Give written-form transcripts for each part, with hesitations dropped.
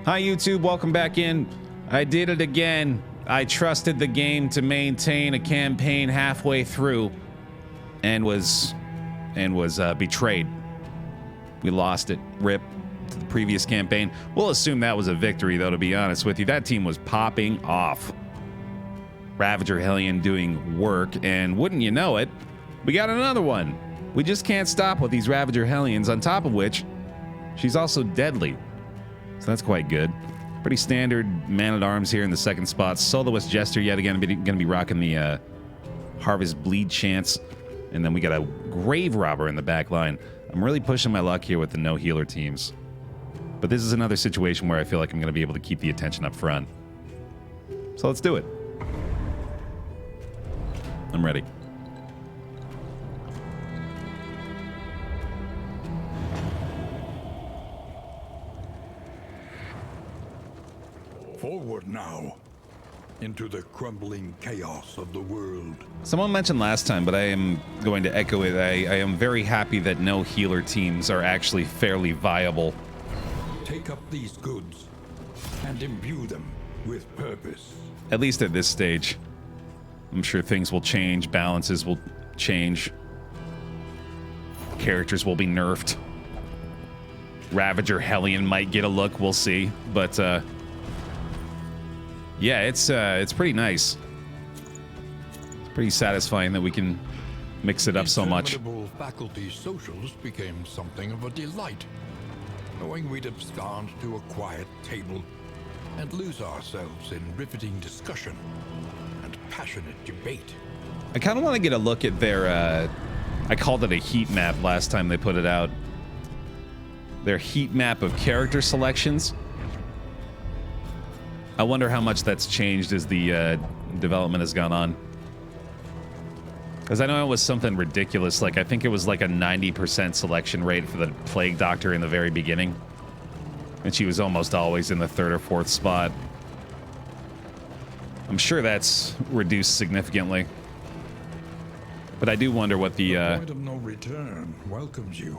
Hi YouTube, welcome back in. I did it again. I trusted the game to maintain a campaign halfway through and was betrayed. We lost it. RIP to the previous campaign. We'll assume that was a victory though, to be honest with you. That team was popping off. Ravager Hellion doing work, and wouldn't you know it, we got another one. We just can't stop with these Ravager Hellions, on top of which she's also deadly. So that's quite good. Pretty standard man-at-arms here in the second spot. Soloist Jester yet again going to be rocking the Harvest Bleed Chance. And then we got a Grave Robber in the back line. I'm really pushing my luck here with the no-healer teams. But this is another situation where I feel like I'm going to be able to keep the attention up front. So let's do it. I'm ready. Forward now, into the crumbling chaos of the world. Someone mentioned last time, but I am going to echo it. I am very happy that no healer teams are actually fairly viable. Take up these goods and imbue them with purpose. At least at this stage. I'm sure things will change, balances will change. Characters will be nerfed. Ravager Hellion might get a look, we'll see. But yeah, it's pretty nice. It's pretty satisfying that we can mix it up so much. Faculty socials became something of a delight, knowing we'd abscond to a quiet table and lose ourselves in riveting discussion and passionate debate. I kind of want to get a look at their, I called it a heat map last time they put it out. Their heat map of character selections. I wonder how much that's changed as the development has gone on. Because I know it was something ridiculous, like I think it was like a 90% selection rate for the Plague Doctor in the very beginning. And she was almost always in the 3rd or 4th spot. I'm sure that's reduced significantly. But I do wonder what the point of no return welcomes you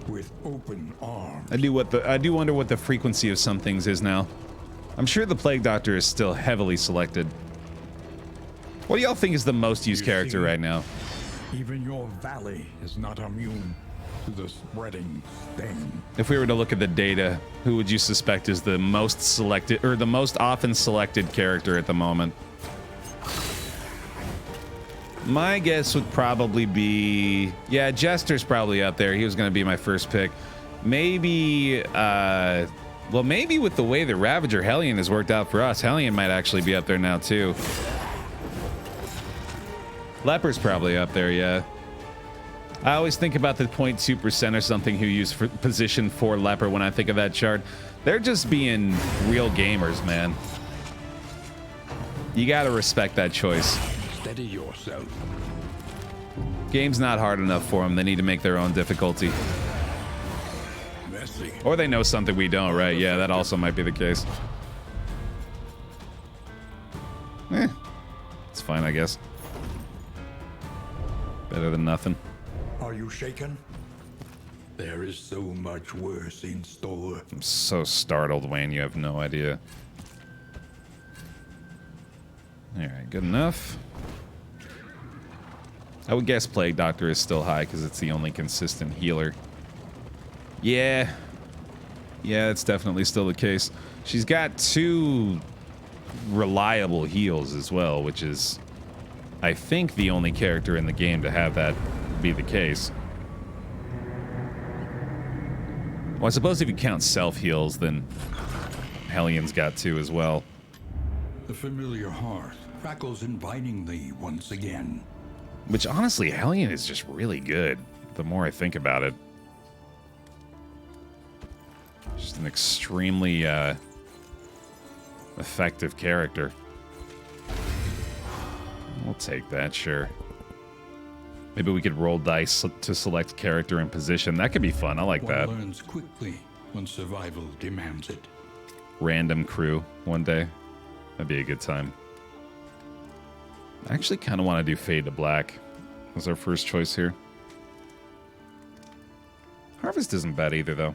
with open arms. I do wonder what the frequency of some things is now. I'm sure the Plague Doctor is still heavily selected. What do y'all think is the most used character right now? Even your valley is not immune to the spreading stain. If we were to look at the data, who would you suspect is the most selected, or the most often selected character at the moment? My guess would probably be, yeah, Jester's probably up there. He was going to be my first pick. Maybe, well, maybe with the way that Ravager Hellion has worked out for us, Hellion might actually be up there now, too. Leper's probably up there, yeah. I always think about the 0.2% or something who use for position 4 Leper when I think of that chart. They're just being real gamers, man. You gotta respect that choice. Steady yourself. Game's not hard enough for them. They need to make their own difficulty. Messy. Or they know something we don't, right? Yeah, that also might be the case. It's fine, I guess. Better than nothing. Are you shaken? There is so much worse in store. I'm so startled, Wayne. You have no idea. Alright, good enough. I would guess Plague Doctor is still high because it's the only consistent healer. Yeah. Yeah, that's definitely still the case. She's got 2 reliable heals as well, which is, I think, the only character in the game to have that be the case. Well, I suppose if you count self-heals, then Hellion's got 2 as well. The familiar hearth crackles invitingly once again. Which, honestly, Hellion is just really good, the more I think about it. Just an extremely effective character. We'll take that, sure. Maybe we could roll dice to select character and position. That could be fun. I like that. One learns quickly when survival demands it. Random crew one day. That'd be a good time. I actually kind of want to do Fade to Black as our first choice here. Harvest isn't bad either, though.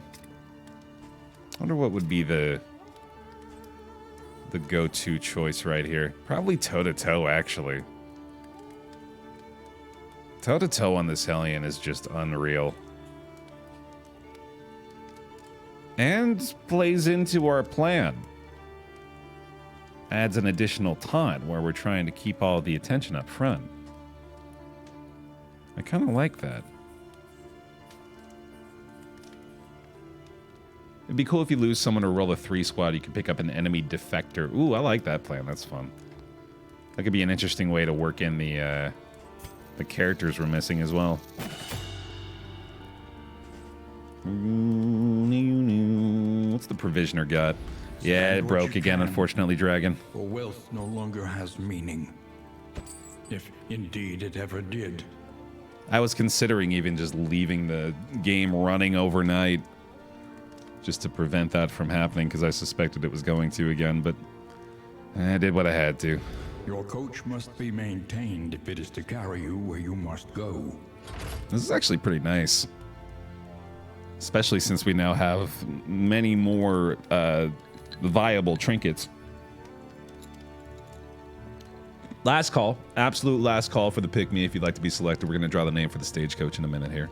I wonder what would be the go-to choice right here. Probably toe-to-toe, actually. Toe-to-toe on this Hellion is just unreal. And plays into our plan. Adds an additional taunt where we're trying to keep all the attention up front. I kind of like that. It'd be cool if you lose someone or roll a 3 squad, you can pick up an enemy defector. Ooh, I like that plan. That's fun. That could be an interesting way to work in the characters we're missing as well. What's the provisioner got? Yeah, it broke again, unfortunately, Dragon. For wealth no longer has meaning. If indeed it ever did. I was considering even just leaving the game running overnight just to prevent that from happening because I suspected it was going to again, but I did what I had to. Your coach must be maintained if it is to carry you where you must go. This is actually pretty nice. Especially since we now have many more viable trinkets. Last call. Absolute last call for the pick me if you'd like to be selected. We're going to draw the name for the stagecoach in a minute here.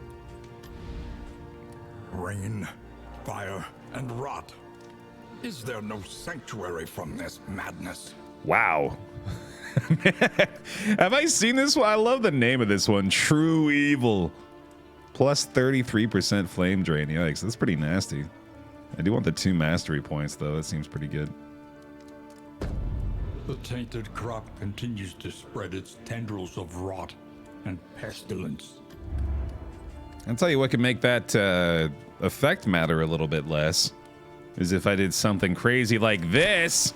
Rain, fire, and rot. Is there no sanctuary from this madness? Wow. Have I seen this one? I love the name of this one. True Evil. Plus 33% flame drain. Yikes, that's pretty nasty. I do want the 2 mastery points, though. That seems pretty good. The tainted crop continues to spread its tendrils of rot and pestilence. I'll tell you what could make that effect matter a little bit less. Is if I did something crazy like this.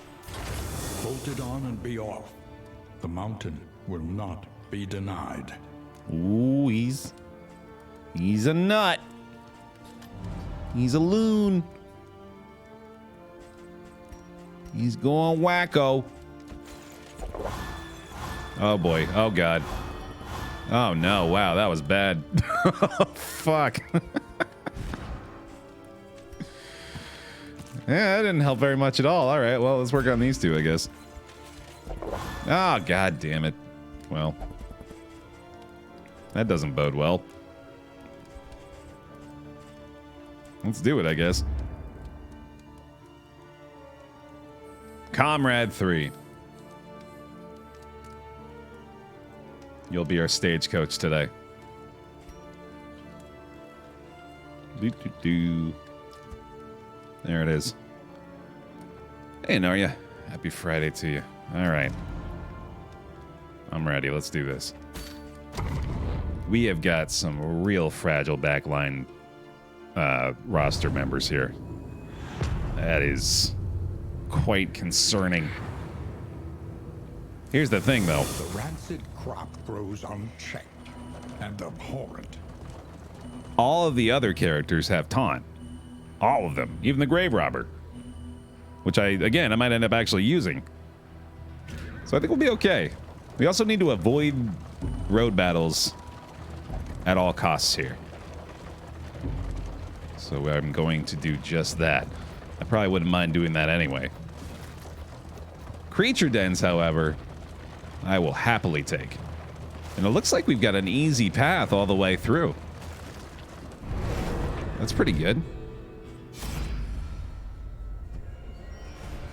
Bolt it on and be off. The mountain will not be denied. Ooh, he's a nut. He's a loon. He's going wacko. Oh boy. Oh god. Oh no. Wow, that was bad. Fuck. Yeah, that didn't help very much at all. All right, well, let's work on these two, I guess. Oh, god damn it. Well, that doesn't bode well. Let's do it, I guess. Comrade 3. You'll be our stagecoach today. Doo-doo-doo. There it is. Hey, Narya. Happy Friday to you. All right. I'm ready. Let's do this. We have got some real fragile backline roster members here. That is quite concerning. Here's the thing, though. The rancid crop grows unchecked and abhorrent. All of the other characters have taunt. All of them. Even the grave robber. Which I might end up actually using. So I think we'll be okay. We also need to avoid road battles at all costs here. So I'm going to do just that. I probably wouldn't mind doing that anyway. Creature dens, however, I will happily take. And it looks like we've got an easy path all the way through. That's pretty good.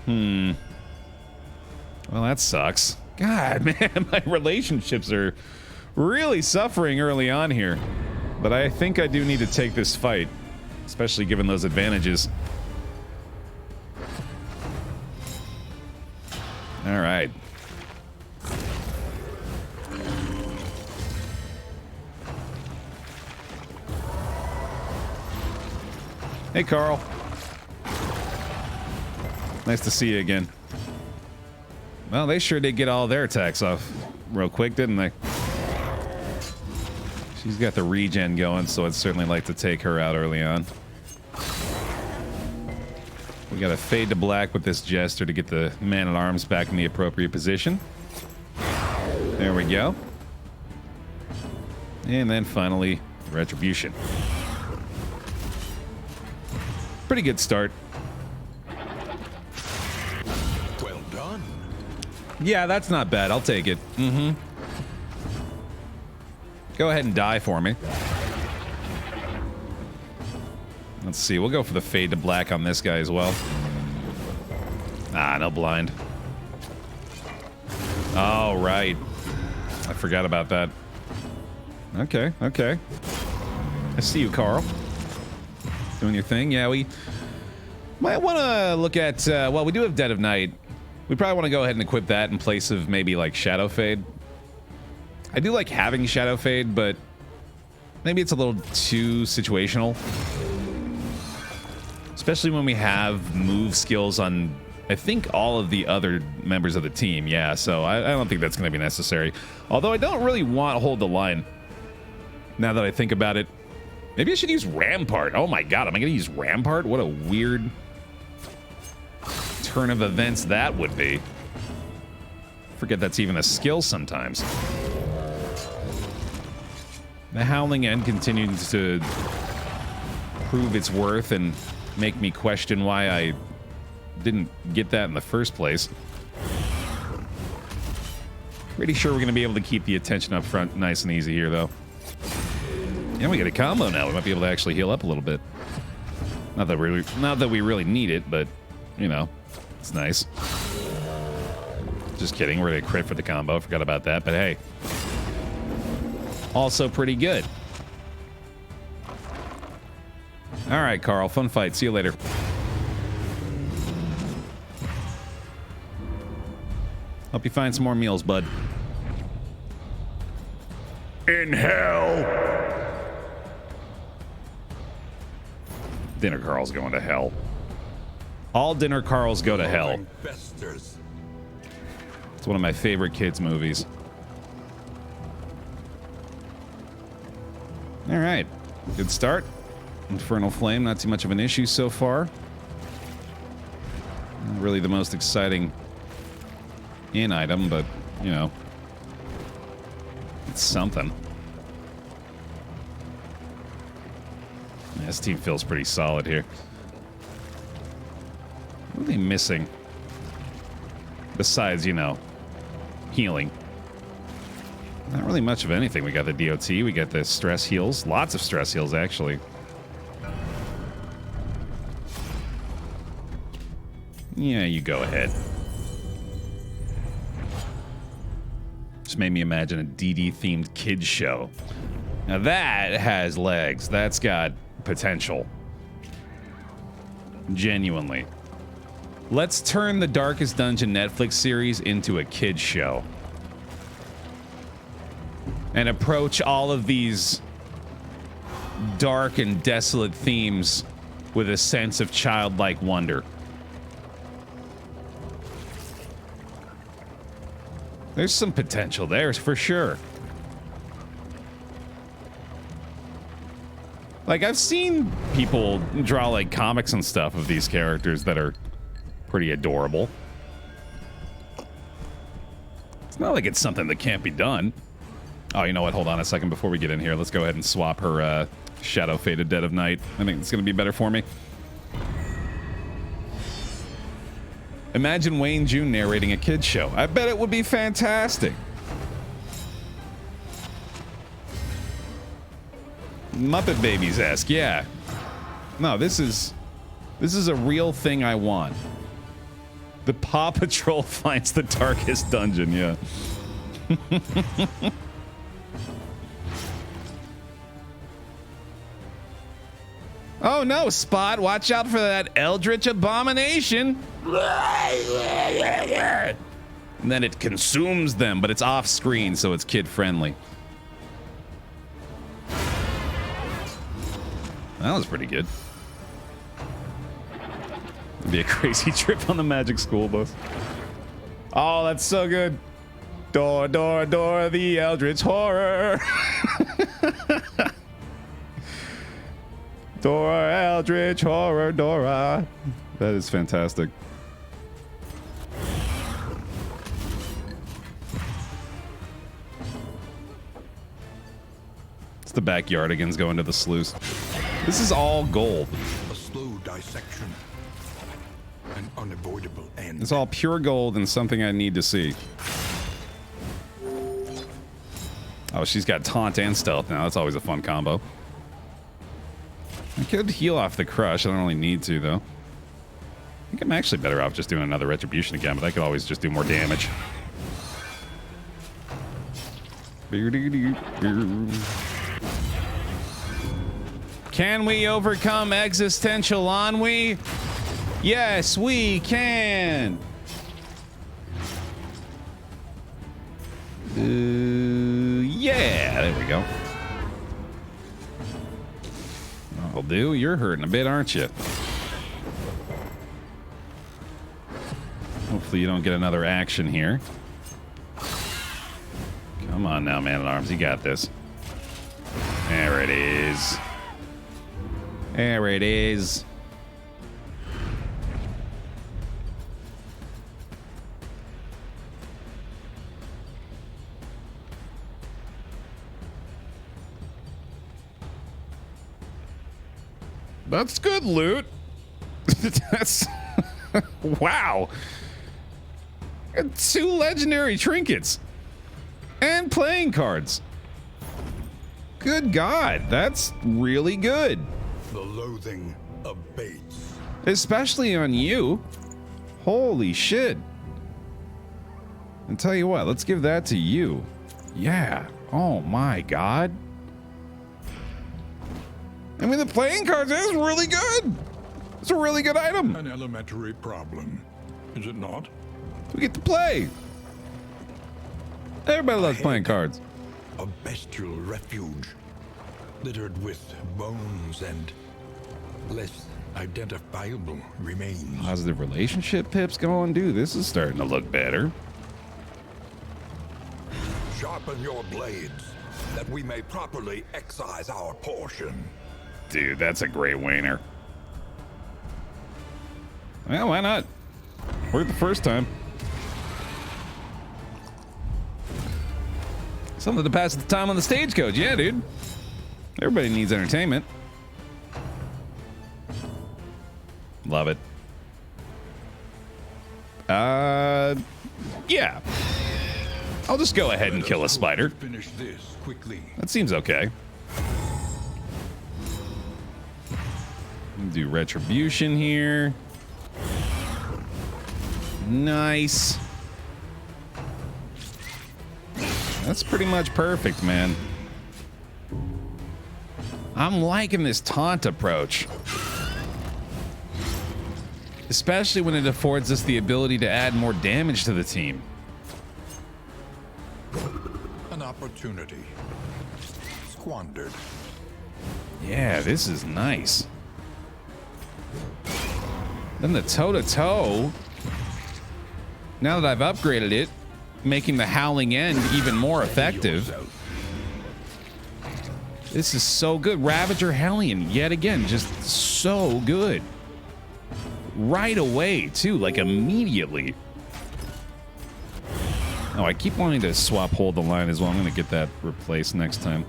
Well, that sucks. God, man, my relationships are really suffering early on here. But I think I do need to take this fight, especially given those advantages. All right. Hey, Carl. Nice to see you again. Well, they sure did get all their attacks off real quick, didn't they? She's got the regen going, so I'd certainly like to take her out early on. We got to fade to black with this Jester to get the man-at-arms back in the appropriate position. There we go. And then finally, Retribution. Pretty good start. Yeah, that's not bad. I'll take it. Mm-hmm. Go ahead and die for me. Let's see. We'll go for the fade to black on this guy as well. Ah, no blind. Oh, right. I forgot about that. Okay, okay. I see you, Carl. Doing your thing. Yeah, we might want to look at... well, we do have Dead of Night. We probably want to go ahead and equip that in place of maybe, like, Shadow Fade. I do like having Shadow Fade, but maybe it's a little too situational. Especially when we have move skills on, I think, all of the other members of the team. Yeah, so I don't think that's going to be necessary. Although I don't really want to hold the line. Now that I think about it. Maybe I should use Rampart. Oh my god, am I going to use Rampart? What a weird turn of events that would be. Forget that's even a skill sometimes. The Howling End continues to prove its worth and make me question why I didn't get that in the first place. Pretty sure we're going to be able to keep the attention up front nice and easy here, though. And we get a combo now. We might be able to actually heal up a little bit. Not that we really need it, but, you know, it's nice. Just kidding. We're going to crit for the combo. Forgot about that, but hey. Also pretty good. All right, Carl. Fun fight. See you later. Hope you find some more meals, bud. In hell. Dinner Carl's going to hell. All Dinner Carls go to hell. It's one of my favorite kids' movies. All right. Good start. Infernal Flame, not too much of an issue so far. Not really the most exciting in item, but, you know, it's something. Yeah, this team feels pretty solid here. What are they missing? Besides, you know, healing. Not really much of anything. We got the DOT, we got the stress heals. Lots of stress heals, actually. Yeah, you go ahead. Just made me imagine a DD-themed kids show. Now that has legs. That's got potential. Genuinely. Let's turn the Darkest Dungeon Netflix series into a kids show. And approach all of these dark and desolate themes with a sense of childlike wonder. There's some potential there, for sure. Like, I've seen people draw, like, comics and stuff of these characters that are pretty adorable. It's not like it's something that can't be done. Oh, you know what? Hold on a second before we get in here. Let's go ahead and swap her Shadow Faded Dead of Night. I think it's going to be better for me. Imagine Wayne June narrating a kid's show. I bet it would be fantastic. Muppet Babies-esque, yeah. No, this is a real thing I want. The Paw Patrol finds the darkest dungeon, yeah. Oh no, Spot, watch out for that eldritch abomination. And then it consumes them, but it's off screen, so it's kid friendly. That was pretty good. It'd be a crazy trip on the Magic School Bus. Oh, that's so good. Door, door, door, the eldritch horror. Dora, eldritch horror, Dora. That is fantastic. It's the backyardigans going to the sluice. This is all gold. A slow dissection. An unavoidable end. It's all pure gold and something I need to see. Oh, she's got taunt and stealth now. That's always a fun combo. I could heal off the crush. I don't really need to, though. I think I'm actually better off just doing another retribution again, but I could always just do more damage. Can we overcome existential ennui? Yes, we can. Yeah, there we go. That'll do. You're hurting a bit, aren't you? Hopefully you don't get another action here. Come on now, Man-at-Arms. You got this. There it is. There it is. That's good loot. That's... wow. 2 legendary trinkets. And playing cards. Good God, that's really good. The loathing abates. Especially on you. Holy shit. And tell you what, let's give that to you. Yeah. Oh my God. I mean, the playing cards is really good. It's a really good item. An elementary problem, is it not? We get to play. Everybody loves playing cards. A bestial refuge, littered with bones and less identifiable remains. Positive relationship pips going, dude. This is starting to look better. Sharpen your blades, that we may properly excise our portion. Dude, that's a great wainer. Well, why not? Worked the first time. Something to pass the time on the stagecoach. Yeah, dude. Everybody needs entertainment. Love it. Yeah. I'll just go ahead and kill a spider. Finish this quickly. That seems okay. Do retribution here. Nice. That's pretty much perfect, man. I'm liking this taunt approach. Especially when it affords us the ability to add more damage to the team. An opportunity squandered. Yeah, this is nice. Then the toe-to-toe. Now that I've upgraded it, making the howling end even more effective. This is so good. Ravager Hellion, yet again, just so good. Right away, too, like immediately. Oh, I keep wanting to swap hold the line as well. I'm going to get that replaced next time.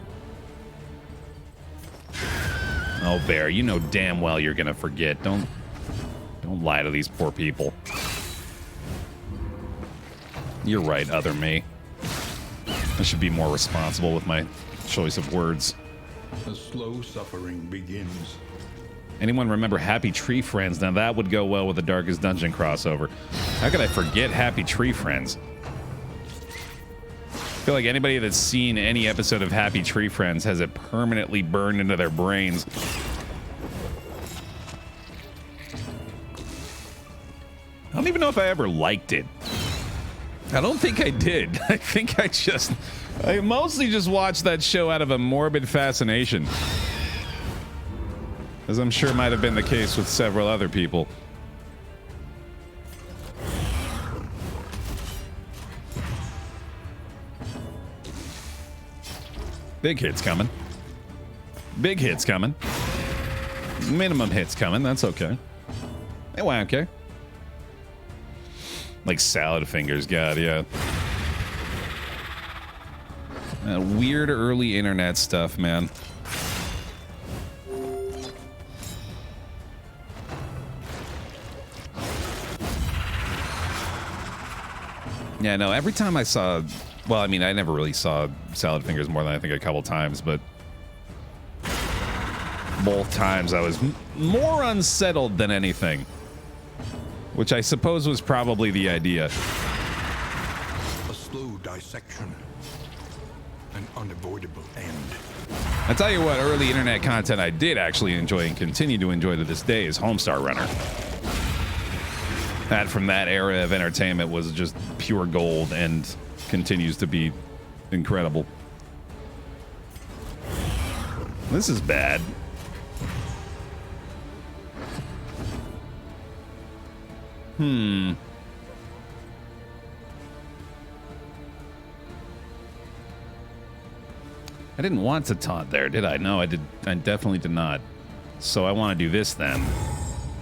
Oh, Baer, you know damn well you're going to forget. Don't lie to these poor people. You're right, other me. I should be more responsible with my choice of words. The slow suffering begins. Anyone remember Happy Tree Friends? Now that would go well with the Darkest Dungeon crossover. How could I forget Happy Tree Friends? I feel like anybody that's seen any episode of Happy Tree Friends has it permanently burned into their brains. I don't even know if I ever liked it. I don't think I did. I think I mostly just watched that show out of a morbid fascination. As I'm sure might have been the case with several other people. Big hits coming. Big hits coming. Minimum hits coming. That's okay. Hey, why okay? Like salad fingers, God, yeah. Weird early internet stuff, man. Yeah, no, every time I saw, well, I mean, I never really saw salad fingers more than I think a couple times, but both times I was more unsettled than anything, which I suppose was probably the idea. A slow dissection, an unavoidable end. I tell you what, early internet content I did actually enjoy and continue to enjoy to this day is Homestar Runner. That from that era of entertainment was just pure gold and continues to be incredible. This is bad. I didn't want to taunt there, did I? No, I did. I definitely did not. So I want to do this then,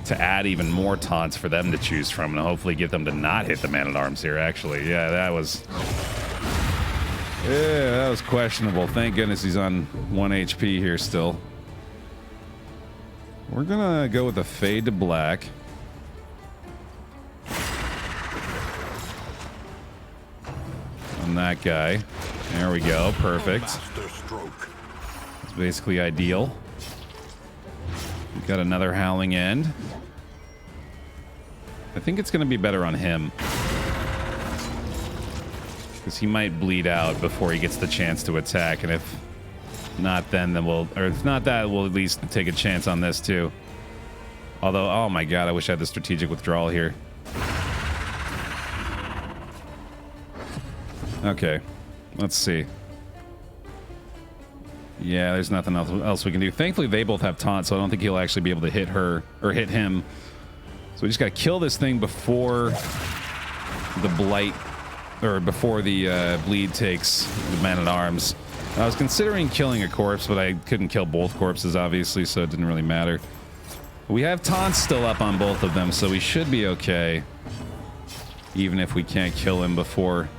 to add even more taunts for them to choose from, and hopefully get them to not hit the man-at-arms here. Actually, yeah, that was questionable. Thank goodness he's on 1 HP here still. We're gonna go with a fade to black. On that guy. There we go. Perfect. It's basically ideal. We've got another howling end. I think it's going to be better on him, because he might bleed out before he gets the chance to attack, and if not, then we'll, or if not that, we'll at least take a chance on this too. Although, oh my god, I wish I had the strategic withdrawal here. Okay, let's see. Yeah, there's nothing else we can do. Thankfully, they both have taunt, so I don't think he'll actually be able to hit her or hit him. So we just got to kill this thing before the blight, or before the bleed takes the man-at-arms. I was considering killing a corpse, but I couldn't kill both corpses, obviously, so it didn't really matter. We have taunts still up on both of them, so we should be okay. Even if we can't kill him before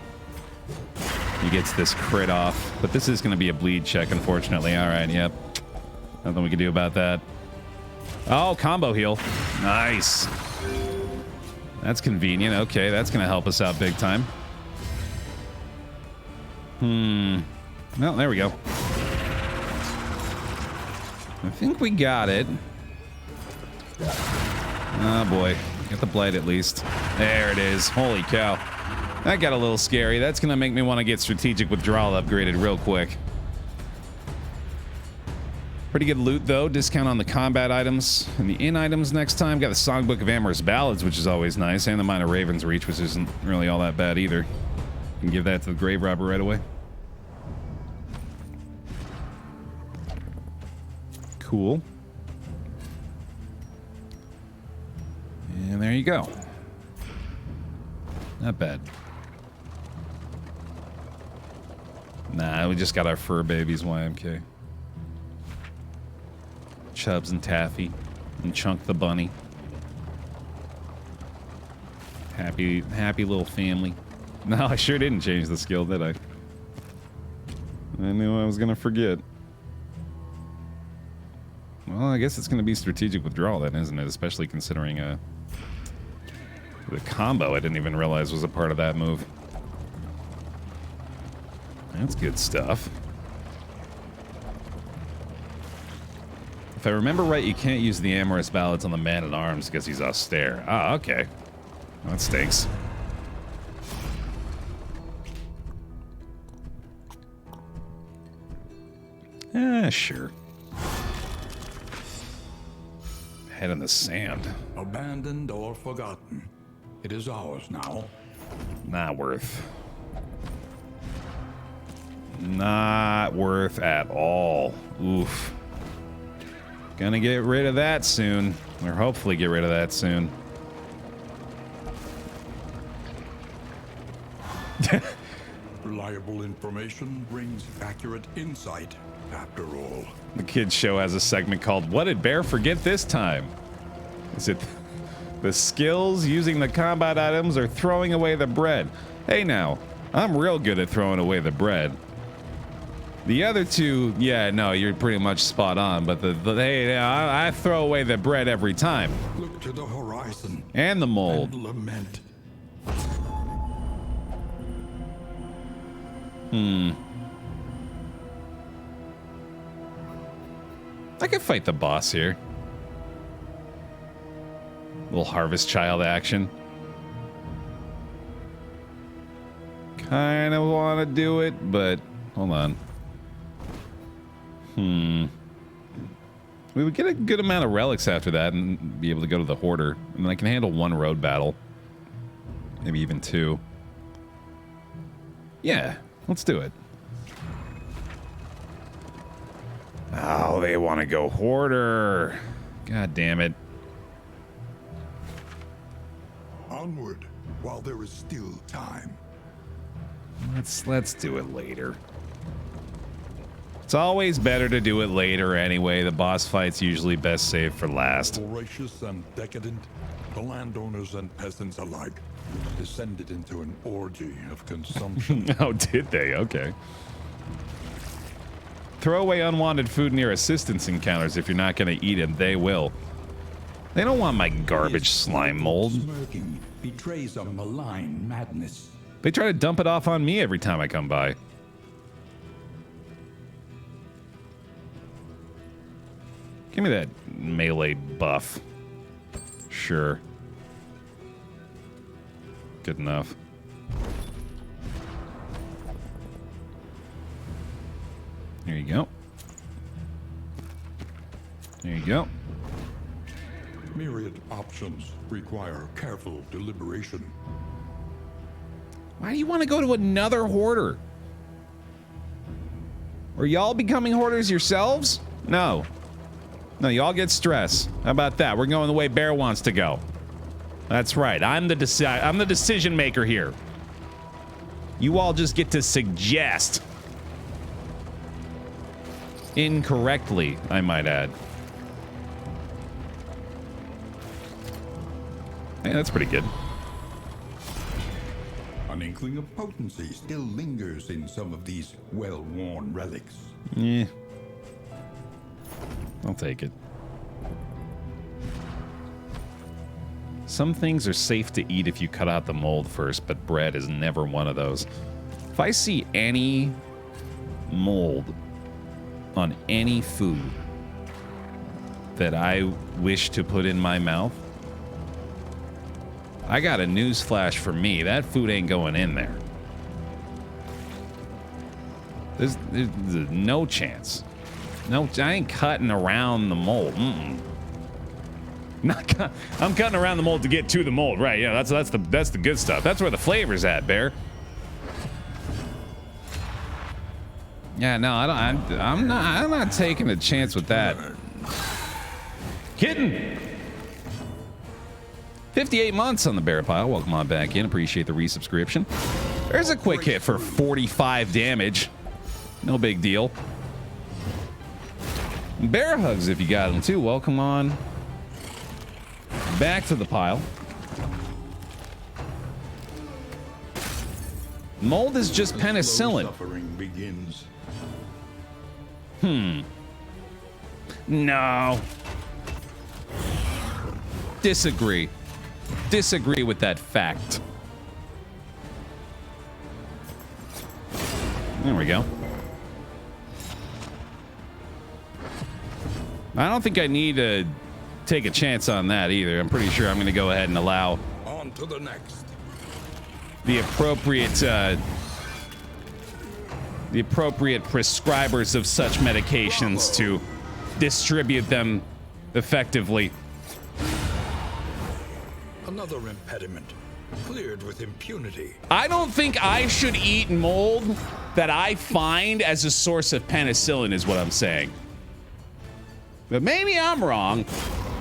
he gets this crit off. But this is going to be a bleed check, unfortunately. All right, yep. Nothing we can do about that. Oh, combo heal. Nice. That's convenient. Okay, that's going to help us out big time. Well, there we go. I think we got it. Oh, boy. Get the blight at least. There it is. Holy cow. That got a little scary. That's going to make me want to get strategic withdrawal upgraded real quick. Pretty good loot, though. Discount on the combat items and the in items next time. Got the Songbook of Amorous Ballads, which is always nice, and the Mine of Raven's Reach, which isn't really all that bad either. Can give that to the Grave Robber right away. Cool. And there you go. Not bad. Nah, we just got our fur babies, YMK. Chubbs and Taffy. And Chunk the bunny. Happy little family. No, I sure didn't change the skill, did I? I knew I was gonna forget. Well, I guess it's gonna be strategic withdrawal then, isn't it? Especially considering the combo I didn't even realize was a part of that move. That's good stuff. If I remember right, you can't use the Amorous Ballads on the Man-at-Arms because he's austere. Ah, okay. That stinks. Sure. Head in the sand. Abandoned or forgotten. It is ours now. Not worth. Not worth at all. Oof. Gonna get rid of that soon. Or hopefully get rid of that soon. Reliable information brings accurate insight, after all. The kids show has a segment called What Did Baer Forget This Time? Is it the skills, using the combat items, or throwing away the bread? Hey now, I'm real good at throwing away the bread. The other two, yeah, no, you're pretty much spot on, but hey, I throw away the bread every time. Look to the horizon. And the mold. And lament. I could fight the boss here. Little harvest child action. Kind of want to do it, but hold on. We would get a good amount of relics after that and be able to go to the hoarder. And then I can handle one road battle. Maybe even two. Yeah, let's do it. Oh, they want to go hoarder. God damn it. Onward, while there is still time. Let's do it later. It's always better to do it later anyway. The boss fight's usually best saved for last. Voracious and decadent, the landowners and peasants alike descended into an orgy of consumption. Oh, did they? Okay. Throw away unwanted food near assistance encounters if you're not going to eat it. They will. They don't want my garbage slime mold. Smirking betrays a malign madness. They try to dump it off on me every time I come by. Give me that melee buff. Sure. Good enough. There you go. There you go. Myriad options require careful deliberation. Why do you want to go to another hoarder? Are y'all becoming hoarders yourselves? No. No, y'all get stress. How about that? We're going the way Baer wants to go. That's right. I'm the decision maker here. You all just get to suggest. Incorrectly, I might add. Hey, that's pretty good. An inkling of potency still lingers in some of these well-worn relics. Yeah. I'll take it. Some things are safe to eat if you cut out the mold first, but bread is never one of those. If I see any mold on any food that I wish to put in my mouth, I got a news flash for me. That food ain't going in there. There's no chance. No, I ain't cutting around the mold. I'm cutting around the mold to get to the mold, right? Yeah, that's the good stuff. That's where the flavor's at, Baer. Yeah, no, I'm not taking a chance with that. Kidding. 58 months on the Baer pile. Welcome on back in. Appreciate the resubscription. There's a quick hit for 45 damage. No big deal. Baer hugs if you got them too. Welcome on back to the pile. Mold is just penicillin. Suffering begins. No. Disagree. Disagree with that fact. There we go. I don't think I need to take a chance on that either. I'm pretty sure I'm going to go ahead and allow On to the next. the appropriate prescribers of such medications to distribute them effectively. Another impediment cleared with impunity. I don't think I should eat mold that I find as a source of penicillin is what I'm saying. But maybe I'm wrong.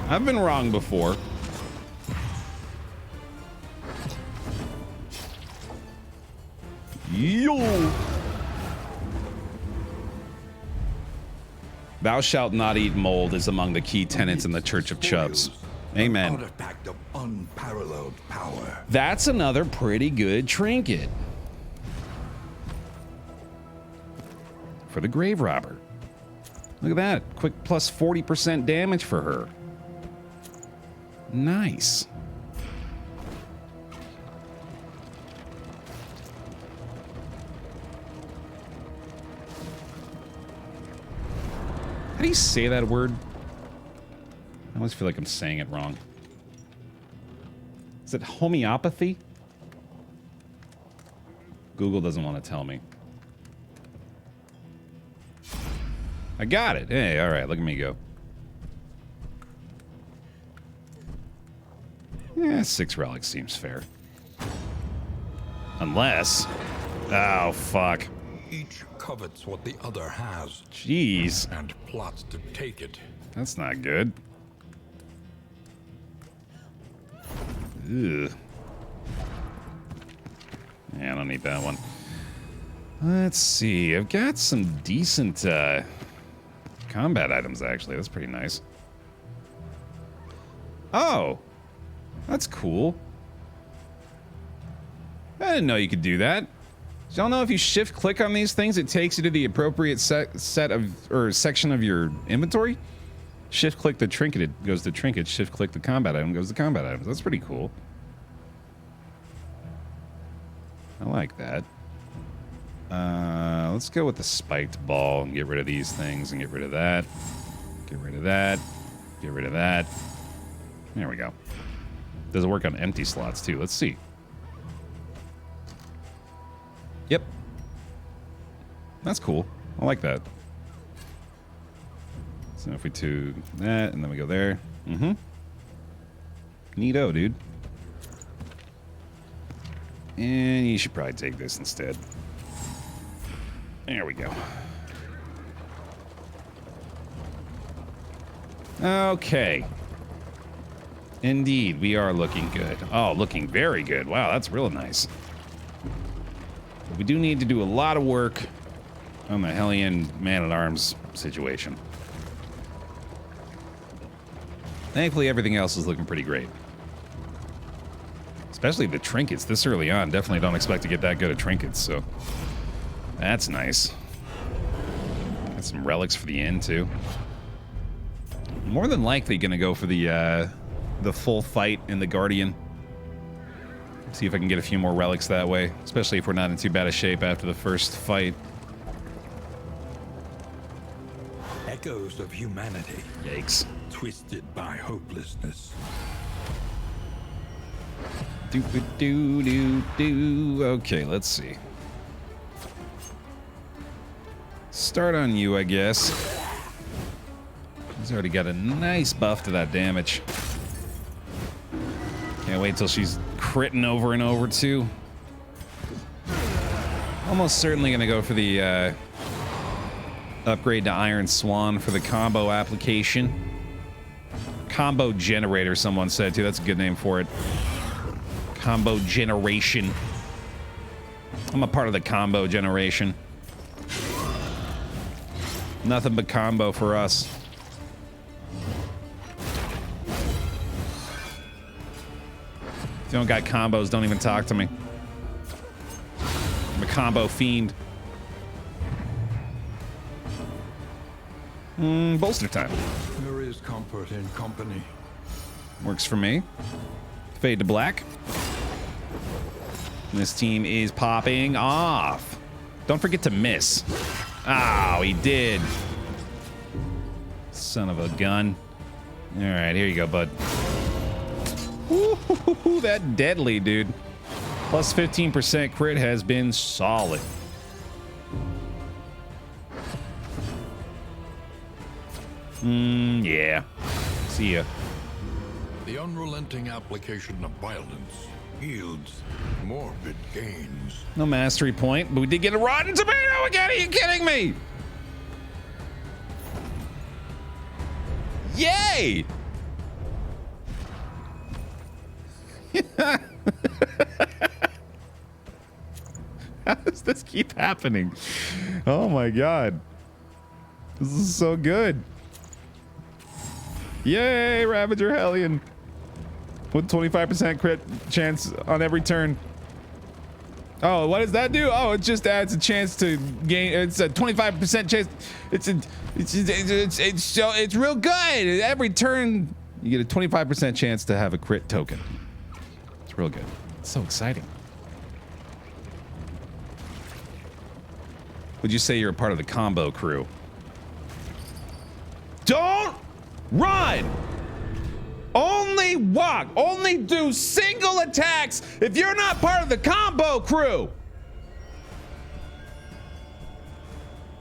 I've been wrong before. Yo! Thou shalt not eat mold is among the key tenets in the Church of Chubs. Amen. Artifact of unparalleled power. That's another pretty good trinket. For the grave robber. Look at that. Quick plus 40% damage for her. Nice. do you say that word? I always feel like I'm saying it wrong. Is it homeopathy? Google doesn't want to tell me. I got it. Hey, all right, look at me go. Yeah, 6 relics seems fair. Unless... Oh, fuck. Each covets what the other has. Jeez. And plots to take it. That's not good. Ugh. Yeah, I don't need that one. Let's see. I've got some decent combat items, actually. That's pretty nice. Oh. That's cool. I didn't know you could do that. Did y'all know if you shift click on these things, it takes you to the appropriate set of, or section of your inventory? Shift click the trinket, it goes to trinkets. Shift click the combat item, goes to combat items. That's pretty cool. I like that. Let's go with the spiked ball and get rid of these things and get rid of that. Get rid of that. Get rid of that. There we go. Does it work on empty slots too? Let's see. Yep. That's cool. I like that. So if we do that and then we go there. Mm-hmm. Neato, dude. And you should probably take this instead. There we go. Okay. Indeed, we are looking good. Oh, looking very good. Wow, that's real nice. But we do need to do a lot of work on the Hellion Man-at-Arms situation. Thankfully, everything else is looking pretty great. Especially the trinkets this early on. Definitely don't expect to get that good at trinkets, so that's nice. Got some relics for the end, too. More than likely gonna go for the full fight in the Guardian. See if I can get a few more relics that way, especially if we're not in too bad a shape after the first fight. Echoes of humanity. Yikes. Twisted by hopelessness. Do. Okay, let's see. Start on you, I guess. He's already got a nice buff to that damage. Can't wait till she's critting over and over, too. Almost certainly gonna go for the upgrade to Iron Swan for the combo application. Combo generator, someone said, too. That's a good name for it. Combo generation. I'm a part of the combo generation. Nothing but combo for us. If you don't got combos, don't even talk to me. I'm a combo fiend. Bolster time. There is comfort in company. Works for me. Fade to black. And this team is popping off. Don't forget to miss. Oh, he did. Son of a gun. All right, here you go, bud. Ooh, that deadly, dude. Plus 15% crit has been solid. Yeah. See ya. The unrelenting application of violence yields morbid gains. No mastery point, but we did get a rotten tomato again. Are you kidding me? Yay! How does this keep happening? Oh my god. This is so good. Yay, Ravager Hellion. With 25% crit chance on every turn. Oh, what does that do? Oh, it just adds a chance to gain. It's a 25% chance. It's real good. Every turn, you get a 25% chance to have a crit token. It's real good. It's so exciting. Would you say you're a part of the combo crew? Run! Only walk. Only do single attacks if you're not part of the combo crew.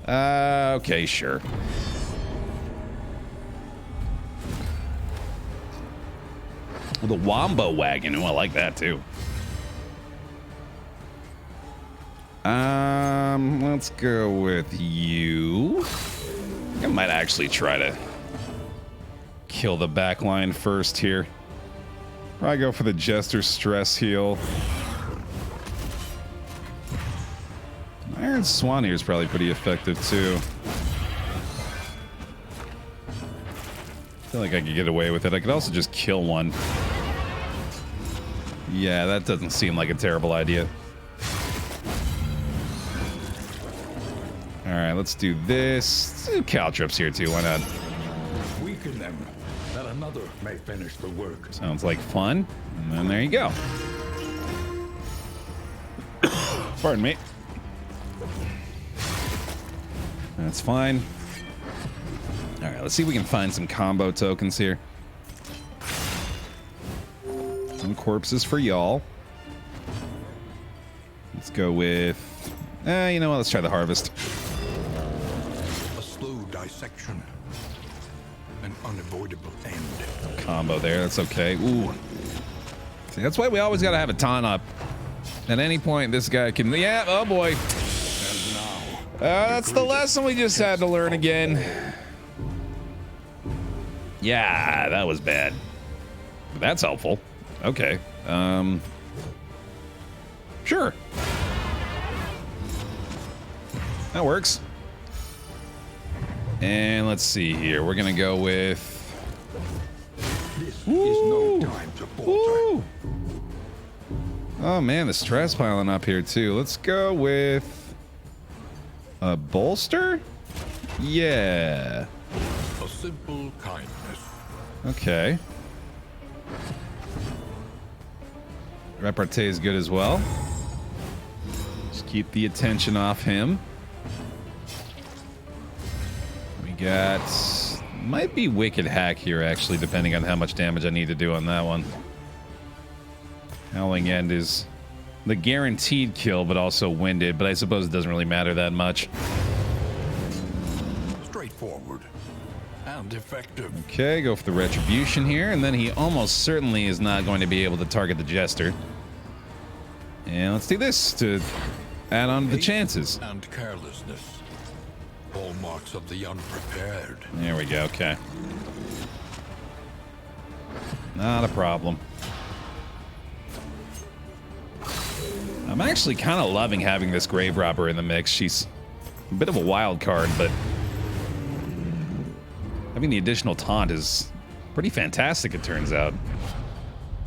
Okay, sure. The Wombo Wagon. Oh, I like that too. Let's go with you. I might actually try to kill the back line first here. Probably go for the Jester Stress Heal. Iron Swan here is probably pretty effective too. I feel like I could get away with it. I could also just kill one. Yeah, that doesn't seem like a terrible idea. Alright, let's do this. Let's do caltrops here too, why not? Weaken them, that another may finish the work. Sounds like fun. And then there you go. Pardon me. That's fine. Alright, let's see if we can find some combo tokens here. Some corpses for y'all. Let's go with... you know what? Let's try the harvest. A slow dissection. An unavoidable end. Combo there. That's okay. Ooh. See, that's why we always gotta have a taunt up. At any point, this guy can... Yeah, oh boy. And now, That's the lesson we just had to learn again. Yeah, that was bad. That's helpful. Okay. Sure. That works. And let's see here. We're gonna go with... this is no time to falter. Woo! Oh man, the stress piling up here too. Let's go with... a bolster? Yeah. A simple kindness. Okay. Repartee is good as well. Just keep the attention off him. We got... might be Wicked Hack here, actually, depending on how much damage I need to do on that one. Howling End is the guaranteed kill, but also winded, but I suppose it doesn't really matter that much. Straightforward and effective. Okay, go for the Retribution here, and then he almost certainly is not going to be able to target the Jester. And let's do this to add on to the chances. And carelessness. Hallmarks of the unprepared. There we go, okay. Not a problem. I'm actually kind of loving having this Grave Robber in the mix. She's a bit of a wild card, but having the additional taunt is pretty fantastic, it turns out.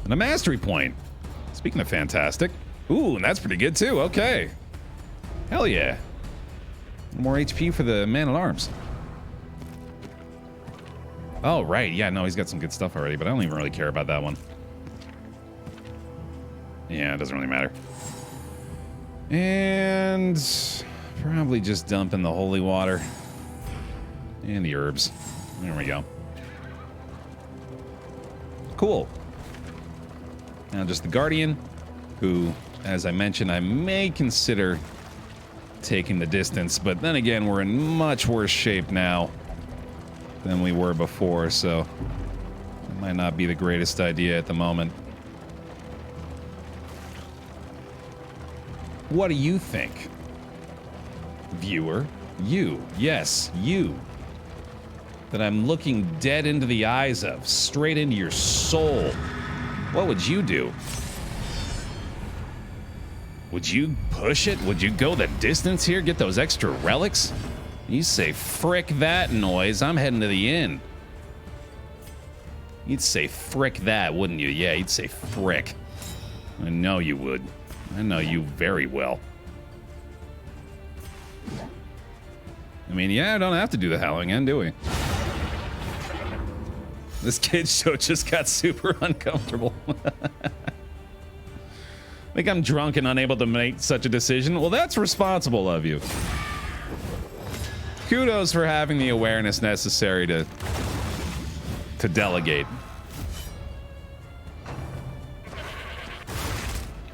And a mastery point. Speaking of fantastic. Ooh, and that's pretty good too, okay. Hell yeah. More HP for the Man-at-Arms. Oh, right. Yeah, no, he's got some good stuff already, but I don't even really care about that one. Yeah, it doesn't really matter. And probably just dump in the holy water. And the herbs. There we go. Cool. Now just the Guardian, who, as I mentioned, I may consider taking the distance, but then again, we're in much worse shape now than we were before, so it might not be the greatest idea at the moment. What do you think? Viewer, you, yes, you, that I'm looking dead into the eyes of, straight into your soul. What would you do? Would you push it? Would you go the distance here? Get those extra relics? You say, frick that noise, I'm heading to the inn. You'd say, frick that, wouldn't you? Yeah, you'd say, frick. I know you would. I know you very well. I mean, yeah, I don't have to do the Howling End, do we? This kid show just got super uncomfortable. Like I'm drunk and unable to make such a decision. Well, that's responsible of you. Kudos for having the awareness necessary to to delegate.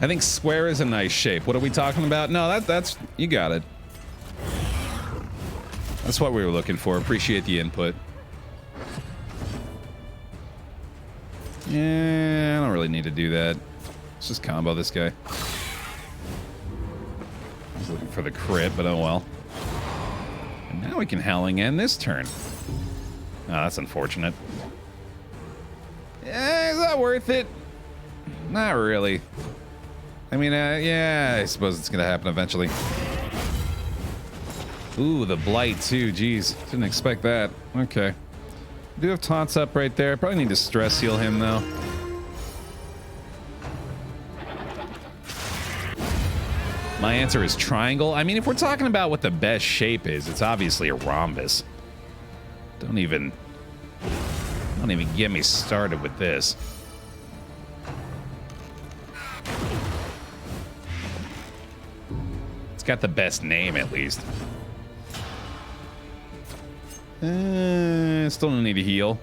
I think square is a nice shape. What are we talking about? No, that's you got it. That's what we were looking for. Appreciate the input. Yeah, I don't really need to do that. Let's just combo this guy. I was looking for the crit, but oh well. And now we can Howling end this turn. Oh, that's unfortunate. Yeah, is that worth it? Not really. I mean, yeah, I suppose it's gonna happen eventually. Ooh, the blight too. Jeez, didn't expect that. Okay. Do have taunts up right there. Probably need to stress heal him though. My answer is triangle. I mean, if we're talking about what the best shape is, it's obviously a rhombus. Don't even get me started with this. It's got the best name, at least. Still don't need to heal.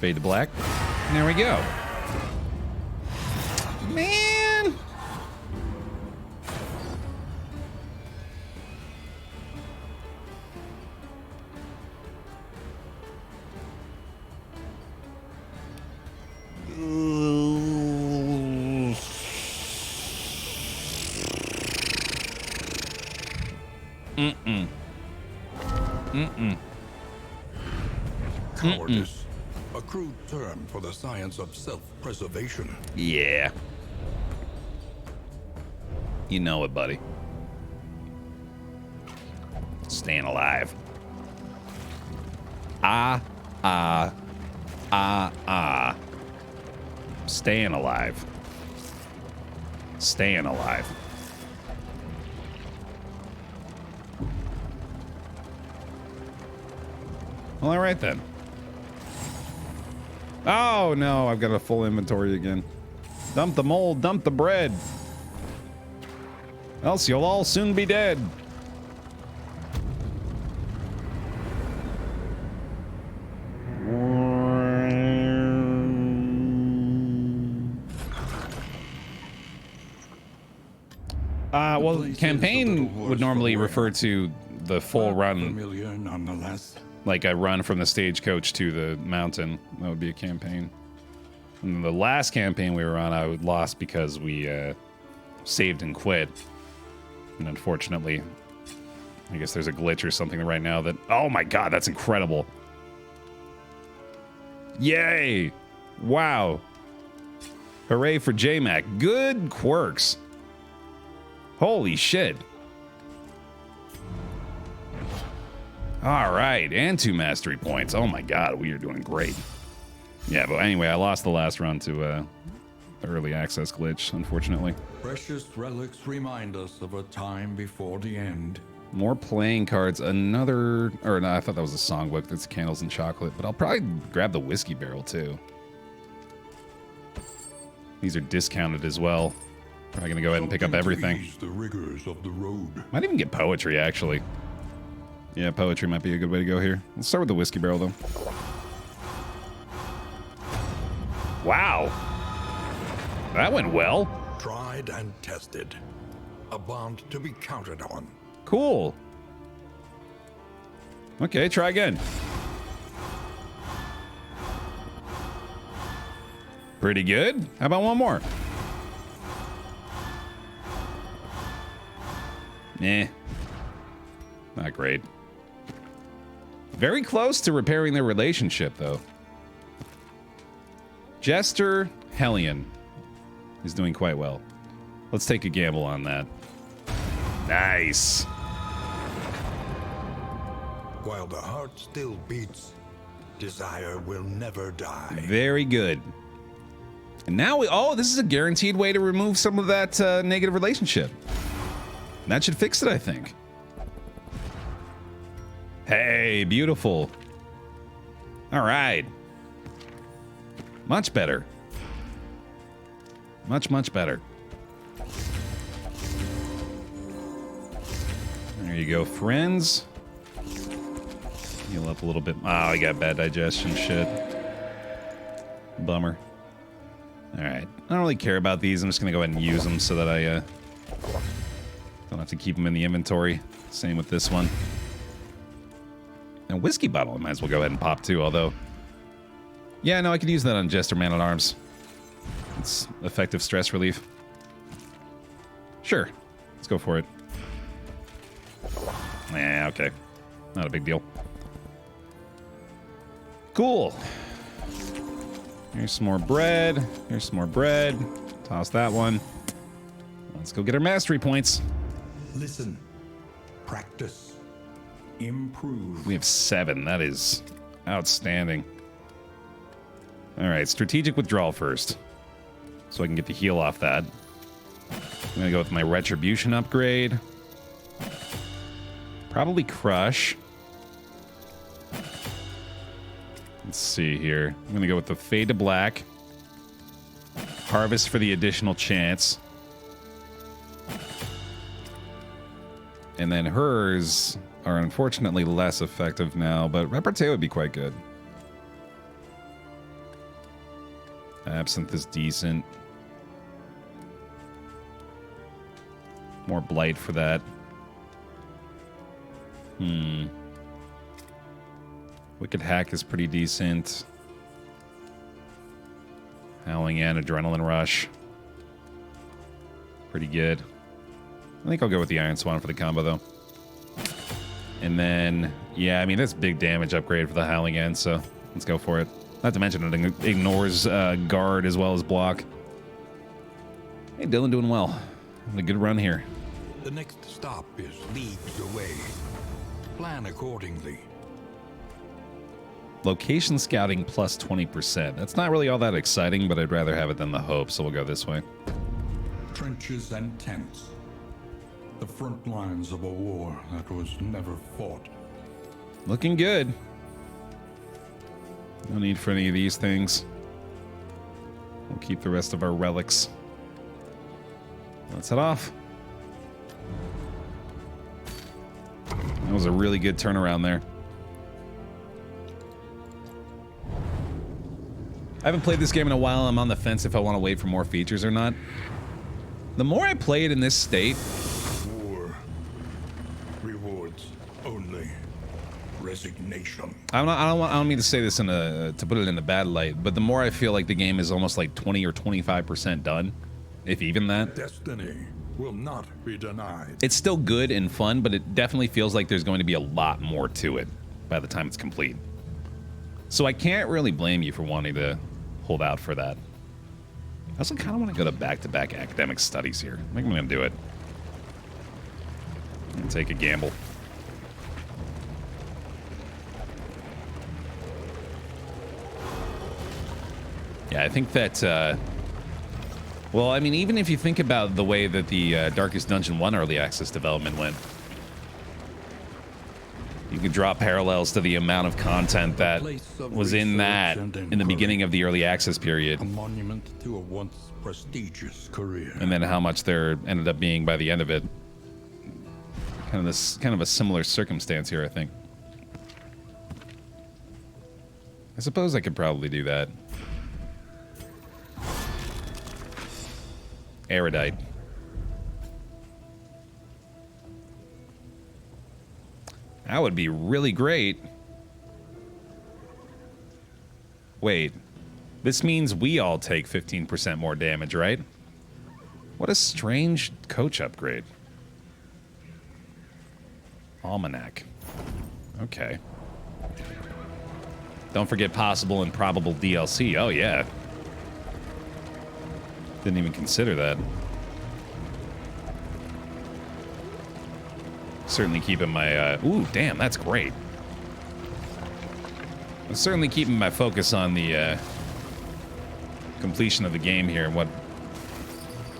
Fade to black. There we go. Man! Cowardice, a crude term for the science of self-preservation. Yeah. You know it, buddy. Staying alive. Staying alive. Staying alive. Well, all right then. Oh no, I've got a full inventory again. Dump the mold, dump the bread. Else you'll all soon be dead. Well, campaign would normally refer to the full run. Familiar nonetheless. Like I run from the stagecoach to the mountain. That would be a campaign. And the last campaign we were on, I lost because we saved and quit. And unfortunately, I guess there's a glitch or something right now that... Oh my god, that's incredible. Yay! Wow. Hooray for JMac. Good quirks. Holy shit. All right, and 2 mastery points. Oh my god, we are doing great. Yeah, but anyway, I lost the last run to the early access glitch, unfortunately. Precious relics remind us of a time before the end. More playing cards, another... Or no, I thought that was a songbook. That's candles and chocolate, but I'll probably grab the whiskey barrel too. These are discounted as well. Probably gonna go ahead and pick up everything. The rigors of the road. Might even get poetry, actually. Yeah, poetry might be a good way to go here. Let's start with the whiskey barrel, though. Wow. That went well. Tried and tested. A bond to be counted on. Cool. Okay, try again. Pretty good. How about one more? Eh. Not great. Very close to repairing their relationship, though. Jester Hellion is doing quite well. Let's take a gamble on that. Nice. While the heart still beats, desire will never die. Very good. And now we... Oh, this is a guaranteed way to remove some of that negative relationship. That should fix it, I think. Hey, beautiful. All right. Much better. Much, much better. There you go, friends. Heal up a little bit. Oh, I got bad digestion. Shit. Bummer. Alright. I don't really care about these. I'm just going to go ahead and use them so that I don't have to keep them in the inventory. Same with this one. And whiskey bottle I might as well go ahead and pop too, although... Yeah, no, I could use that on Jester Man-at-Arms. It's effective stress relief. Sure. Let's go for it. Yeah, okay. Not a big deal. Cool. Here's some more bread. Here's some more bread. Toss that one. Let's go get our mastery points. Listen. Practice. Improve. We have 7. That is outstanding. All right, strategic withdrawal first. So I can get the heal off that. I'm going to go with my retribution upgrade. Probably crush. Let's see here. I'm going to go with the fade to black. Harvest for the additional chance. And then hers are unfortunately less effective now, but repartee would be quite good. Absinthe is decent. More blight for that. Wicked Hack is pretty decent. Howling and Adrenaline Rush. Pretty good. I think I'll go with the Iron Swan for the combo, though. And then, yeah, I mean, that's big damage upgrade for the Howling End, so let's go for it. Not to mention it ignores guard as well as block. Hey, Dylan doing well. Having a good run here. The next stop is leagues away. Plan accordingly. Location scouting plus 20%. That's not really all that exciting, but I'd rather have it than the hope, so we'll go this way. Trenches and tents. The front lines of a war that was never fought. Looking good. No need for any of these things. We'll keep the rest of our relics. Let's head off. That was a really good turnaround there. I haven't played this game in a while. I'm on the fence if I want to wait for more features or not. The more I play it in this state... War. Rewards only. Resignation. I don't mean to say this to put it in a bad light, but the more I feel like the game is almost like 20 or 25% done, if even that. Destiny will not be denied. It's still good and fun, but it definitely feels like there's going to be a lot more to it by the time it's complete. So I can't really blame you for wanting to hold out for that. I also kind of want to go to back-to-back academic studies here. I think I'm going to do it. And take a gamble. Yeah, I think that, well, I mean, even if you think about the way that the Darkest Dungeon 1 early access development went, you could draw parallels to the amount of content that was in that in the beginning of the early access period. A monument to a once prestigious career. And then how much there ended up being by the end of it. Kind of a similar circumstance here, I think. I suppose I could probably do that. Erudite. That would be really great. Wait. This means we all take 15% more damage, right? What a strange coach upgrade. Almanac. Okay. Don't forget possible and probable DLC. Oh, yeah. Didn't even consider that. Certainly keeping my, ooh, damn, that's great. I'm certainly keeping my focus on the, completion of the game here and what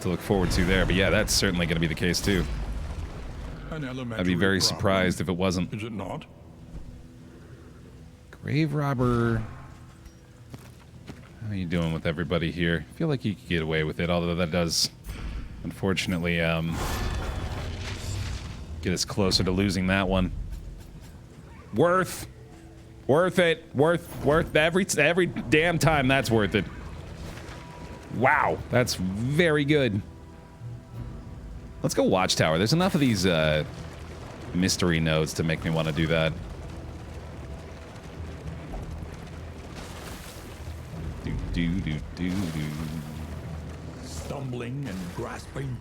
to look forward to there. But yeah, that's certainly going to be the case, too. I'd be very surprised if it wasn't. Is it not? Grave Robber. How are you doing with everybody here? I feel like you could get away with it, although that does, unfortunately, get us closer to losing that one. Worth. Worth it. Worth every damn time. That's worth it. Wow, that's very good. Let's go Watchtower. There's enough of these mystery nodes to make me want to do that. Do. Stumbling and grasping.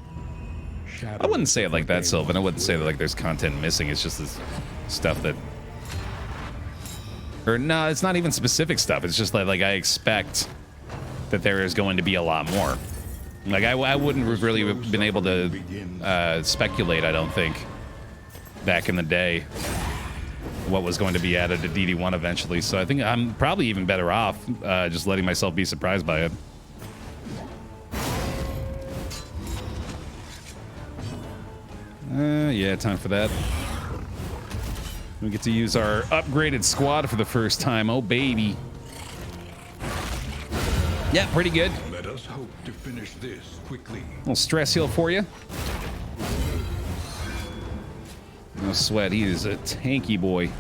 I wouldn't say it like that, Sylvan. I wouldn't say that like there's content missing. It's just this stuff that... Or no, it's not even specific stuff. It's just like I expect that there is going to be a lot more. Like I wouldn't have really been able to speculate, I don't think, back in the day, what was going to be added to DD1 eventually. So I think I'm probably even better off just letting myself be surprised by it. Yeah, time for that. We get to use our upgraded squad for the first time. Oh, baby. Yeah, pretty good. Let us hope to finish this quickly. Little stress heal for you. No sweat. He is a tanky boy.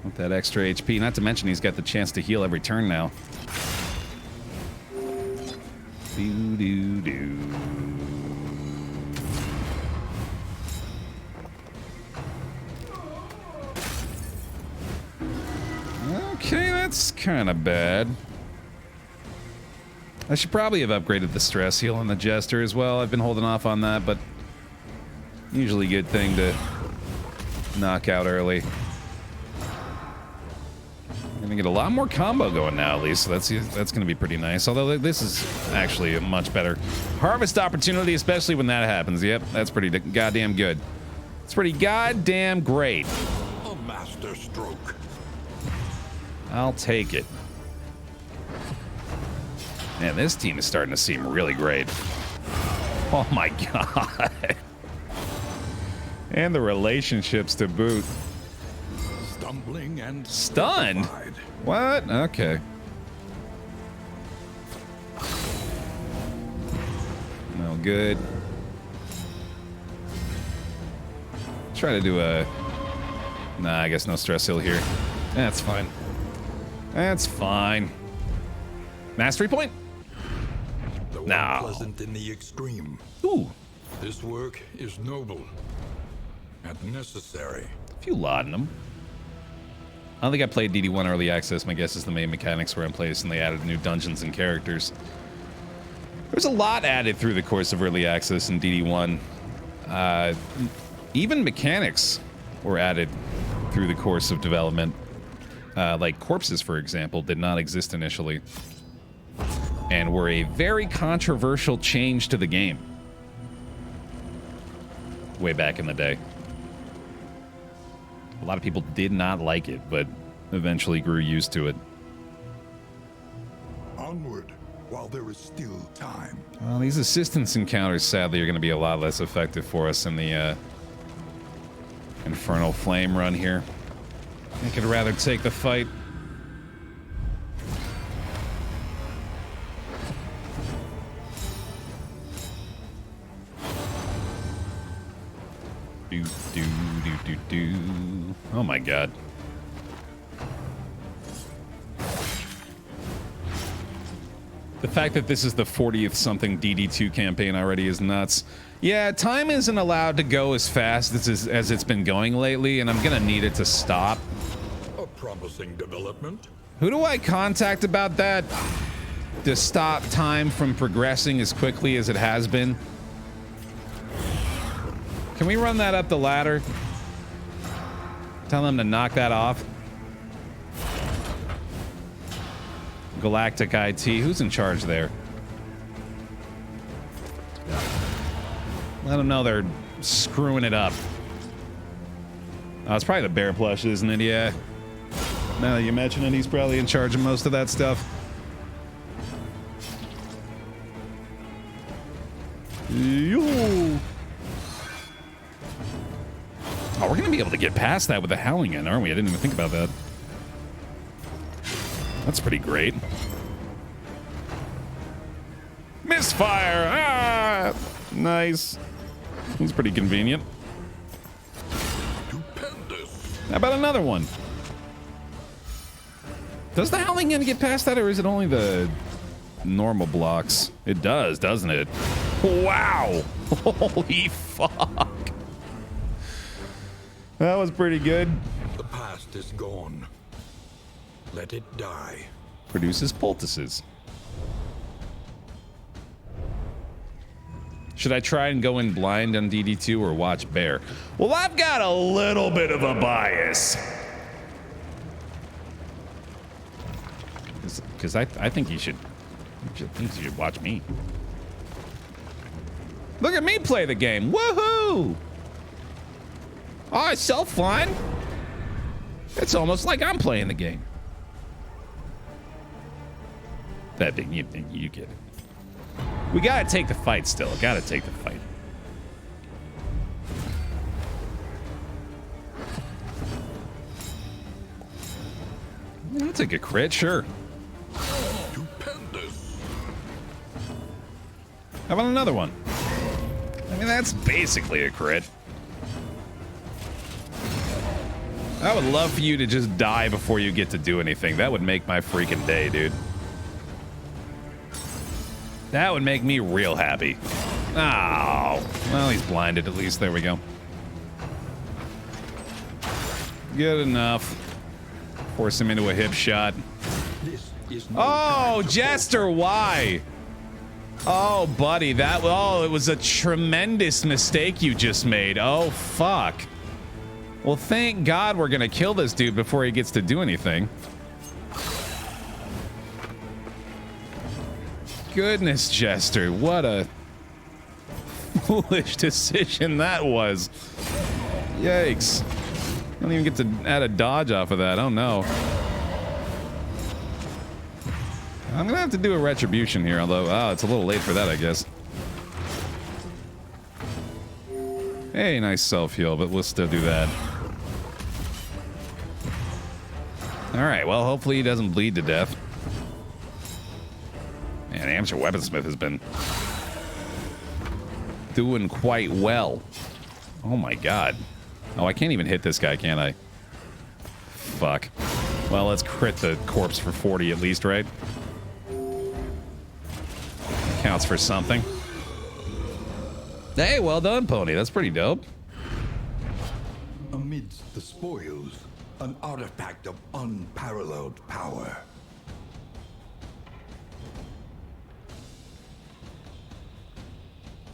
With that extra HP. Not to mention he's got the chance to heal every turn now. Do. Okay, that's kind of bad. I should probably have upgraded the stress heal on the Jester as well. I've been holding off on that, but usually a good thing to knock out early. I'm gonna get a lot more combo going now, at least, so that's gonna be pretty nice. Although this is actually a much better harvest opportunity, especially when that happens. Yep, that's pretty goddamn good. It's pretty goddamn great. A master stroke. I'll take it. Man, this team is starting to seem really great. Oh my god. And the relationships to boot. Stumbling and stunned? terrified. What? Okay. No good. Try to do a... Nah, I guess no stress heal here. That's fine. That's fine. Mastery point? Though No. unpleasant in the extreme. Ooh. This work is noble and necessary. A few laudanum. I don't think I played DD1 early access. My guess is the main mechanics were in place and they added new dungeons and characters. There's a lot added through the course of early access in DD1. Even mechanics were added through the course of development. Like corpses, for example, did not exist initially. And were a very controversial change to the game. Way back in the day. A lot of people did not like it, but eventually grew used to it. Onward, while there is still time. Well, these assistance encounters, sadly, are going to be a lot less effective for us in the Infernal Flame run here. I could rather take the fight. Do. Oh my god. The fact that this is the 40th something DD2 campaign already is nuts. Yeah, time isn't allowed to go as fast as it's been going lately, and I'm gonna need it to stop. A promising development. Who do I contact about that? To stop time from progressing as quickly as it has been? Can we run that up the ladder? Tell them to knock that off. Galactic IT, who's in charge there? Let them know they're screwing it up. Oh, it's probably the Baer plush, isn't it? Yeah. Now that you mention it, he's probably in charge of most of that stuff. Yo. Oh, we're gonna be able to get past that with the Howling in, aren't we? I didn't even think about that. That's pretty great. Misfire! Ah! Nice. That's pretty convenient. Stupendous. How about another one? Does the Howling Hand get past that, or is it only the normal blocks? It does, doesn't it? Wow! Holy fuck! That was pretty good. The past is gone. Let it die. Produces poultices. Should I try and go in blind on DD2 or watch Baer? Well, I've got a little bit of a bias. Because I think you should watch me. Look at me play the game. Woohoo! Oh, it's so fun. It's almost like I'm playing the game. That big, you get it. We gotta take the fight still. Gotta take the fight. I'll take a crit, sure. Stupendous. How about another one? I mean, that's basically a crit. I would love for you to just die before you get to do anything. That would make my freaking day, dude. That would make me real happy. Oh, well, he's blinded at least. There we go. Good enough. Force him into a hip shot. Oh, Jester, why? Oh, buddy, that, oh, it was a tremendous mistake you just made. Oh, fuck. Well, thank God we're gonna kill this dude before he gets to do anything. Goodness, Jester, what a foolish decision that was. Yikes. I don't even get to add a dodge off of that. Oh no. I'm gonna have to do a retribution here, although, oh, it's a little late for that, I guess. Hey, nice self-heal, but we'll still do that. Alright, well, hopefully he doesn't bleed to death. Man, Amateur Weaponsmith has been doing quite well. Oh my god. Oh, I can't even hit this guy, can I? Fuck. Well, let's crit the corpse for 40 at least, right? Counts for something. Hey, well done, Pony. That's pretty dope. Amidst the spoils, an artifact of unparalleled power.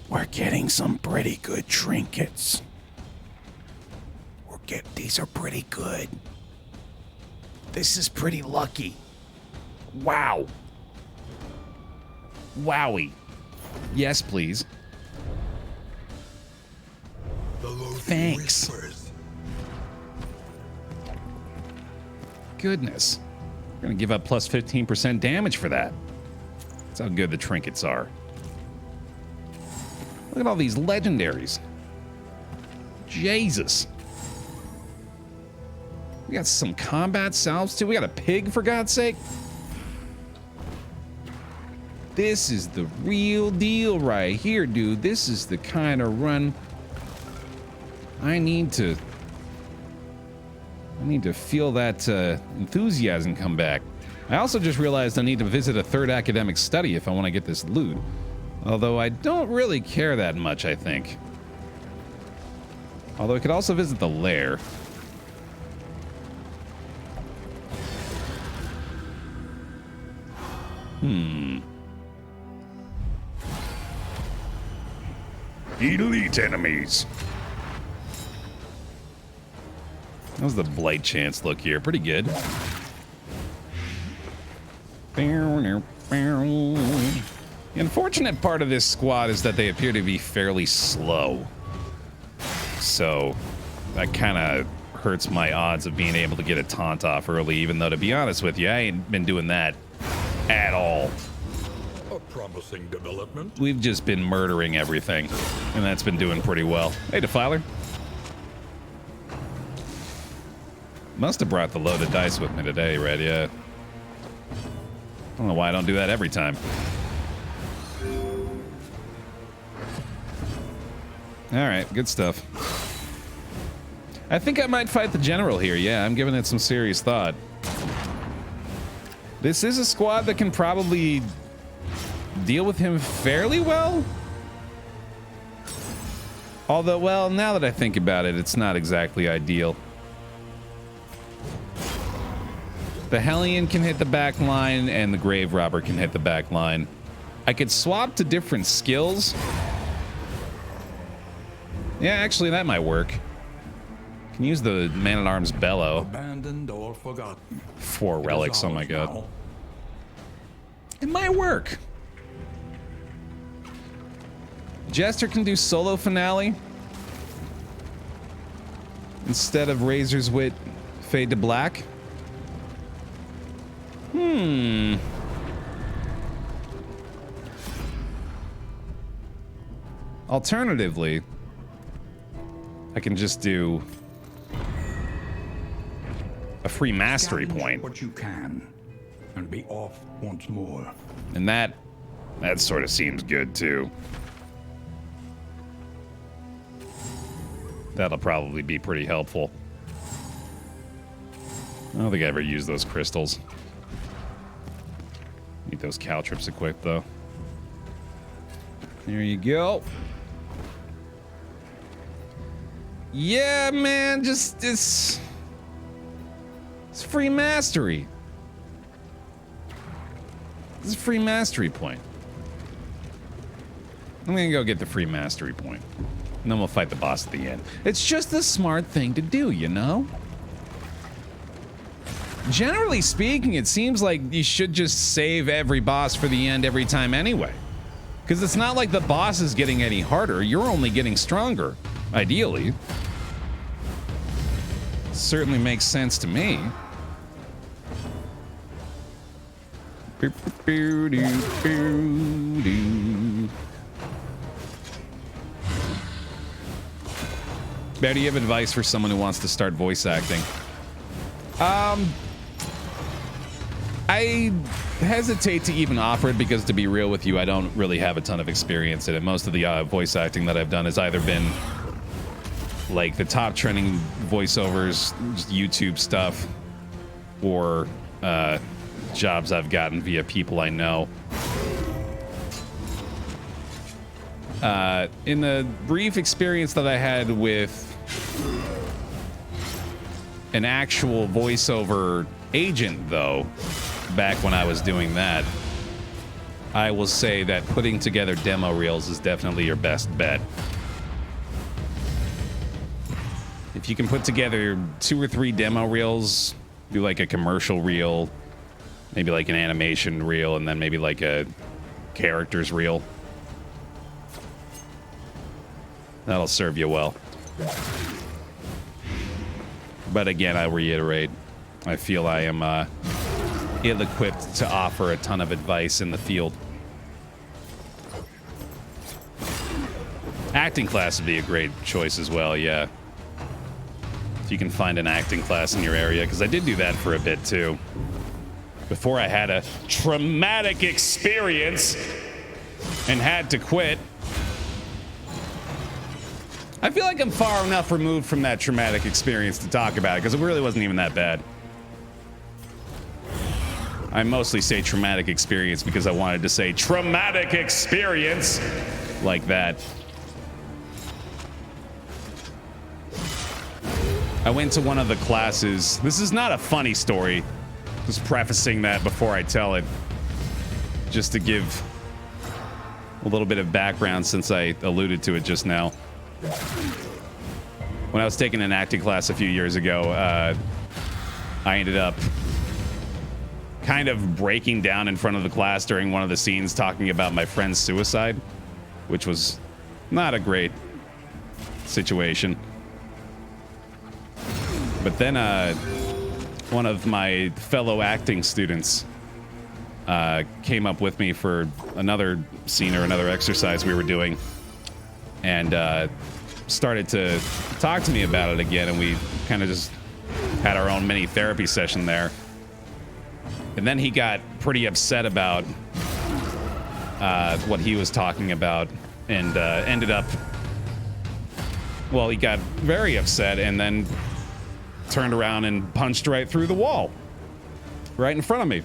We're getting some pretty good trinkets. These are pretty good. This is pretty lucky. Wow. Wowie. Yes, please. Thanks. Goodness. We're gonna give up plus 15% damage for that. That's how good the trinkets are. Look at all these legendaries. Jesus. We got some combat salves too. We got a pig, for God's sake. This is the real deal right here, dude. This is the kind of run I need to feel that enthusiasm come back. I also just realized I need to visit a third academic study if I want to get this loot. Although I don't really care that much, I think. Although I could also visit the lair. Elite enemies. How's the blight chance look here? Pretty good. The unfortunate part of this squad is that they appear to be fairly slow. So that kind of hurts my odds of being able to get a taunt off early, even though, to be honest with you, I ain't been doing that at all. A promising development. We've just been murdering everything, and that's been doing pretty well. Hey, Defiler. Must have brought the loaded dice with me today, Red, yeah. I don't know why I don't do that every time. Alright, good stuff. I think I might fight the general here, yeah, I'm giving it some serious thought. This is a squad that can probably deal with him fairly well. Although, well, now that I think about it, it's not exactly ideal. The Hellion can hit the back line, and the Grave Robber can hit the back line. I could swap to different skills. Yeah, actually, that might work. Can use the Man-at-Arms Bellow. Abandoned or forgotten. 4 relics, oh my god. Now. It might work. Jester can do solo finale. Instead of Razor's Wit, Fade to Black. Alternatively, I can just do a free mastery Scavenge point. what you can, and be off once more. And that sort of seems good too. That'll probably be pretty helpful. I don't think I ever used those crystals. Need those caltrips equipped though. There you go. Yeah, man, just it's free mastery. This is a free mastery point. I'm gonna go get the free mastery point. And then we'll fight the boss at the end. It's just the smart thing to do, you know? Generally speaking, it seems like you should just save every boss for the end every time anyway. Because it's not like the boss is getting any harder. You're only getting stronger, ideally. Certainly makes sense to me. Bear, do you have advice for someone who wants to start voice acting? I hesitate to even offer it because, to be real with you, I don't really have a ton of experience in it. Most of the voice acting that I've done has either been like the top trending voiceovers, just YouTube stuff, or jobs I've gotten via people I know. In the brief experience that I had with an actual voiceover agent, though, back when I was doing that, I will say that putting together demo reels is definitely your best bet. If you can put together 2 or 3 demo reels, do like a commercial reel, maybe like an animation reel, and then maybe like a characters reel, that'll serve you well. But again, I reiterate, I feel I am ill-equipped to offer a ton of advice in the field. Acting class would be a great choice as well, yeah. If you can find an acting class in your area, because I did do that for a bit too. Before I had a traumatic experience and had to quit. I feel like I'm far enough removed from that traumatic experience to talk about it, because it really wasn't even that bad. I mostly say traumatic experience because I wanted to say traumatic experience like that. I went to one of the classes. This is not a funny story. Just prefacing that before I tell it. Just to give a little bit of background, since I alluded to it just now. When I was taking an acting class a few years ago, I ended up kind of breaking down in front of the class during one of the scenes talking about my friend's suicide, which was not a great situation. But then one of my fellow acting students came up with me for another scene or another exercise we were doing, and started to talk to me about it again, and we kind of just had our own mini therapy session there. And then he got pretty upset about what he was talking about, and ended up, well, he got very upset and then turned around and punched right through the wall, right in front of me.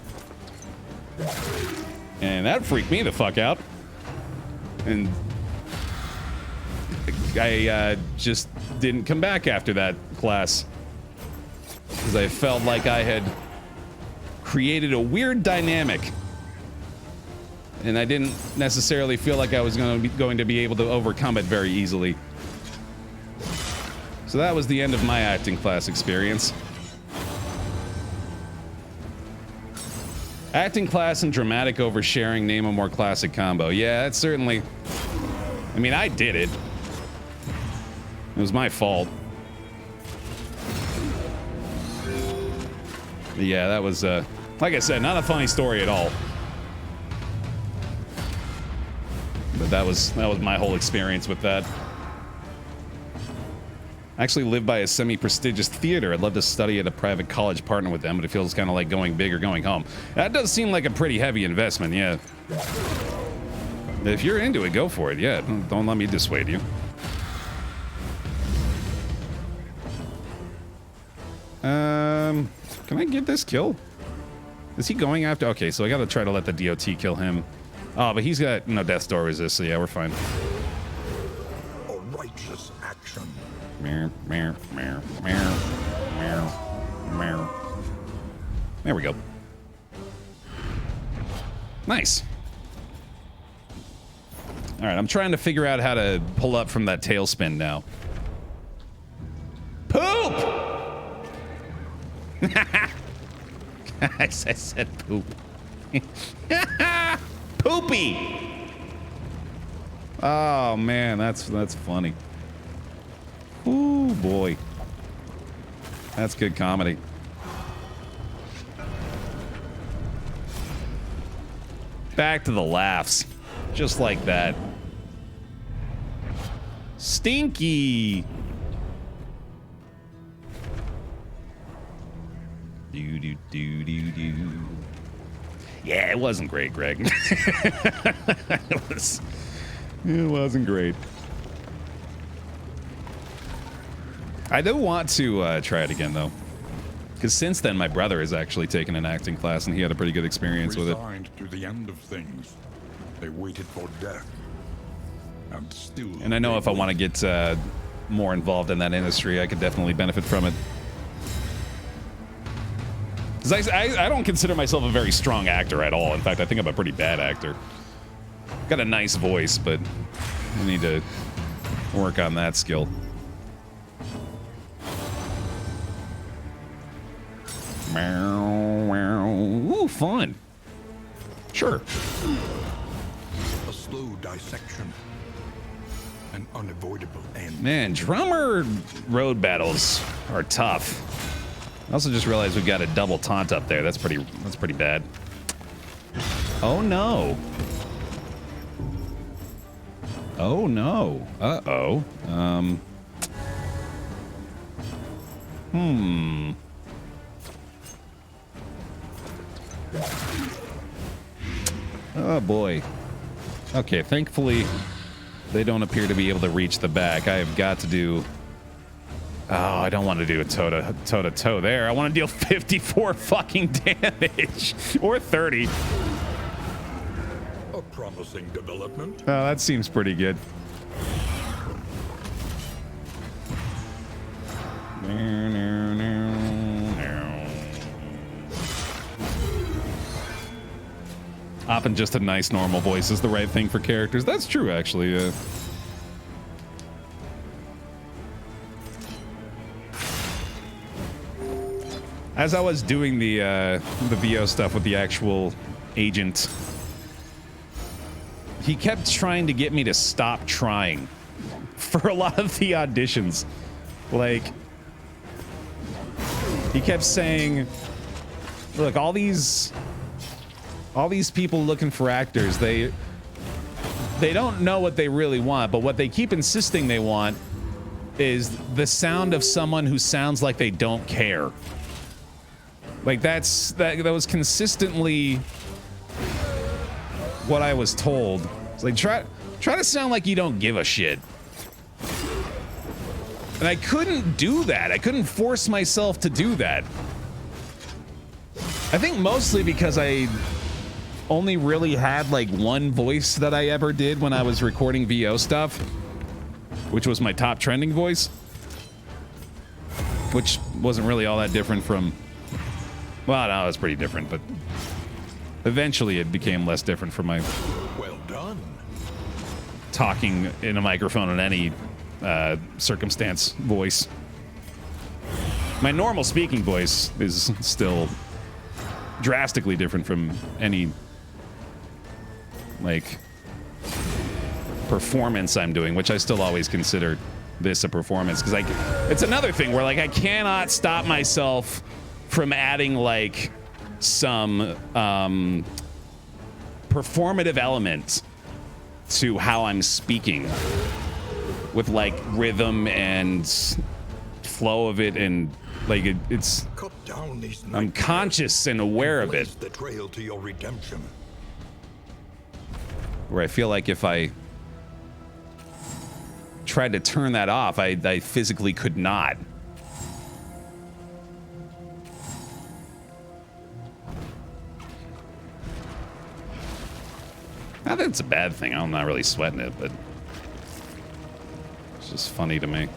And that freaked me the fuck out. And I just didn't come back after that class. Because I felt like I had created a weird dynamic. And I didn't necessarily feel like I was going to be able to overcome it very easily. So that was the end of my acting class experience. Acting class and dramatic oversharing, name a more classic combo. Yeah, that's certainly... I mean, I did it. It was my fault. But yeah, that was, like I said, not a funny story at all. But that was my whole experience with that. I actually live by a semi-prestigious theater. I'd love to study at a private college, partner with them, but it feels kind of like going big or going home. That does seem like a pretty heavy investment, yeah. If you're into it, go for it, yeah. Don't let me dissuade you. Can I get this kill? Is he going after? Okay, so I gotta try to let the DOT kill him. Oh, but he's got no death door resist, so yeah, we're fine. A righteous action. Meow, meow, meow, meow, meow, meow. There we go. Nice. All right, I'm trying to figure out how to pull up from that tailspin now. Poop! I said poop. Poopy! Oh man, that's funny. Ooh boy. That's good comedy. Back to the laughs. Just like that. Stinky! Do do do do do. Yeah, it wasn't great, Greg. It wasn't great. I do want to try it again, though. Because since then, my brother has actually taken an acting class, and he had a pretty good experience with it. Resigned to the end of things. They waited for death. And still... And I know if I want to get more involved in that industry, I could definitely benefit from it. Because I don't consider myself a very strong actor at all. In fact, I think I'm a pretty bad actor. Got a nice voice, but I need to work on that skill. Meow, meow. Ooh, fun. Sure. A slow dissection. An unavoidable end. Man, drummer road battles are tough. I also just realized we've got a double taunt up there. That's pretty bad. Oh no. Oh no. Uh-oh. Oh boy. Okay, thankfully they don't appear to be able to reach the back. I have got to do... Oh, I don't want to do a toe-to-toe there. I want to deal 54 fucking damage. Or 30. A promising development. Oh, that seems pretty good. Often just a nice normal voice is the right thing for characters. That's true, actually. As I was doing the VO stuff with the actual agent, he kept trying to get me to stop trying for a lot of the auditions. Like, he kept saying, look, all these people looking for actors, they don't know what they really want, but what they keep insisting they want is the sound of someone who sounds like they don't care. Like that was consistently what I was told. It's like try to sound like you don't give a shit. And I couldn't do that. I couldn't force myself to do that. I think mostly because I only really had like one voice that I ever did when I was recording VO stuff, which was my top trending voice, which wasn't really all that different from, well, no, it was pretty different, but eventually it became less different from my Well done. talking in a microphone in any circumstance voice. My normal speaking voice is still drastically different from any like performance I'm doing, which I still always consider this a performance, because it's another thing where like I cannot stop myself from adding like some performative element to how I'm speaking with like rhythm and flow of it, and like it's Cut down these I'm nightmares conscious and aware of it, blaze the trail to your redemption. where I feel like if I tried to turn that off, I physically could not. Not that it's a bad thing. I'm not really sweating it, but it's just funny to me.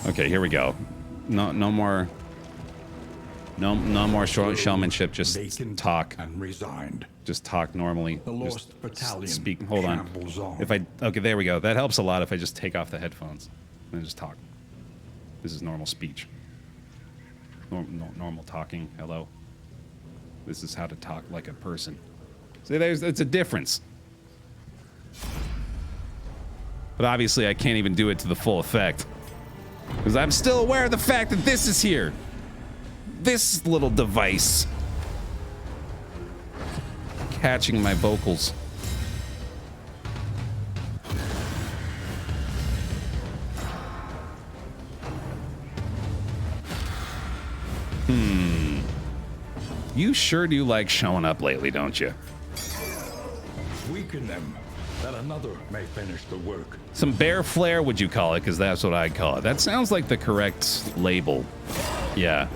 Okay, here we go. No more showmanship. Just Vacant talk. and resigned. Just talk normally. The Just lost battalion speak. Hold on. shambles on. If I okay, there we go. That helps a lot if I just take off the headphones and just talk. This is normal speech. Normal talking. Hello. This is how to talk like a person. See, it's a difference. But obviously, I can't even do it to the full effect, because I'm still aware of the fact that this is here. This little device catching my vocals. You sure do like showing up lately, don't you? Weaken them, that another may finish the work. Some bear flair, would you call it? Because that's what I'd call it. That sounds like the correct label. Yeah.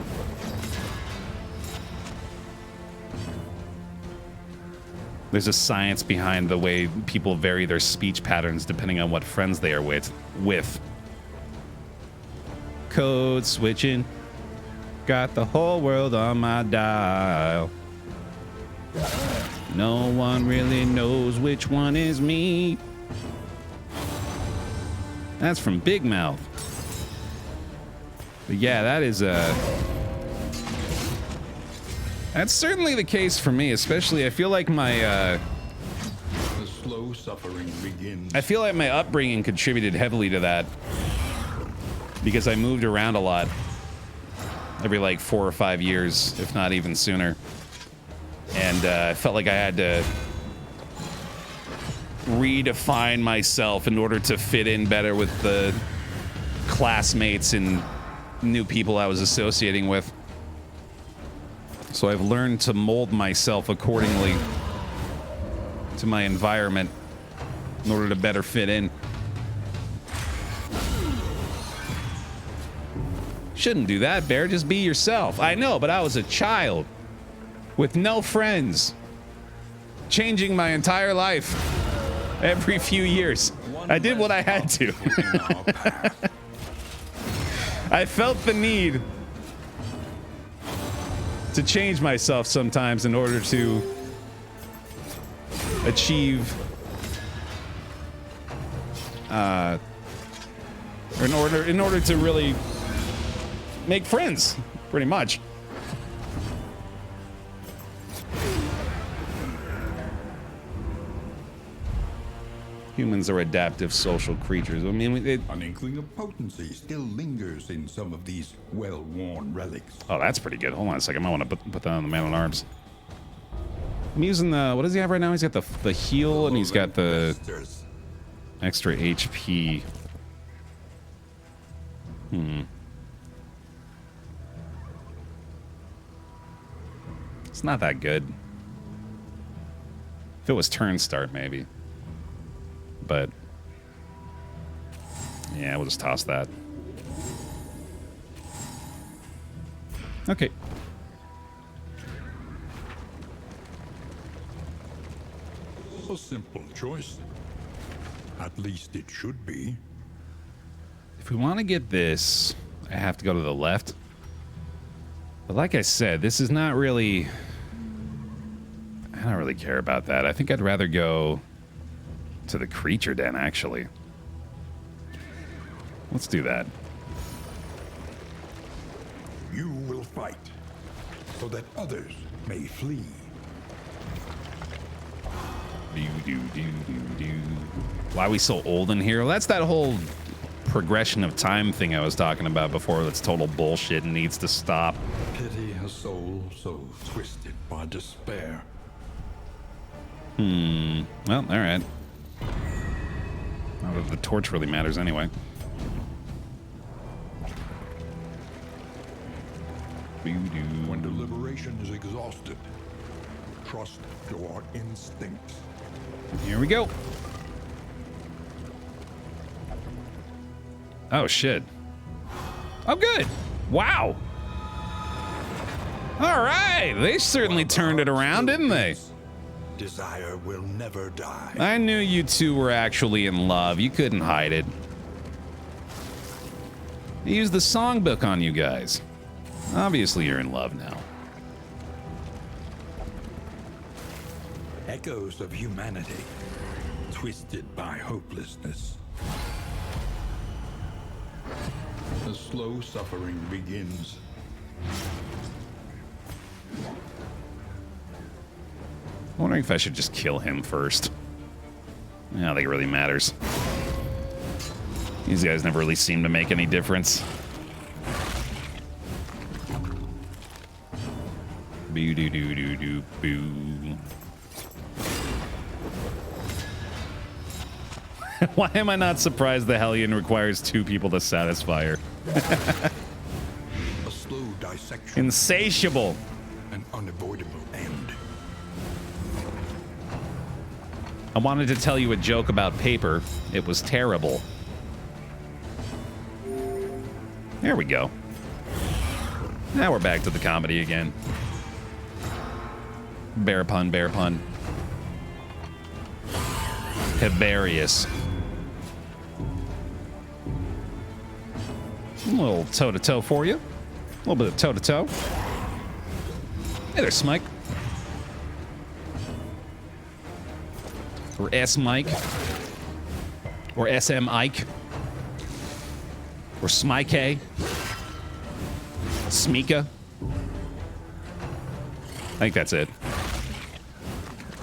There's a science behind the way people vary their speech patterns depending on what friends they are with. Code switching. Got the whole world on my dial. No one really knows which one is me. That's from Big Mouth. But yeah, that is that's certainly the case for me, especially I feel like my The slow suffering begins. I feel like my upbringing contributed heavily to that, because I moved around a lot every like 4 or 5 years, if not even sooner. And I felt like I had to redefine myself in order to fit in better with the classmates and new people I was associating with. So I've learned to mold myself accordingly to my environment in order to better fit in. Shouldn't do that, Baer. Just be yourself. I know, but I was a child with no friends, changing my entire life every few years. I did what I had to. I felt the need to change myself sometimes in order to achieve in order to really make friends, pretty much. Humans are adaptive social creatures. I mean, An inkling of potency still lingers in some of these well-worn relics. oh, that's pretty good. Hold on a second. I want to put that on the man at arms. I'm using the, what does he have right now? He's got the heal and he's got the extra HP. It's not that good. If it was turn start, maybe. But yeah, we'll just toss that. Okay. A simple choice. At least it should be. If we want to get this, I have to go to the left. But like I said, this is not really... I don't really care about that. I think I'd rather go to the creature den, actually. Let's do that. You will fight, so that others may flee. Why are we so old in here? Well, that's that whole progression of time thing I was talking about before. That's total bullshit and needs to stop. Pity a soul so twisted by despair. Well, all right. Not that the torch really matters anyway. When deliberation is exhausted, trust your instincts. Here we go. Oh, shit. Oh, good. Wow. All right. They certainly turned it around, didn't they? Desire will never die. I knew you two were actually in love. You couldn't hide it. They used the songbook on you guys. Obviously, you're in love now. Echoes of humanity, twisted by hopelessness. The slow suffering begins. I'm wondering if I should just kill him first. I don't think it really matters. These guys never really seem to make any difference. Boo doo doo doo doo boo. Why am I not surprised the Hellion requires 2 people to satisfy her? A slow dissection. Insatiable. An unavoidable end. I wanted to tell you a joke about paper. It was terrible. There we go. Now we're back to the comedy again. Bear pun, bear pun. Hilarious. A little toe-to-toe for you. A little bit of toe-to-toe. Hey there, Smike. Or S-Mike. Or SM-Ike. Or Smike. Smika. I think that's it.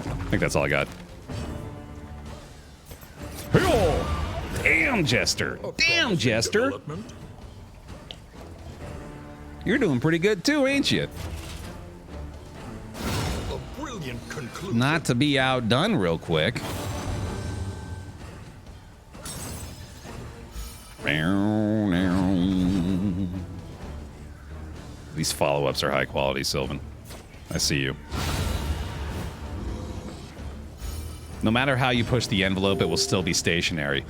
I think that's all I got. Damn, Jester. Damn, Jester. You're doing pretty good too, ain't you? A brilliant conclusion. Not to be outdone real quick. These follow-ups are high quality, Sylvan. I see you. No matter how you push the envelope, it will still be stationary.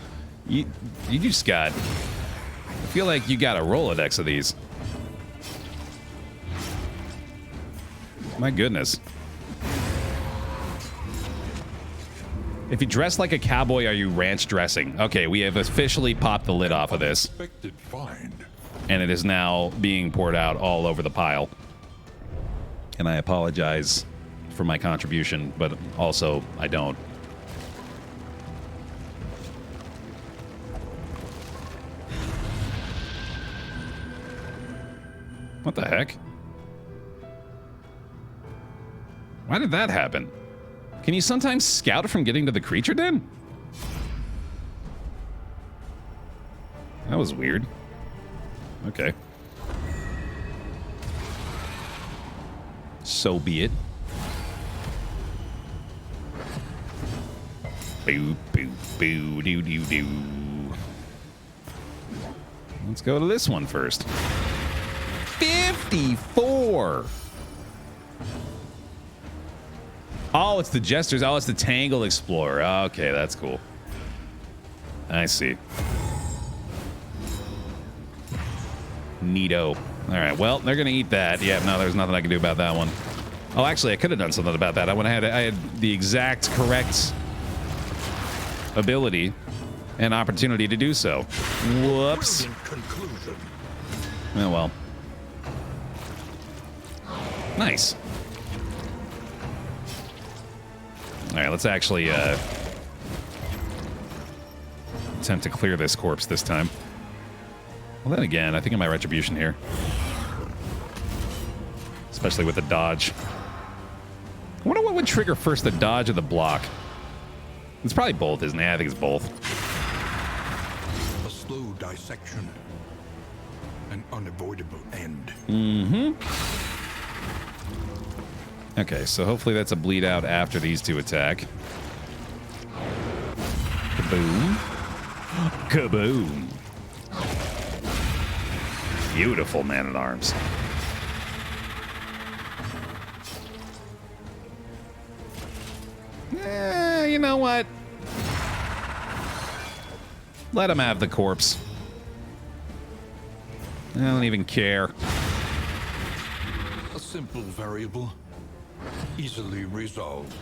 You just got... I feel like you got a Rolodex of these. My goodness. If you dress like a cowboy, are you ranch dressing? Okay, we have officially popped the lid off of this. Unexpected find. And it is now being poured out all over the pile. And I apologize for my contribution, but also I don't. What the heck? Why did that happen? Can you sometimes scout from getting to the creature den? That was weird. Okay. So be it. Boo, boo, boo, doo, doo, doo. Let's go to this one first. 54! Oh, it's the Jesters. Oh, it's the Tangle Explorer. Okay, that's cool. I see. Neato. All right, well, they're going to eat that. Yeah, no, there's nothing I can do about that one. Oh, actually, I could have done something about that. I had the exact correct ability and opportunity to do so. Whoops. Conclusion. Oh well. Nice. All right, let's actually attempt to clear this corpse this time. Well, then again, I think I might retribution here. Especially with the dodge. I wonder what would trigger first, the dodge or the block. It's probably both, isn't it? I think it's both. A slow dissection. An unavoidable end. Mm-hmm. Okay, so hopefully that's a bleed out after these two attack. Kaboom. Kaboom. Beautiful man-at-arms. You know what? Let him have the corpse. I don't even care. A simple variable. Easily resolved.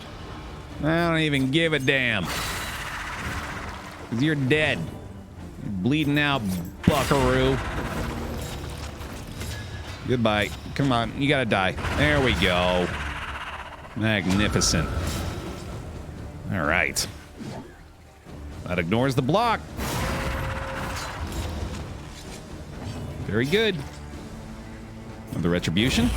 I don't even give a damn. 'Cause you're dead. You're bleeding out, buckaroo. Goodbye. Come on, you gotta die. There we go. Magnificent. All right. That ignores the block. Very good. The retribution.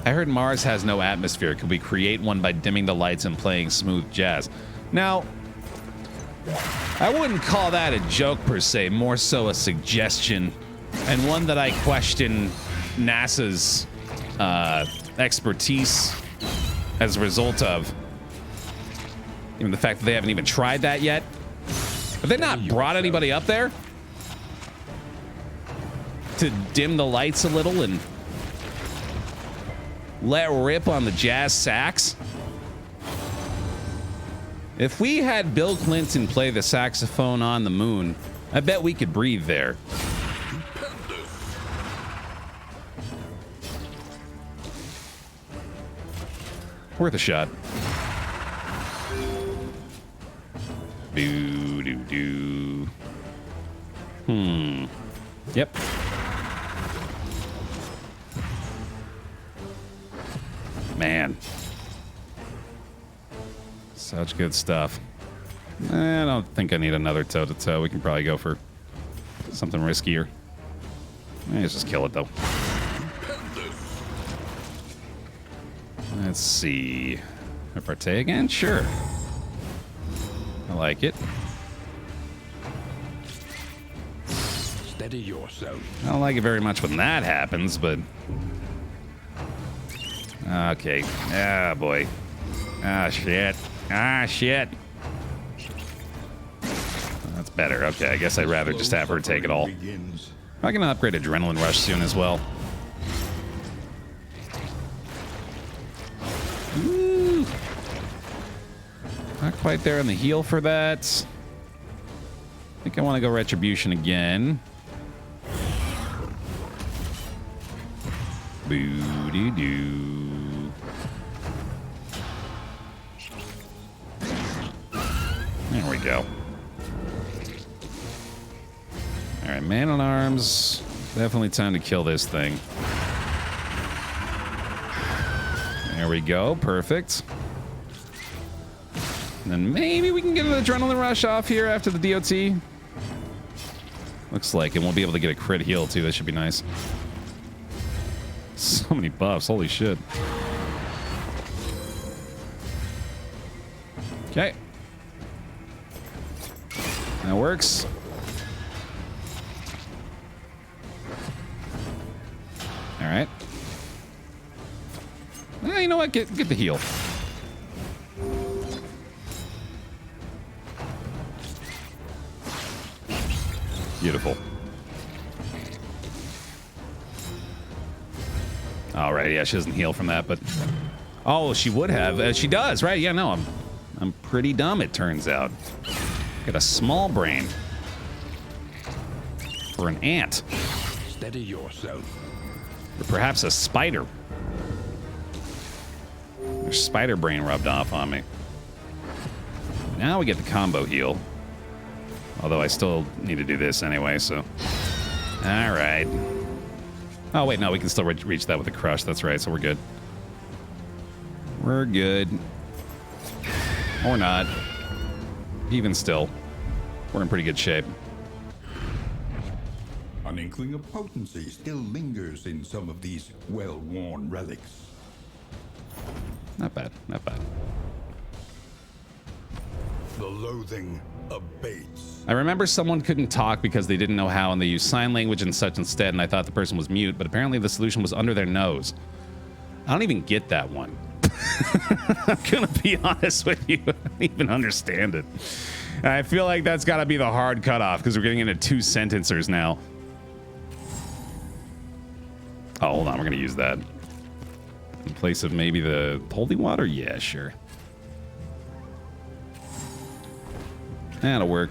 I heard Mars has no atmosphere. Could we create one by dimming the lights and playing smooth jazz? Now, I wouldn't call that a joke per se, more so a suggestion, and one that I question NASA's expertise as a result of. Even the fact that they haven't even tried that yet. Have they not brought anybody up there to dim the lights a little and let rip on the jazz sax? If we had Bill Clinton play the saxophone on the moon, I bet we could breathe there. Worth a shot. Doo doo doo. Yep. Man. Such good stuff. I don't think I need another toe-to-toe. We can probably go for something riskier. Let's just kill it, though. Let's see. Repartee again? Sure. I like it. Steady yourself. I don't like it very much when that happens, but... Okay. Ah, boy. Ah, shit. Ah, shit. That's better. Okay, I guess I'd rather just have her take it all. I'm gonna upgrade Adrenaline Rush soon as well. Ooh. Not quite there on the heal for that. I think I want to go Retribution again. Boo-dee-doo. There we go. All right, Man-at-Arms. Definitely time to kill this thing. There we go. Perfect. And then maybe we can get an Adrenaline Rush off here after the DOT. Looks like it. We'll be able to get a crit heal, too. That should be nice. So many buffs. Holy shit. Okay. That works. All right. You know what? Get the heal. Beautiful. All right. Yeah, she doesn't heal from that, but oh, she would have. She does, right? Yeah. No, I'm pretty dumb. It turns out. Got a small brain for an ant. Steady yourself. Or perhaps a spider. much spider brain rubbed off on me. Now we get the combo heal. Although I still need to do this anyway, so. All right. Oh, wait, no, we can still reach that with a crush. That's right, so we're good. We're good. Or not. Even still, we're in pretty good shape. An inkling of potency still lingers in some of these well-worn relics. Not bad, not bad. The loathing abates. I remember someone couldn't talk because they didn't know how and they used sign language and such instead, and I thought the person was mute, but apparently the solution was under their nose. I don't even get that one. I'm gonna be honest with you. I don't even understand it. I feel like that's gotta be the hard cutoff because we're getting into 2 sentencers now. Oh, hold on, we're gonna use that. In place of maybe the holy water? Yeah, sure. That'll work.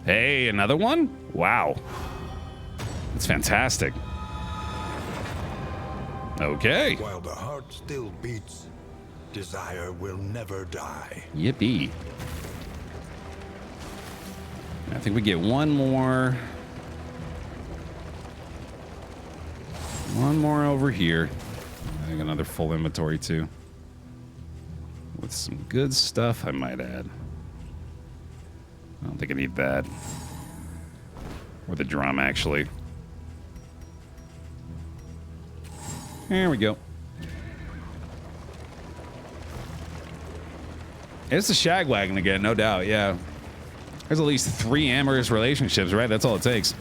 Hey, another one? Wow. That's fantastic. Okay. While the heart still beats, desire will never die. Yippee. I think we get one more. One more over here. I think another full inventory too. With some good stuff, I might add. I don't think I need that. Or the drum, actually. There we go. It's the shagwagon again, no doubt, yeah. There's at least 3 amorous relationships, right? That's all it takes.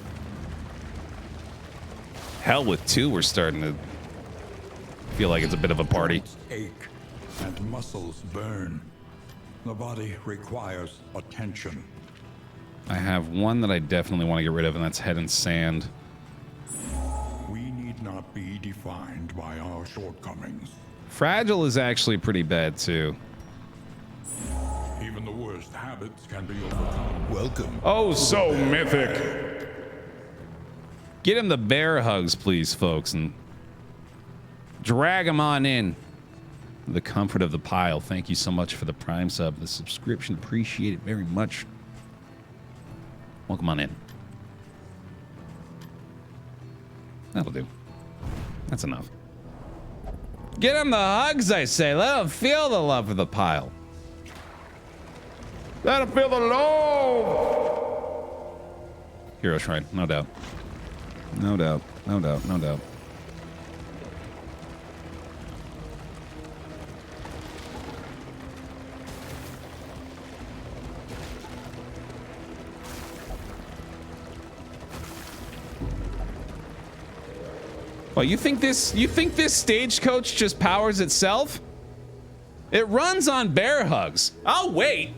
Hell, with 2, we're starting to feel like it's a bit of a party. Joints ache and muscles burn. The body requires attention. I have one that I definitely want to get rid of, and that's head and sand. We need not be defined by our shortcomings. Fragile is actually pretty bad, too. Even the worst habits can be overcome. Welcome. Oh, so mythic. Get him the bear hugs, please, folks, and drag him on in. The comfort of the pile. Thank you so much for the Prime sub, the subscription. Appreciate it very much. Welcome on in. That'll do. That's enough. Get him the hugs, I say. Let him feel the love of the pile. Let him feel the love. Hero Shrine, no doubt. No doubt, no doubt, no doubt. Well, you think this stagecoach just powers itself? It runs on bear hugs. I'll wait.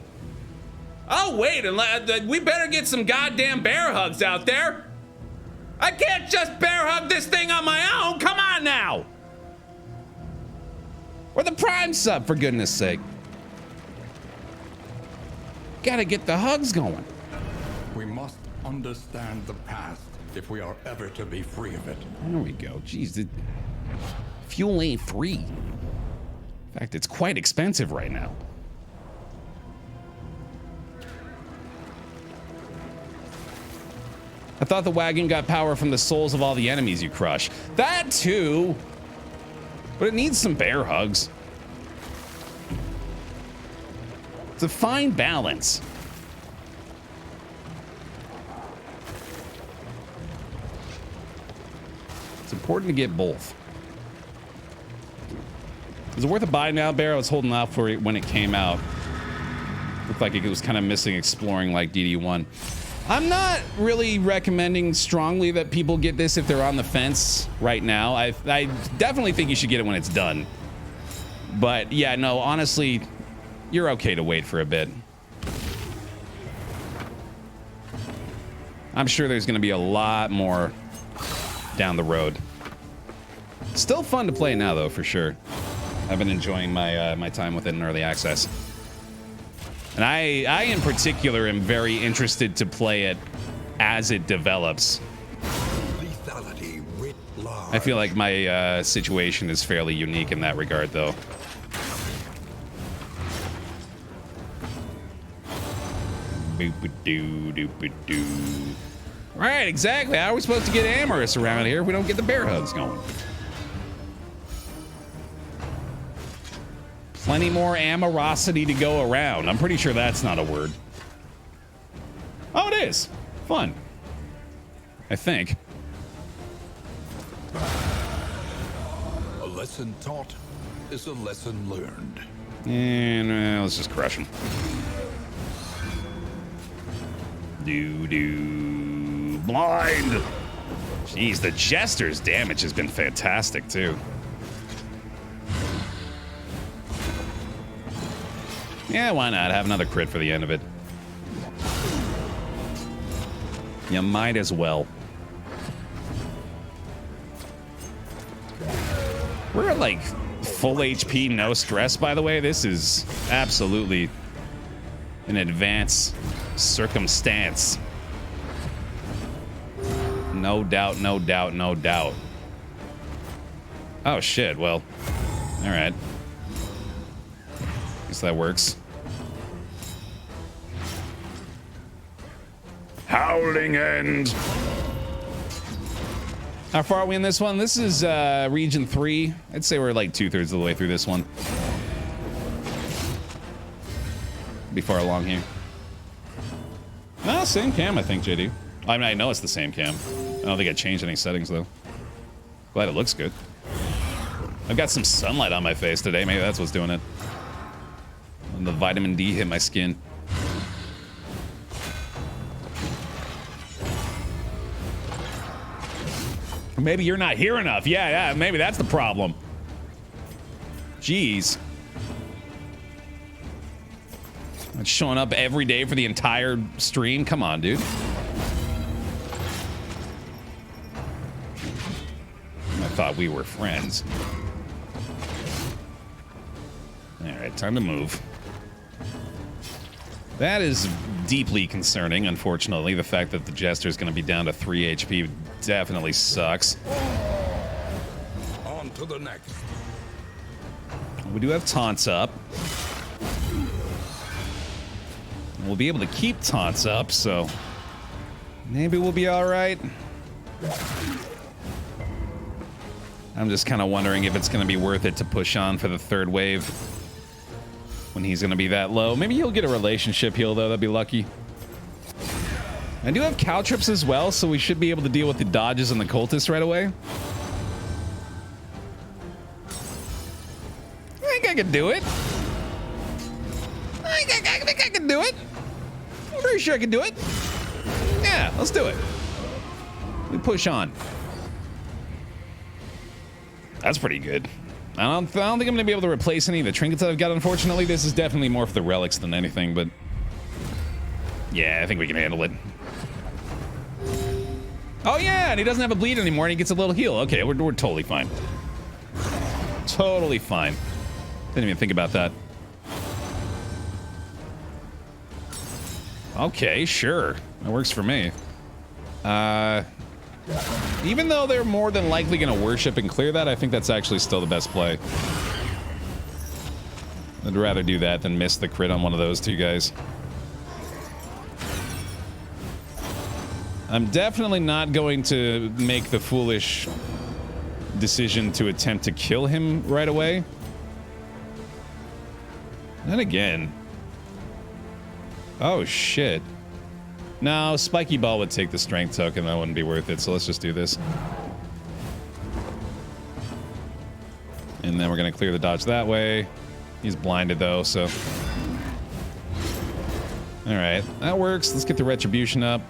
I'll wait and we better get some goddamn bear hugs out there. I can't just bear hug this thing on my own. Come on now. Or the Prime sub, for goodness sake. Gotta get the hugs going. We must understand the past if we are ever to be free of it. There we go. Jeez, the fuel ain't free. In fact, it's quite expensive right now. I thought the wagon got power from the souls of all the enemies you crush. That too. But it needs some bear hugs. It's a fine balance. It's important to get both. Is it worth a buy now, Baer? I was holding out for it when it came out. Looked like it was kind of missing exploring like DD1. I'm not really recommending strongly that people get this if they're on the fence right now. I definitely think you should get it when it's done. But yeah, no, honestly, you're okay to wait for a bit. I'm sure there's going to be a lot more down the road. Still fun to play now, though, for sure. I've been enjoying my time with it in early access. And I in particular am very interested to play it as it develops. I feel like my situation is fairly unique in that regard, though. Boop-a-doo, doop-a-doo. Right, exactly. How are we supposed to get amorous around here if we don't get the bear hugs going? Plenty more amorosity to go around. I'm pretty sure that's not a word. Oh, it is. Fun. I think. A lesson taught is a lesson learned. And let's just crush him. Do blind. Jeez, the Jester's damage has been fantastic too. Yeah, why not? Have another crit for the end of it. You might as well. We're at like full HP, no stress, by the way. This is absolutely an advanced circumstance. No doubt, no doubt, no doubt. Oh shit, well, all right. Guess that works. Howling End. How far are we in this one? This is region 3. I'd say we're like 2/3 of the way through this one. Be far along here. No, same cam, I think, JD. I mean, I know it's the same cam. I don't think I changed any settings, though. Glad it looks good. I've got some sunlight on my face today. Maybe that's what's doing it. And the vitamin D hit my skin. Maybe you're not here enough. Yeah, maybe that's the problem. Jeez. It's showing up every day for the entire stream. Come on, dude. I thought we were friends. All right, time to move. That is deeply concerning, unfortunately. The fact that the Jester is going to be down to 3 HP definitely sucks. On to the next. We do have taunts up. We'll be able to keep taunts up, so maybe we'll be all right. I'm just kind of wondering if it's going to be worth it to push on for the third wave when he's going to be that low. Maybe he'll get a relationship heal, though. That'd be lucky. I do have cow trips as well, so we should be able to deal with the dodges and the cultists right away. I think I can do it. I think I can do it. I'm pretty sure I can do it. Yeah, let's do it. We push on. That's pretty good. I don't think I'm going to be able to replace any of the trinkets that I've got, unfortunately. This is definitely more for the relics than anything, but yeah, I think we can handle it. Oh yeah, and he doesn't have a bleed anymore and he gets a little heal. Okay, we're totally fine. Totally fine. Didn't even think about that. Okay, sure. That works for me. Even though they're more than likely going to worship and clear that, I think that's actually still the best play. I'd rather do that than miss the crit on one of those two guys. I'm definitely not going to make the foolish decision to attempt to kill him right away. And again. Oh, shit. No, Spiky Ball would take the strength token. That wouldn't be worth it, so let's just do this. And then we're going to clear the dodge that way. He's blinded, though, so... Alright, that works. Let's get the Retribution up.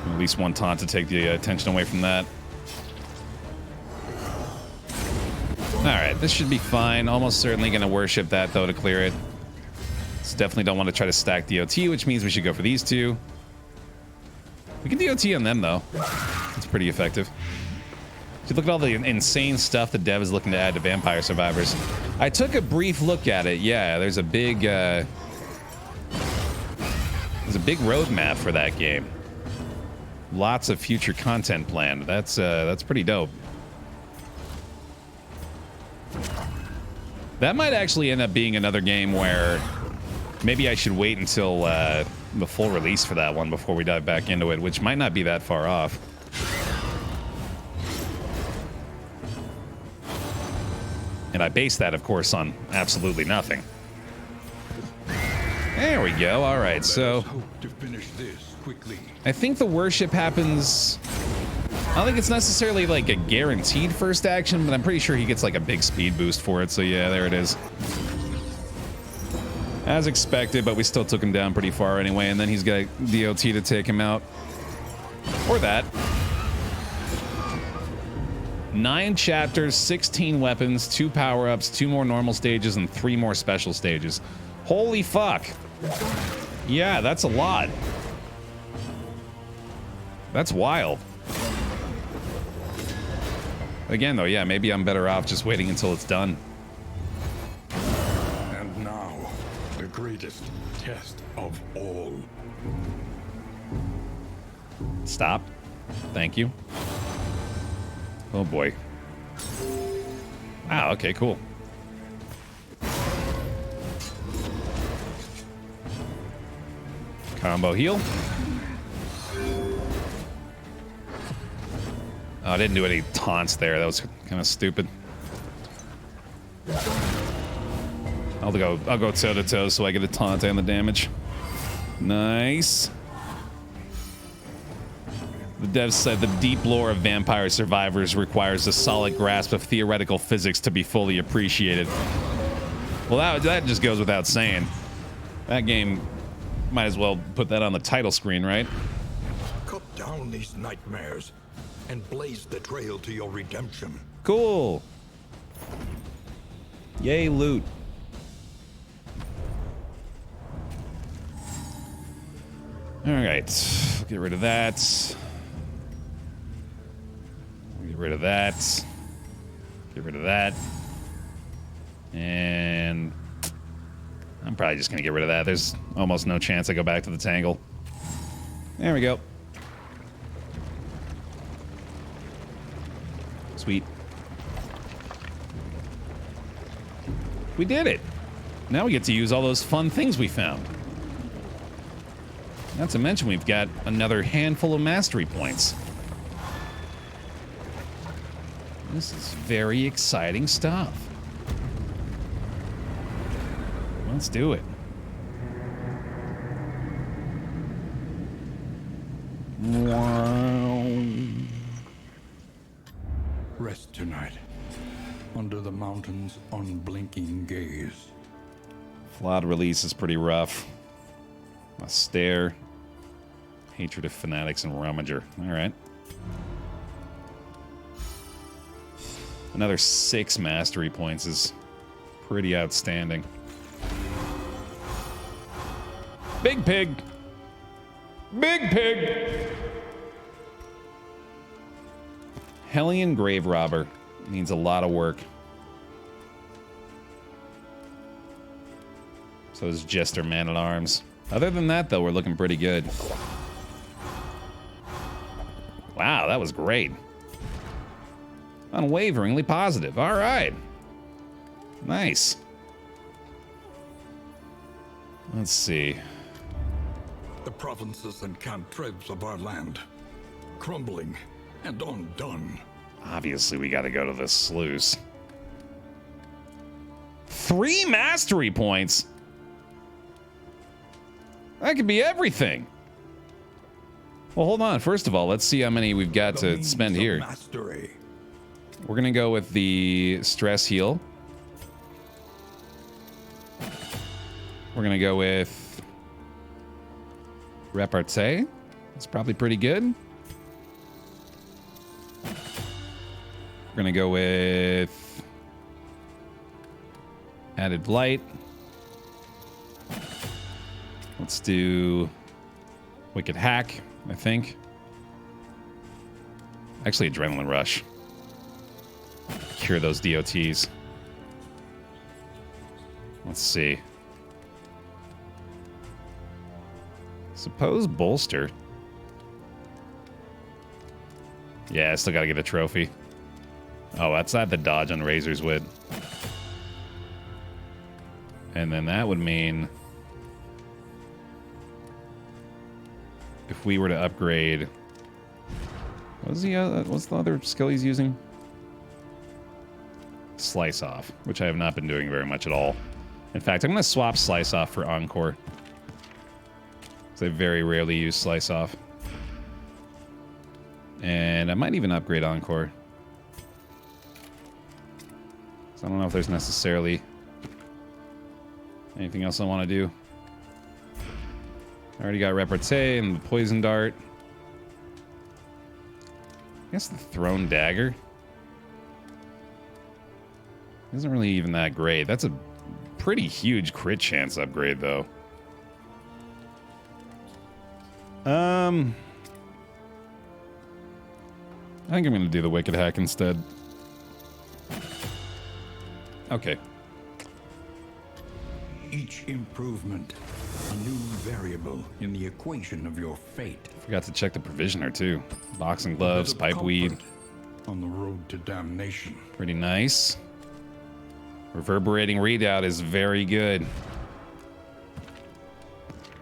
At least one taunt to take the attention away from that. Alright, this should be fine. Almost certainly going to worship that, though, to clear it. Definitely don't want to try to stack DOT, which means we should go for these two. We can DOT on them, though. It's pretty effective. If you look at all the insane stuff the dev is looking to add to Vampire Survivors. I took a brief look at it. Yeah, there's a big roadmap for that game. Lots of future content planned. That's pretty dope. That might actually end up being another game where maybe I should wait until the full release for that one before we dive back into it, which might not be that far off. And I base that, of course, on absolutely nothing. There we go. All right, so to finish this quickly. I think the worship happens. I don't think it's necessarily like a guaranteed first action, but I'm pretty sure he gets like a big speed boost for it. So yeah, there it is. As expected, but we still took him down pretty far anyway, and then he's got DOT to take him out. Or that. 9 chapters, 16 weapons, 2 power-ups, 2 more normal stages, and 3 more special stages. Holy fuck. Yeah, that's a lot. That's wild. Again, though, yeah, maybe I'm better off just waiting until it's done. And now, the greatest test of all. Stop. Thank you. Oh boy. Wow, okay, cool. Combo heal. Oh, I didn't do any taunts there. That was kind of stupid. I'll go toe to toe so I get a taunt and the damage. Nice. The devs said the deep lore of Vampire Survivors requires a solid grasp of theoretical physics to be fully appreciated. Well, that just goes without saying. That game might as well put that on the title screen, right? Cut down these nightmares and blaze the trail to your redemption. Cool. Yay, loot. All right, get rid of that. Get rid of that. Get rid of that. And I'm probably just gonna get rid of that. There's almost no chance I go back to the tangle. There we go. Sweet. We did it. Now we get to use all those fun things we found. Not to mention we've got another handful of mastery points. This is very exciting stuff. Let's do it. Wow. Rest tonight, under the mountain's unblinking gaze. Flawed release is pretty rough. A stare. Hatred of fanatics and Romager. All right. Another 6 mastery points is pretty outstanding. Big pig. Big pig. Hellion Grave Robber needs a lot of work. So is Jester Man at Arms. Other than that, though, we're looking pretty good. Wow, that was great. Unwaveringly positive. All right. Nice. Let's see. The provinces and cantrevs of our land, crumbling and undone. Obviously, we got to go to the sluice. 3 mastery points? That could be everything. Well, hold on. First of all, let's see how many we've got to spend here. Mastery. We're going to go with the stress heal. We're going to go with repartee. It's probably pretty good. We're going to go with added blight. Let's do Wicked Hack, I think. Actually, Adrenaline Rush. Cure those DOTs. Let's see. Suppose Bolster. Yeah, I still gotta get a trophy. Oh, that's not the dodge on Razor's Wit. And then that would mean if we were to upgrade, what's the other skill he's using? Slice Off, which I have not been doing very much at all. In fact, I'm going to swap Slice Off for Encore, because I very rarely use Slice Off. And I might even upgrade Encore. So I don't know if there's necessarily anything else I want to do. I already got Repartee and the Poison Dart. I guess the Thrown Dagger isn't really even that great. That's a pretty huge crit chance upgrade, though. I think I'm going to do the Wicked Hack instead. Okay. Each improvement, a new variable in the equation of your fate. Forgot to check the provisioner, too. Boxing gloves, pipeweed. On the road to damnation. Pretty nice. Reverberating readout is very good.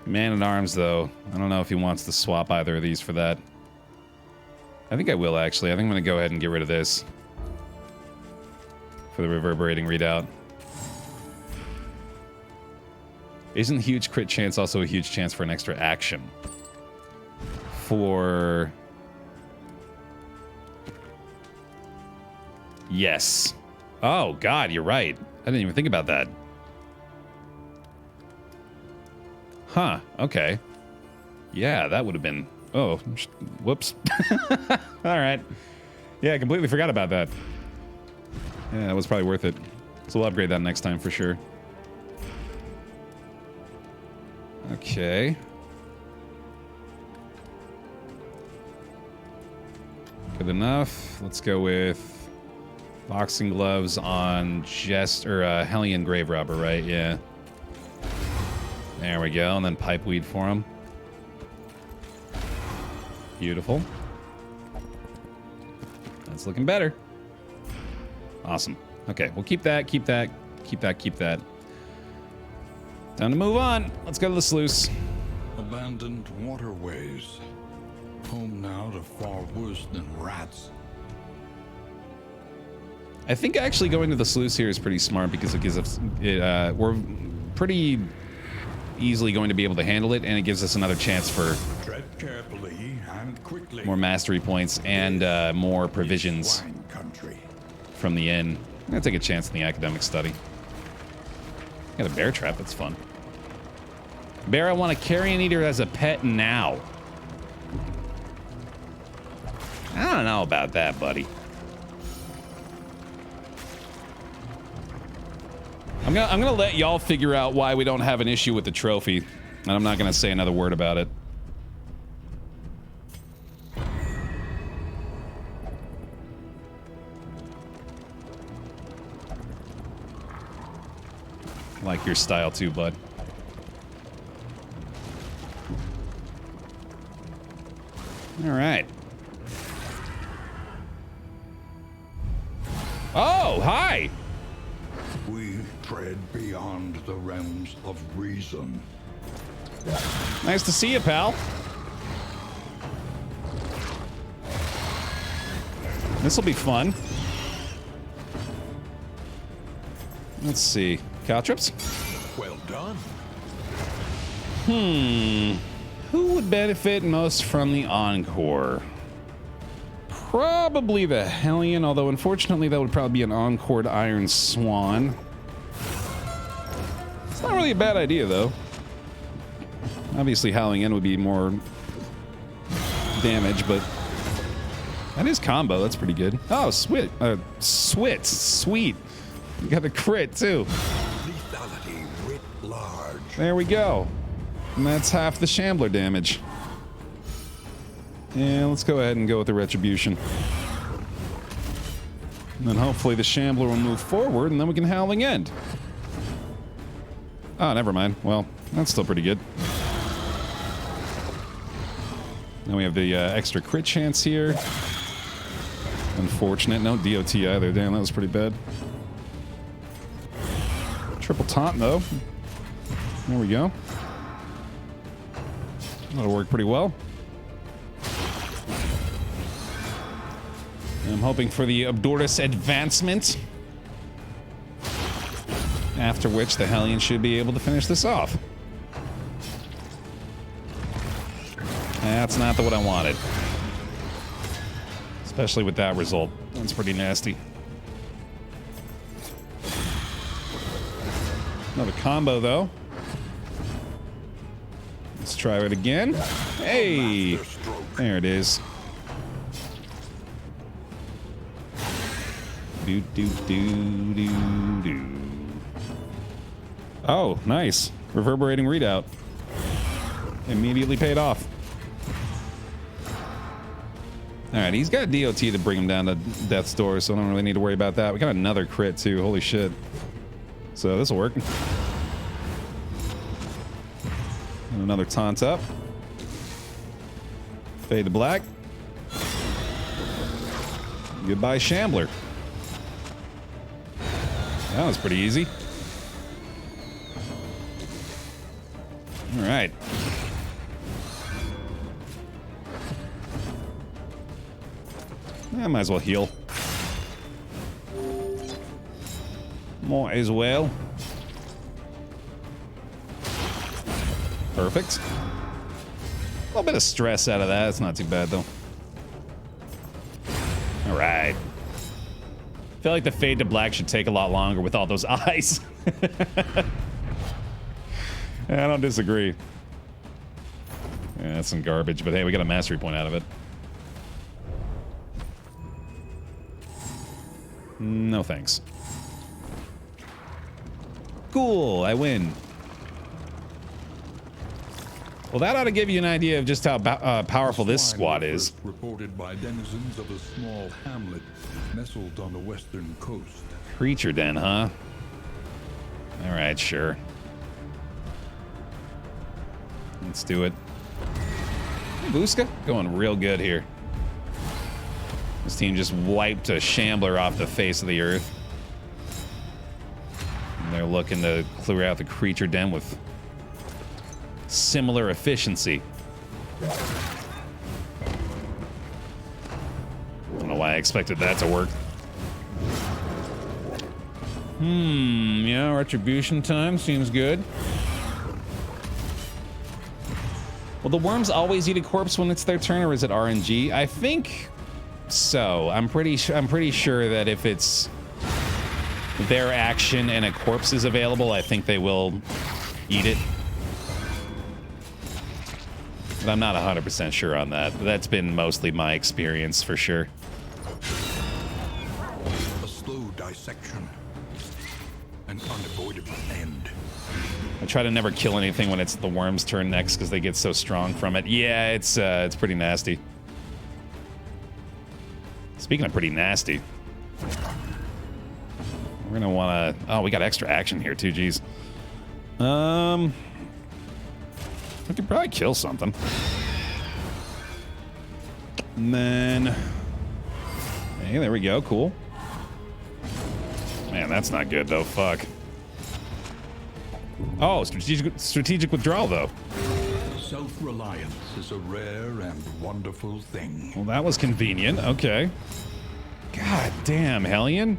Man-at-Arms, though. I don't know if he wants to swap either of these for that. I think I will, actually. I think I'm going to go ahead and get rid of this for the Reverberating readout. Isn't huge crit chance also a huge chance for an extra action? For... Yes. Oh, God, you're right. I didn't even think about that. Huh, okay. Yeah, that would have been... Oh, whoops. All right. Yeah, I completely forgot about that. Yeah, that was probably worth it. So we'll upgrade that next time for sure. Okay. Good enough. Let's go with boxing gloves on Hellion Grave Robber, right? Yeah. There we go. And then pipeweed for him. Beautiful. That's looking better. Awesome. Okay, we'll keep that, keep that, keep that, keep that. Time to move on. Let's go to the sluice. Abandoned waterways. Home now to far worse than rats. I think actually going to the sluice here is pretty smart because it gives us... we're pretty easily going to be able to handle it, and it gives us another chance for Tread carefully and quickly. more mastery points and more provisions from the inn. I'm going to take a chance in the academic study. Got a bear trap. That's fun. Bear, I want a carrion eater as a pet now. I don't know about that, buddy. I'm gonna let y'all figure out why we don't have an issue with the trophy, and I'm not gonna say another word about it. Like your style too, bud. All right. Oh, hi. We tread beyond the realms of reason. Nice to see you, pal. This'll be fun. Let's see. Caltrips? Well done. Who would benefit most from the Encore? Probably the Hellion, although unfortunately that would probably be an Encored Iron Swan. It's not really a bad idea, though. Obviously, Howling In would be more damage, but that is combo. That's pretty good. Oh, sweet. Sweet. You got the crit, too. Lethality writ large. There we go. And that's half the Shambler damage. Yeah, let's go ahead and go with the Retribution. And then hopefully the Shambler will move forward, and then we can Howling End. Oh, never mind. Well, that's still pretty good. Now we have the extra crit chance here. Unfortunate. No DOT either. Damn, that was pretty bad. Triple taunt, though. There we go. That'll work pretty well. I'm hoping for the Abdortus advancement. After which the Hellion should be able to finish this off. That's not what I wanted. Especially with that result. That's pretty nasty. Another combo, though. Let's try it again. Hey! There it is. Do, do, do, do, do. Oh, nice. Reverberating readout. Immediately paid off. Alright, he's got DOT to bring him down to death's door, so I don't really need to worry about that. We got another crit, too. Holy shit. So this will work. And another taunt up. Fade to black. Goodbye, Shambler. That was pretty easy. Alright. I might as well heal. Might as well. Perfect. A little bit of stress out of that. It's not too bad, though. All right. I feel like the fade to black should take a lot longer with all those eyes. I don't disagree. Yeah, that's some garbage, but hey, we got a mastery point out of it. No thanks. Cool, I win. Well, that ought to give you an idea of just how powerful this squad is. Reported by denizens of a small hamlet nestled on the western coast. Creature den, huh? All right, sure. Let's do it. Buska going real good here. This team just wiped a Shambler off the face of the earth. And they're looking to clear out the creature den with similar efficiency. I don't know why I expected that to work. Yeah, retribution time seems good. Will the worms always eat a corpse when it's their turn, or is it RNG? I think so. I'm pretty sure that if it's their action and a corpse is available, I think they will eat it. But I'm not 100% sure on that. That's been mostly my experience for sure. A slow dissection. An unavoidable end. I try to never kill anything when it's the worm's turn next because they get so strong from it. Yeah, it's pretty nasty. Speaking of pretty nasty, we're gonna wanna. Oh, we got extra action here too. Geez. We could probably kill something. And then, hey, there we go. Cool. Man, that's not good though. Fuck. Oh, strategic withdrawal though. Self-reliance is a rare and wonderful thing. Well, that was convenient. Okay. God damn, Hellion.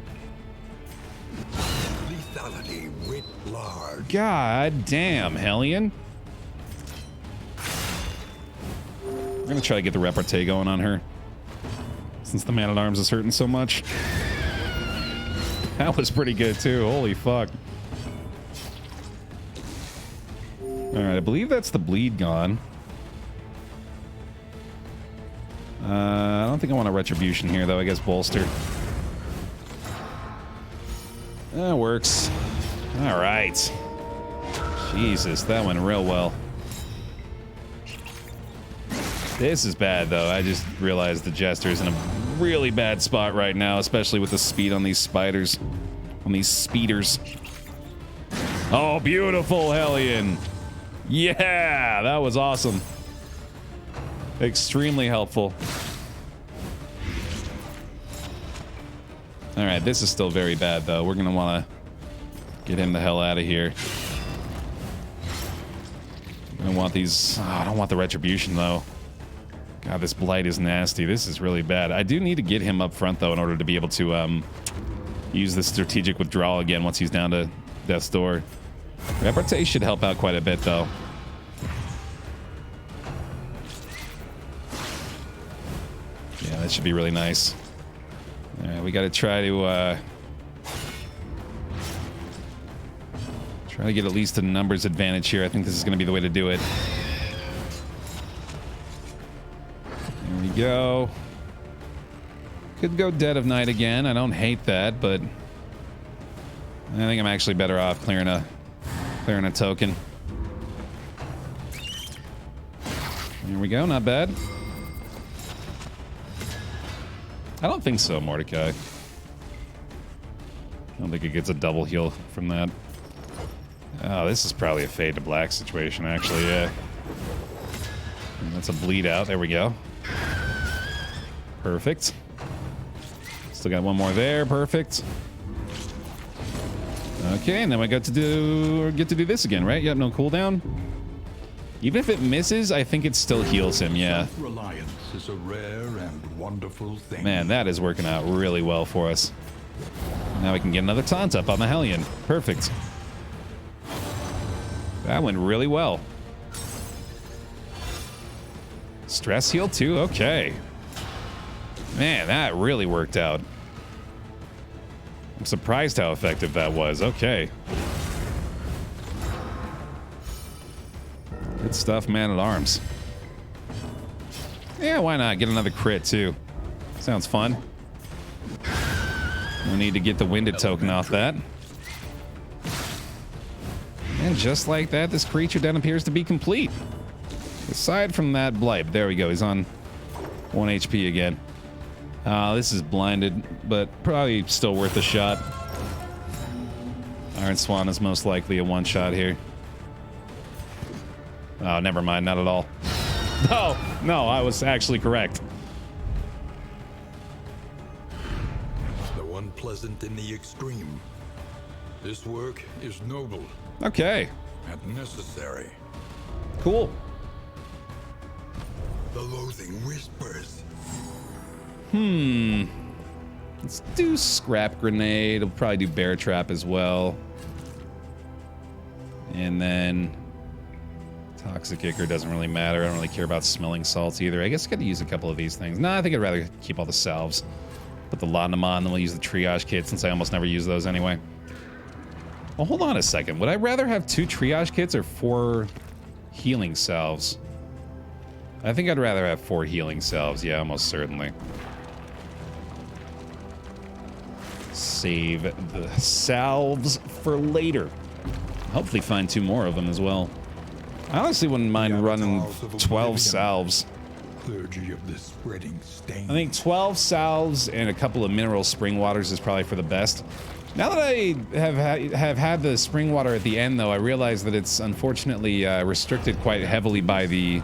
Lethality writ large. God damn, Hellion. We're gonna try to get the repartee going on her, since the man-at-arms is hurting so much. That was pretty good too. Holy fuck. Alright, I believe that's the bleed gone. I don't think I want a retribution here, though. I guess bolster. That works. Alright. Jesus, that went real well. This is bad, though. I just realized the Jester's in a really bad spot right now, especially with the speed on these spiders. On these speeders. Oh, beautiful, Hellion! Yeah, that was awesome. Extremely helpful. All right, this is still very bad, though. We're going to want to get him the hell out of here. I don't want these... Oh, I don't want the retribution, though. God, this blight is nasty. This is really bad. I do need to get him up front, though, in order to be able to use the strategic withdrawal again once he's down to death's door. Repartee should help out quite a bit, though. Yeah, that should be really nice. All right, we got to try to get at least a numbers advantage here. I think this is going to be the way to do it. There we go. Could go Dead of Night again. I don't hate that, but I think I'm actually better off clearing a token. There we go. Not bad. I don't think so, Mordecai. I don't think it gets a double heal from that. Oh, this is probably a fade to black situation, actually, yeah. And that's a bleed out. There we go. Perfect. Still got one more there. Perfect. Okay, and then we get to do this again, right? Yep, no cooldown. Even if it misses, I think it still heals him, yeah. Self-reliance is a rare and wonderful thing. Man, that is working out really well for us. Now we can get another taunt up on the Hellion. Perfect. That went really well. Stress heal too? Okay. Man, that really worked out. I'm surprised how effective that was. Okay. Good stuff, man at arms. Yeah, why not? Get another crit too. Sounds fun. No need to get the winded token off that. And just like that, this creature then appears to be complete. Aside from that blight. There we go. He's on 1 HP again. This is blinded, but probably still worth a shot. Iron Swan is most likely a one-shot here. Oh, never mind. Not at all. No, I was actually correct. Though unpleasant in the extreme, this work is noble. Okay. And necessary. Cool. The loathing whispers. Let's do Scrap Grenade. I'll probably do Bear Trap as well. And then Toxic Kicker doesn't really matter. I don't really care about Smelling Salts either. I guess I got to use a couple of these things. No, I think I'd rather keep all the salves. Put the Laudanum on, then we'll use the Triage Kit since I almost never use those anyway. Well, hold on a second. Would I rather have 2 Triage Kits or 4 healing salves? I think I'd rather have 4 healing salves. Yeah, almost certainly. Save the salves for later. Hopefully find 2 more of them as well. I honestly wouldn't mind running 12 salves. Clergy of the spreading stain. I think 12 salves and a couple of mineral spring waters is probably for the best. Now that I have had the spring water at the end, though, I realize that it's unfortunately restricted quite heavily by the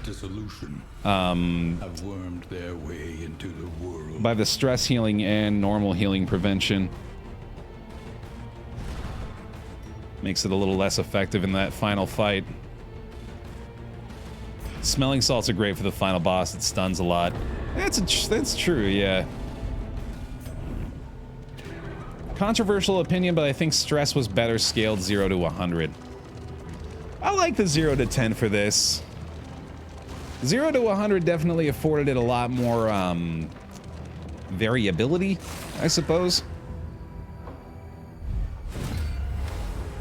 Dissolution have wormed their way into the world. By the stress healing and normal healing prevention. Makes it a little less effective in that final fight. Smelling salts are great for the final boss. It stuns a lot. That's true, yeah. Controversial opinion, but I think stress was better scaled 0 to 100. I like the 0 to 10 for this. 0 to 100 definitely afforded it a lot more variability, I suppose.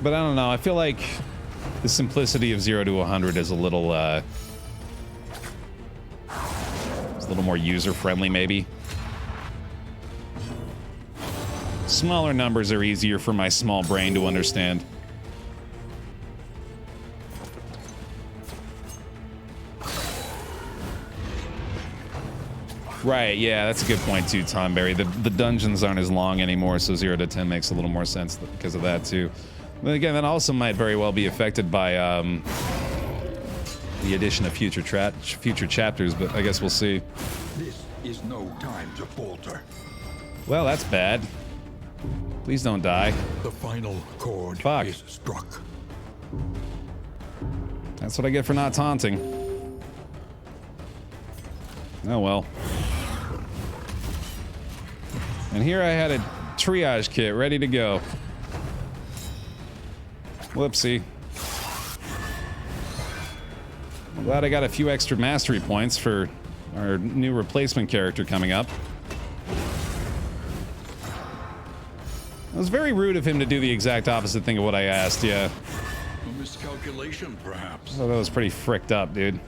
But I don't know, I feel like the simplicity of 0 to 100 is a little more user-friendly, maybe. Smaller numbers are easier for my small brain to understand. Right, yeah, that's a good point too, Tomberry. The dungeons aren't as long anymore, so 0 to 10 makes a little more sense because of that too. But again, that also might very well be affected by the addition of future chapters, but I guess we'll see. This is no time to falter. Well, that's bad. Please don't die. The final chord Fuck. is struck. That's what I get for not taunting. Oh well. And here I had a triage kit ready to go. Whoopsie. I'm glad I got a few extra mastery points for our new replacement character coming up. It was very rude of him to do the exact opposite thing of what I asked, yeah. A miscalculation, perhaps. Oh, that was pretty fricked up, dude.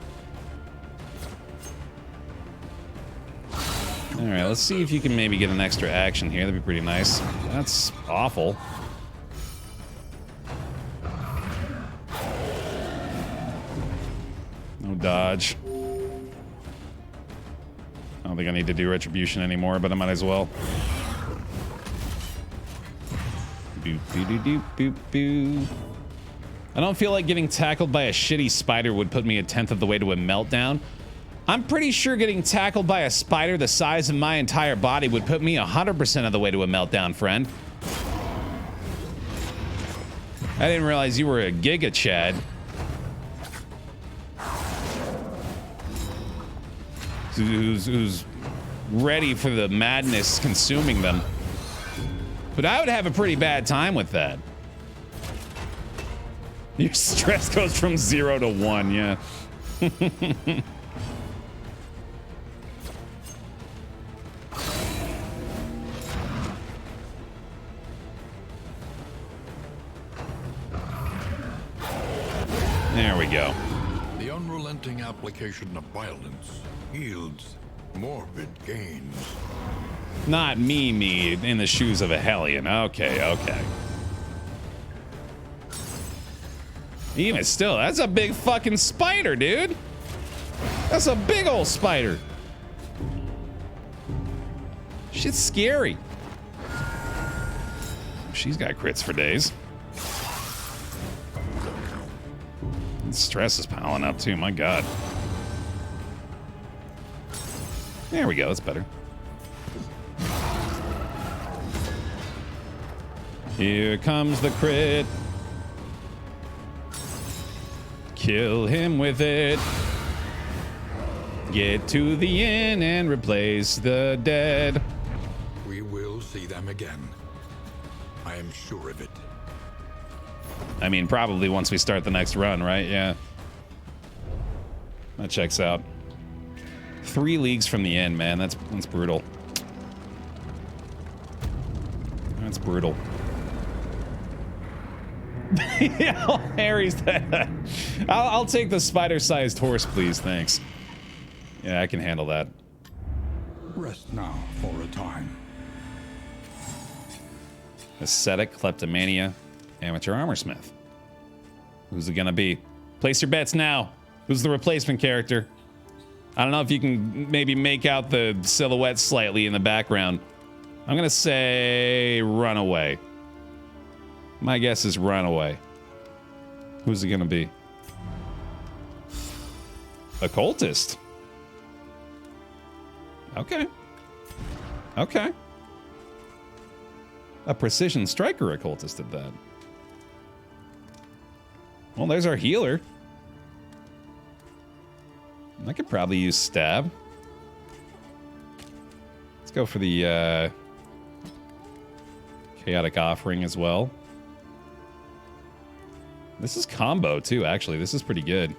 Alright, let's see if you can maybe get an extra action here. That'd be pretty nice. That's awful. No dodge. I don't think I need to do retribution anymore, but I might as well. Boop, boop, boop, boop, boop. I don't feel like getting tackled by a shitty spider would put me 1/10 of the way to a meltdown. I'm pretty sure getting tackled by a spider the size of my entire body would put me 100% of the way to a meltdown, friend. I didn't realize you were a Giga Chad. Who's ready for the madness consuming them. But I would have a pretty bad time with that. Your stress goes from 0 to 1, yeah. There we go. The unrelenting application of violence yields morbid gains. Not me in the shoes of a Hellion. Okay, okay. Even still, that's a big fucking spider, dude. That's a big old spider. Shit's scary. She's got crits for days. Stress is piling up too, my god. There we go, that's better. Here comes the crit. Kill him with it. Get to the inn and replace the dead. We will see them again. I am sure of it. I mean, probably once we start the next run, right? Yeah. That checks out. 3 leagues from the end, man. That's brutal. That's brutal. Yeah, Harry's that. I'll take the spider-sized horse, please. Thanks. Yeah, I can handle that. Rest now for a time. Ascetic, kleptomania, amateur armorsmith. Who's it gonna be? Place your bets now. Who's the replacement character? I don't know if you can maybe make out the silhouette slightly in the background. I'm gonna say Runaway. My guess is Runaway. Who's it gonna be? Occultist. Okay. Okay. A precision striker occultist did that. Well, there's our healer. I could probably use stab. Let's go for the chaotic offering as well. This is combo too, actually. This is pretty good.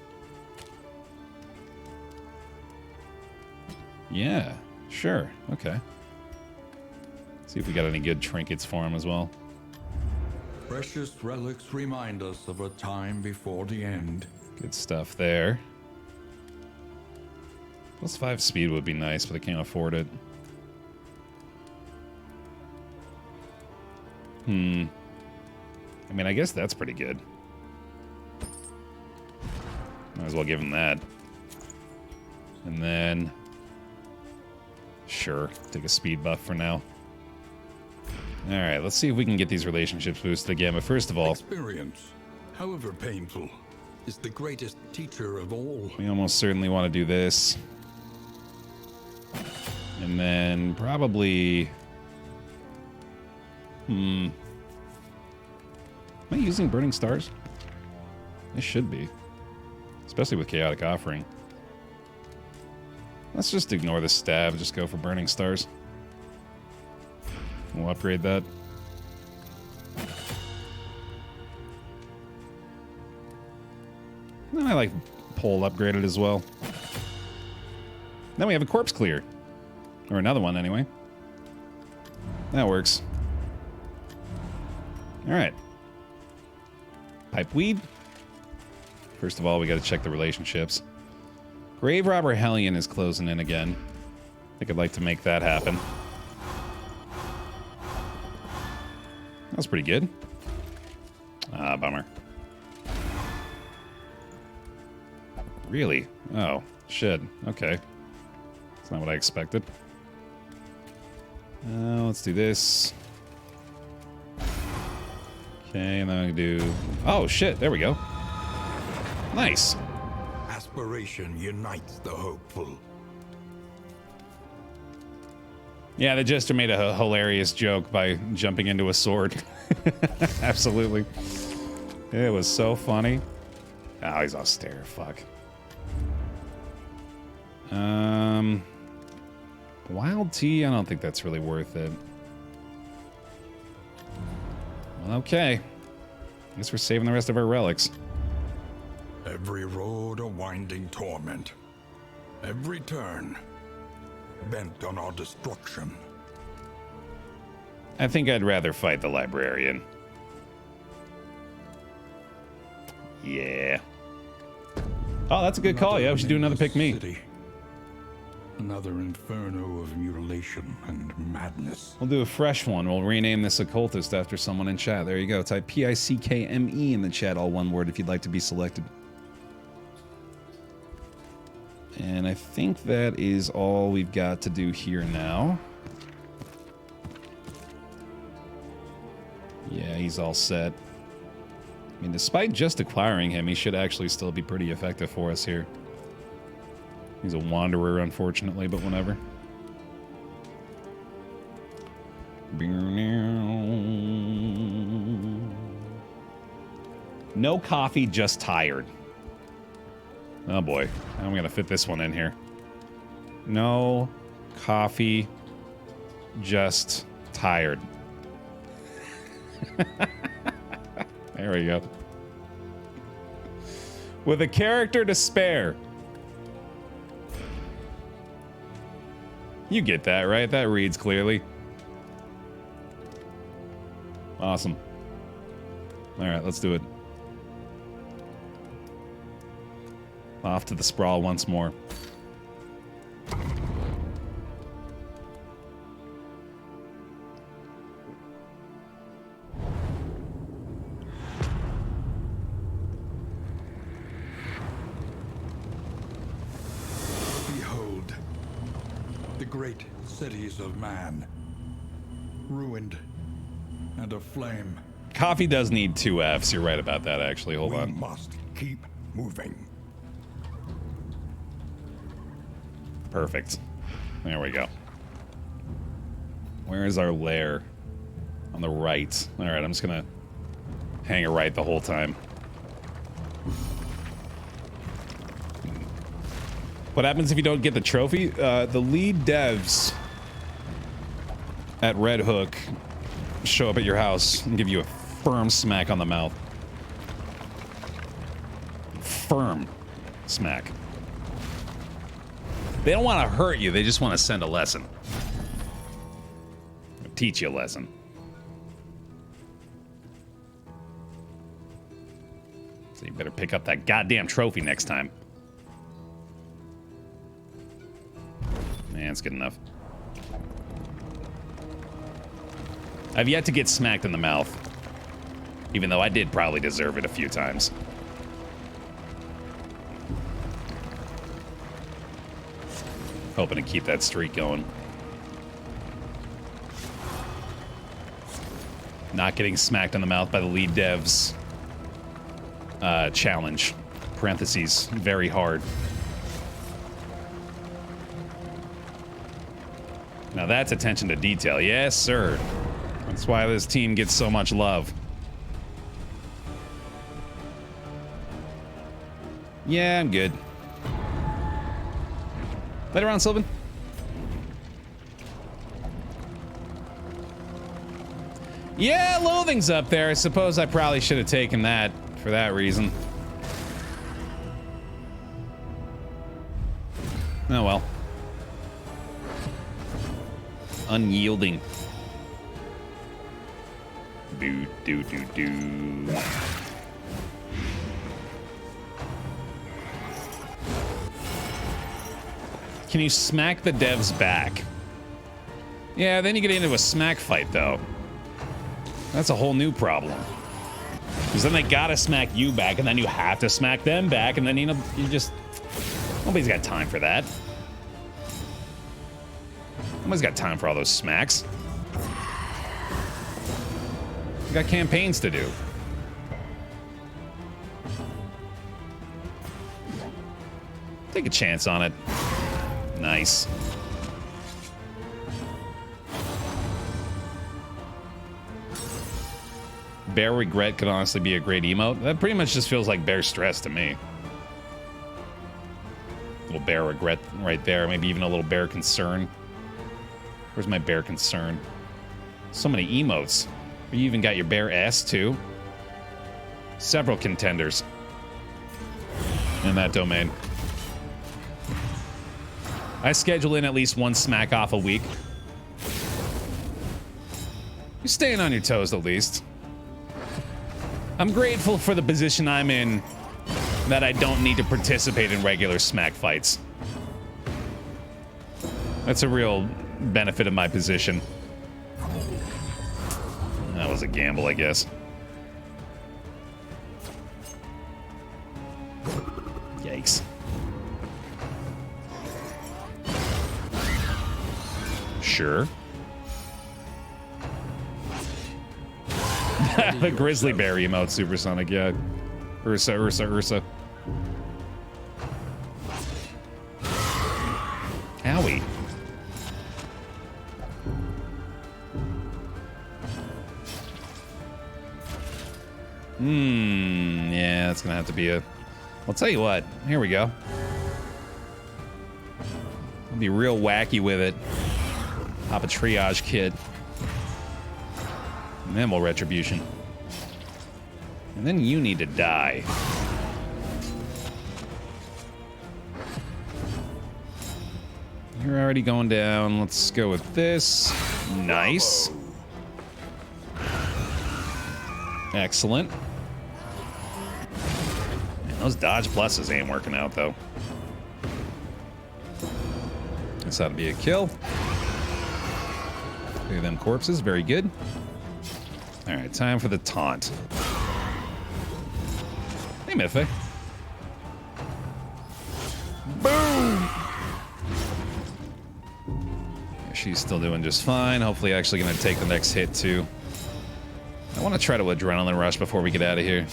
Yeah, sure. Okay. See if we got any good trinkets for him as well. Precious relics remind us of a time before the end. Good stuff there. +5 speed would be nice, but I can't afford it. I mean, I guess that's pretty good. Might as well give him that. And then... Sure, take a speed buff for now. Alright, let's see if we can get these relationships boosted again, but first of all... Experience, however painful, is the greatest teacher of all. We almost certainly want to do this. And then probably Am I using burning stars? I should be. Especially with chaotic offering. Let's just ignore the stab, just go for burning stars. We'll upgrade that. I like pole upgraded as well. Then we have a corpse clear. Or another one anyway. That works. Alright. Pipe weed. First of all, we gotta check the relationships. Grave Robber Hellion is closing in again. I think I'd like to make that happen. That was pretty good. Ah, bummer. Really? Oh, shit. Okay. That's not what I expected. Let's do this. Okay, and then I do... Oh, shit. There we go. Nice. Aspiration unites the hopeful. Yeah, the Jester made a hilarious joke by jumping into a sword. Absolutely. It was so funny. Oh, he's austere. Fuck. Wild tea? I don't think that's really worth it. Well, okay. I guess we're saving the rest of our relics. Every road a winding torment. Every turn bent on our destruction. I think I'd rather fight the librarian. Yeah. Oh, that's a good call. Yeah, we should do another pick me. City. Another inferno of mutilation and madness. We'll do a fresh one. We'll rename this occultist after someone in chat. There you go. Type PICKME in the chat, all one word, if you'd like to be selected. And I think that is all we've got to do here now. Yeah, he's all set. I mean, despite just acquiring him, he should actually still be pretty effective for us here. He's a wanderer, unfortunately, but whatever. No coffee, just tired. Oh boy, I'm gonna fit this one in here. No coffee, just tired. There we go. With a character to spare. You get that, right? That reads clearly. Awesome. All right, let's do it. Off to the sprawl once more. Behold, the great cities of man, ruined and aflame. Coffee does need 2 Fs. You're right about that, actually. Hold on. We must keep moving. Perfect. There we go. Where is our lair? On the right. All right, I'm just gonna hang it right the whole time. What happens if you don't get the trophy? The lead devs at Red Hook show up at your house and give you a firm smack on the mouth. Firm smack. They don't want to hurt you, they just want to send a lesson. Teach you a lesson. So you better pick up that goddamn trophy next time. Man, it's good enough. I've yet to get smacked in the mouth. Even though I did probably deserve it a few times. Hoping to keep that streak going. Not getting smacked in the mouth by the lead devs. Challenge. Parentheses. Very hard. Now that's attention to detail. Yes, sir. That's why this team gets so much love. Yeah, I'm good. Later on, Sylvan. Yeah, loathing's up there. I suppose I probably should have taken that for that reason. Oh well. Unyielding. Do do do do. Can you smack the devs back? Yeah, then you get into a smack fight though. That's a whole new problem. Because then they gotta smack you back, and then you have to smack them back, and then you just nobody's got time for that. Nobody's got time for all those smacks. We got campaigns to do. Take a chance on it. Nice. Baer regret could honestly be a great emote. That pretty much just feels like Baer stress to me. A little Baer regret right there. Maybe even a little Baer concern. Where's my Baer concern? So many emotes. You even got your Baer S too. Several contenders in that domain. I schedule in at least one smack off a week. You're staying on your toes at least. I'm grateful for the position I'm in that I don't need to participate in regular smack fights. That's a real benefit of my position. That was a gamble, I guess. Yikes. Sure. The grizzly bear emote, supersonic, yeah. Ursa. Owie. Yeah, that's gonna have to be a... I'll tell you what, here we go. I'll be real wacky with it. Pop a triage kit. And then we'll retribution. And then you need to die. You're already going down. Let's go with this. Nice. Excellent. Man, those dodge pluses ain't working out, though. This ought to be a kill. Look at them corpses. Very good. All right, time for the taunt. Hey, Mythe. Boom! She's still doing just fine. Hopefully actually going to take the next hit, too. I want to try to adrenaline rush before we get out of here.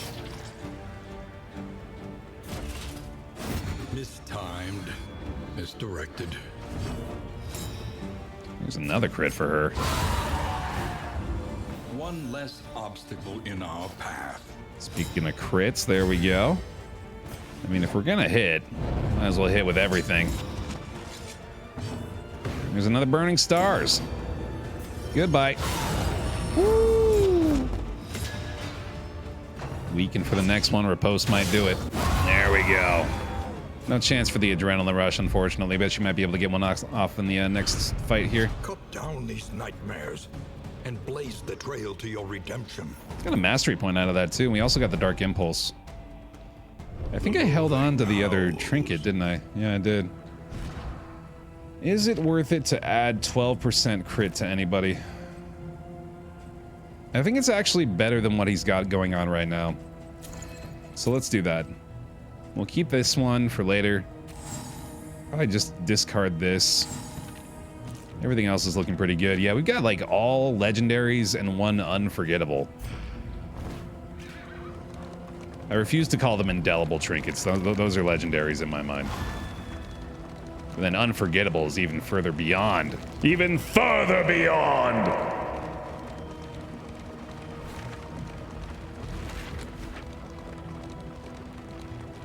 Mistimed. Misdirected. There's another crit for her. One less obstacle in our path. Speaking of crits, there we go. I mean, if we're gonna hit, might as well hit with everything. There's another burning stars. Goodbye. Woo! Weaken for the next one. Riposte might do it. There we go. No chance for the adrenaline rush, unfortunately. Bet you might be able to get one off in the next fight here. Cut down these nightmares and blaze the trail to your redemption. Got a mastery point out of that too. We also got the Dark Impulse. I think I held on to the other trinket, didn't I? Yeah, I did. Is it worth it to add 12% crit to anybody? I think it's actually better than what he's got going on right now. So let's do that. We'll keep this one for later. Probably just discard this. Everything else is looking pretty good. Yeah, we've got like all legendaries and one unforgettable. I refuse to call them indelible trinkets. Those are legendaries in my mind. And then unforgettable is even further beyond. Even further beyond!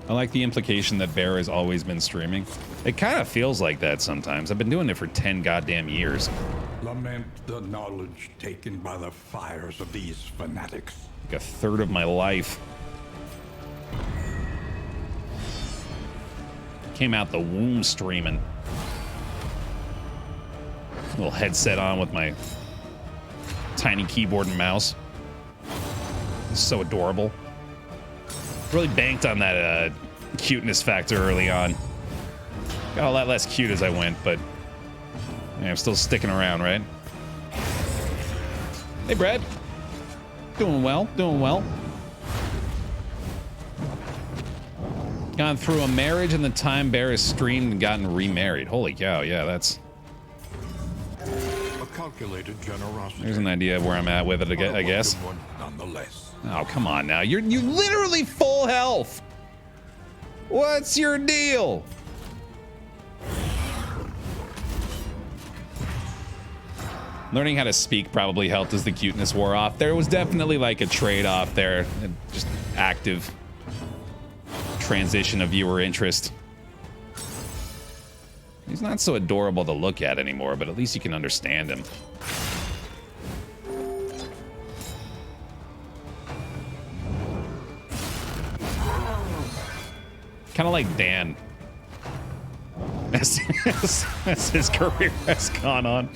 I like the implication that Baer has always been streaming. It kind of feels like that sometimes. I've been doing it for 10 goddamn years. Lament the knowledge taken by the fires of these fanatics. Like a third of my life. Came out the womb streaming. Little headset on with my tiny keyboard and mouse. It's so adorable. Really banked on that cuteness factor early on. Got a lot less cute as I went, but yeah, I'm still sticking around, right? Hey, Brad. Doing well, doing well. Gone through a marriage in the time Baer has streamed and gotten remarried. Holy cow, yeah, that's... A calculated generosity. There's an idea of where I'm at with it, I guess. One nonetheless. Oh, come on now. You literally full health. What's your deal? Learning how to speak probably helped as the cuteness wore off. There was definitely like a trade-off there. Just active transition of viewer interest. He's not so adorable to look at anymore, but at least you can understand him. Kind of like Dan. As his career has gone on.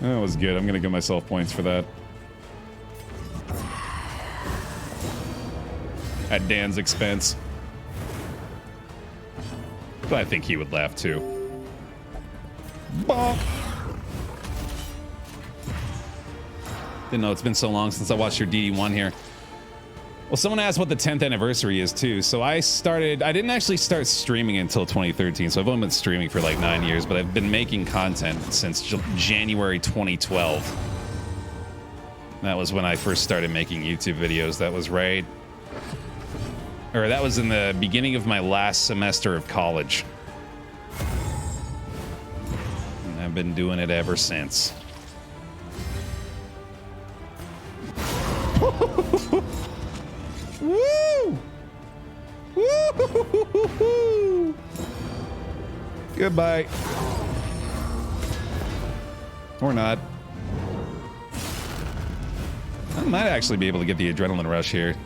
That was good. I'm going to give myself points for that. At Dan's expense. But I think he would laugh too. Bonk. Didn't know it's been so long since I watched your DD1 here. Well, someone asked what the 10th anniversary is too. So I didn't actually start streaming until 2013. So I've only been streaming for like 9 years, but I've been making content since January 2012. That was when I first started making YouTube videos. That was right. Or that was in the beginning of my last semester of college. And I've been doing it ever since. Woo! Woo! Goodbye. Or not. I might actually be able to get the adrenaline rush here.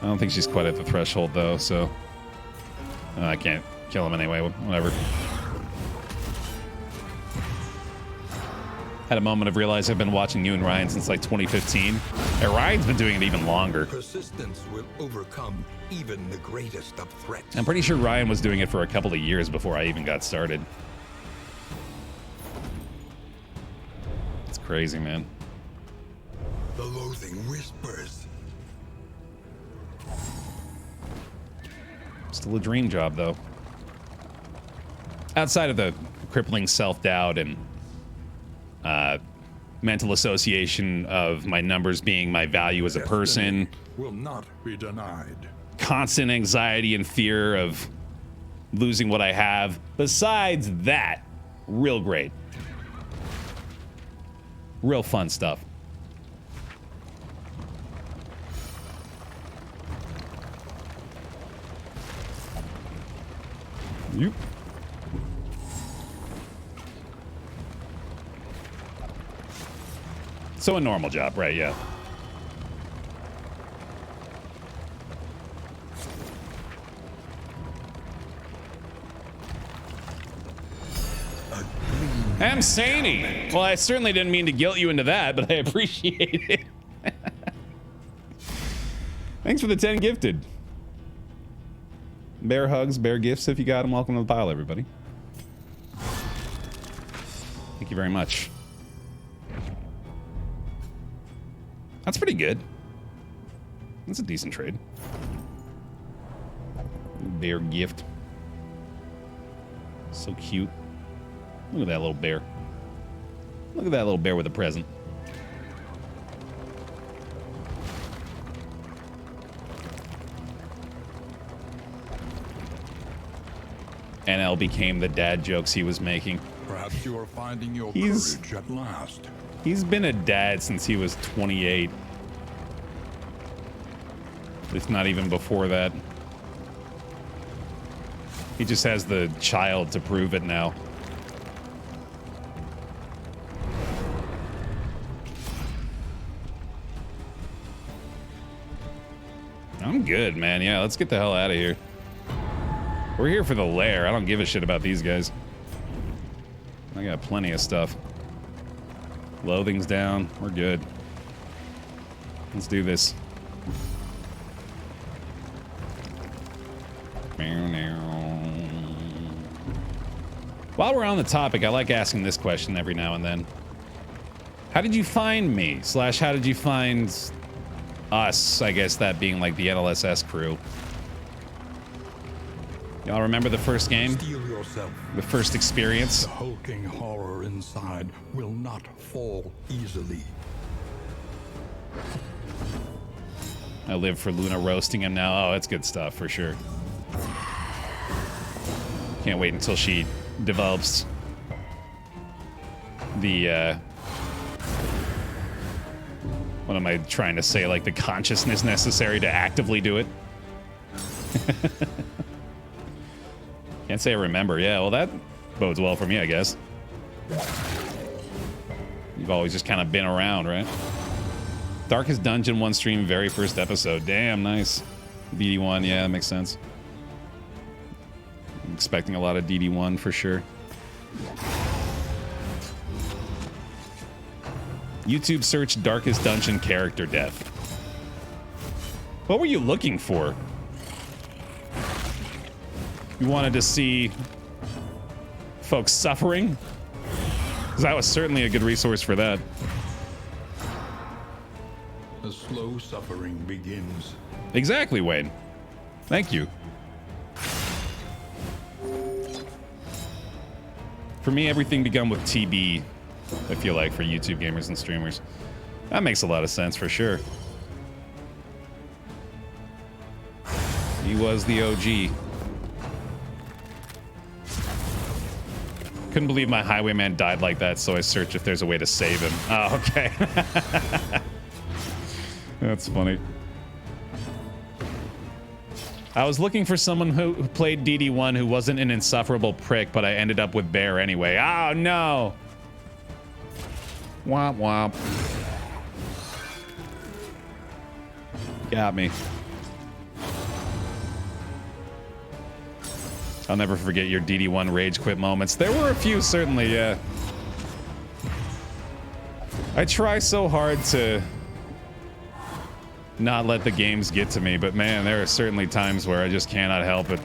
I don't think she's quite at the threshold though, so I can't kill him anyway. Whatever. Had a moment of realize I've been watching you and Ryan since like 2015. And Ryan's been doing it even longer. Persistence will overcome even the greatest of threats. I'm pretty sure Ryan was doing it for a couple of years before I even got started. It's crazy, man. The loathing whispers. Still a dream job, though. Outside of the crippling self-doubt and mental association of my numbers being my value as a person. Will not be denied. Constant anxiety and fear of losing what I have. Besides that, real great. Real fun stuff. Yep. So a normal job, right? Yeah. I'm Sany. Well, I certainly didn't mean to guilt you into that, but I appreciate it. Thanks for the 10 gifted. Baer hugs, Baer gifts if you got them. Welcome to the pile, everybody. Thank you very much. That's pretty good. That's a decent trade. Baer gift. So cute. Look at that little bear. Look at that little bear with a present. NL became the dad jokes he was making. Perhaps you are finding your courage at last. He's been a dad since he was 28. if not even before that. He just has the child to prove it now. I'm good, man. Yeah, let's get the hell out of here. We're here for the lair. I don't give a shit about these guys. I got plenty of stuff. Loathing's down. We're good. Let's do this. While we're on the topic, I like asking this question every now and then. How did you find me? / how did you find us? I guess that being like the NLSS crew. Y'all remember the first game? Steel yourself. The first experience? The hulking horror inside will not fall easily. I live for Luna roasting him now. Oh, that's good stuff for sure. Can't wait until she develops the what am I trying to say? Like the consciousness necessary to actively do it. Can't say I remember. Yeah, well, that bodes well for me, I guess. You've always just kind of been around, right? Darkest Dungeon 1 stream, very first episode. Damn, nice. DD1, yeah, that makes sense. I'm expecting a lot of DD1 for sure. YouTube search Darkest Dungeon character death. What were you looking for? You wanted to see folks suffering? Because that was certainly a good resource for that. The slow suffering begins. Exactly, Wade. Thank you. For me, everything begun with TB, I feel like, for YouTube gamers and streamers. That makes a lot of sense for sure. He was the OG. Couldn't believe my highwayman died like that, so I searched if there's a way to save him. Oh, okay. That's funny. I was looking for someone who played DD1 who wasn't an insufferable prick, but I ended up with Baer anyway. Oh, no. Womp womp. Got me. I'll never forget your DD1 rage quit moments. There were a few, certainly, yeah. I try so hard to not let the games get to me, but man, there are certainly times where I just cannot help it.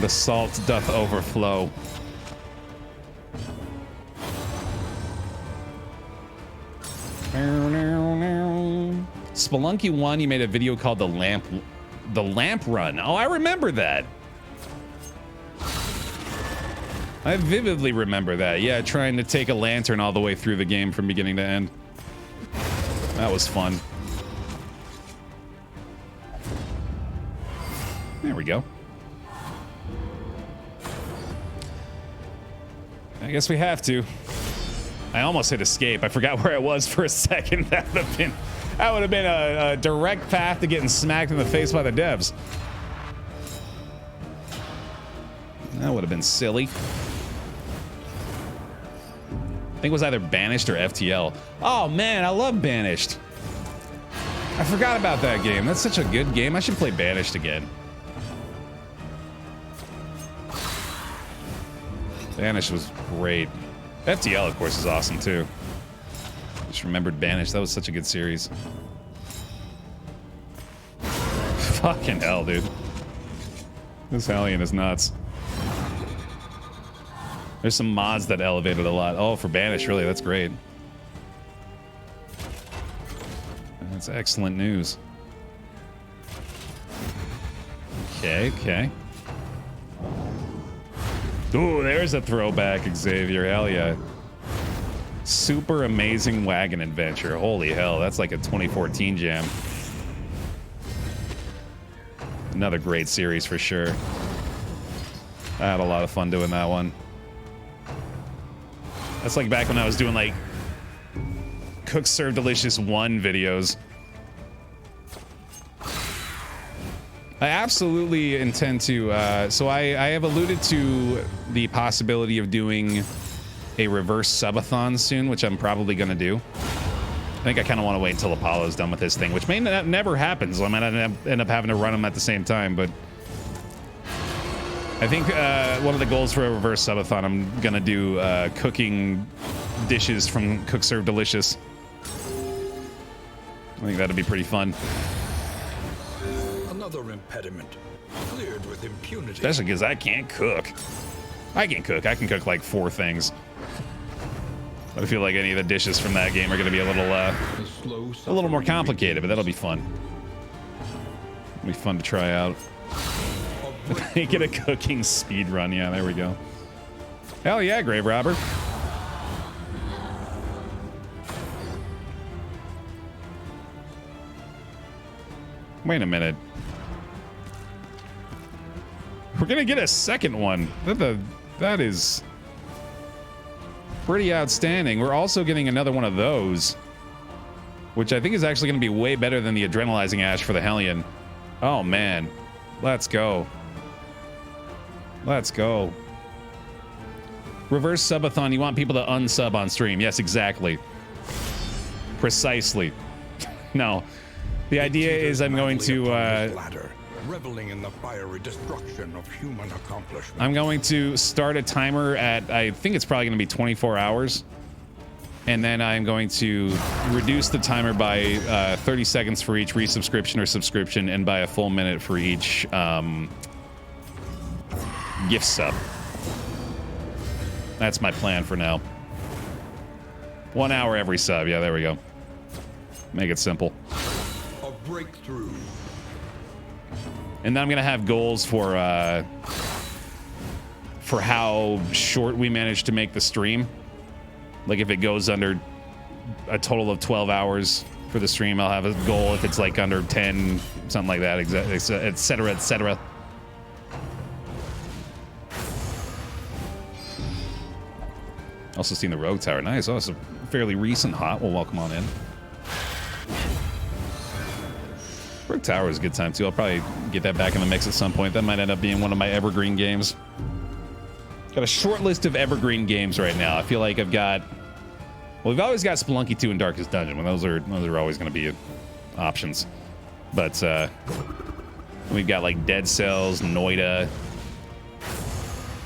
The salt doth overflow. Spelunky 1, you made a video called the lamp run. Oh, I remember that. I vividly remember that. Yeah, trying to take a lantern all the way through the game from beginning to end. That was fun. There we go. I guess we have to. I almost hit escape. I forgot where I was for a second. That would have been a direct path to getting smacked in the face by the devs. That would have been silly. I think it was either Banished or FTL. Oh man, I love Banished. I forgot about that game. That's such a good game. I should play Banished again. Banished was great. FTL, of course, is awesome too. Just remembered Banished. That was such a good series. Fucking hell, dude. This Hellion is nuts. There's some mods that elevated a lot. Oh, for Banished, really, that's great. That's excellent news. Okay, okay. Ooh, there's a throwback, Xavier. Hell yeah. Super Amazing Wagon Adventure. Holy hell, that's like a 2014 jam. Another great series for sure. I had a lot of fun doing that one. That's like back when I was doing like Cook Serve Delicious 1 videos. I absolutely intend to. So I have alluded to the possibility of doing a reverse subathon soon, which I'm probably going to do. I think I kind of want to wait until Apollo's done with his thing, which may never happen. So I might end up having to run them at the same time. But I think one of the goals for a reverse subathon, I'm going to do cooking dishes from Cook Serve Delicious. I think that'd be pretty fun. Another impediment cleared with impunity. Especially because I can't cook. I can cook. I can cook like 4 things. But I feel like any of the dishes from that game are going to be a little more complicated, but that'll be fun. It'll be fun to try out. Make it a cooking speed run. Yeah, there we go. Hell yeah, Grave Robber. Wait a minute. We're gonna get a second one. That is pretty outstanding. We're also getting another one of those, which I think is actually gonna be way better than the adrenalizing ash for the Hellion. Oh man, let's go. Let's go. Reverse subathon. You want people to unsub on stream? Yes, exactly. Precisely. No. The idea is I'm going to reveling in the fiery destruction of human accomplishment. I'm going to start a timer at, I think it's probably going to be 24 hours. And then I'm going to reduce the timer by 30 seconds for each resubscription or subscription, and by a full minute for each gift sub. That's my plan for now. 1 hour every sub. Yeah, there we go. Make it simple. Breakthrough. And then I'm gonna have goals for how short we manage to make the stream. Like if it goes under a total of 12 hours for the stream, I'll have a goal. If it's like under 10, something like that, et cetera, et cetera. Also seen the Rogue Tower. Nice. Oh, it's a fairly recent hot. Well, welcome on in. Rogue Tower is a good time too. I'll probably get that back in the mix at some point. That might end up being one of my evergreen games. Got a short list of evergreen games right now. I feel like I've got... Well, we've always got Spelunky 2 and Darkest Dungeon. Well, those are always going to be options. But we've got like Dead Cells, Noida,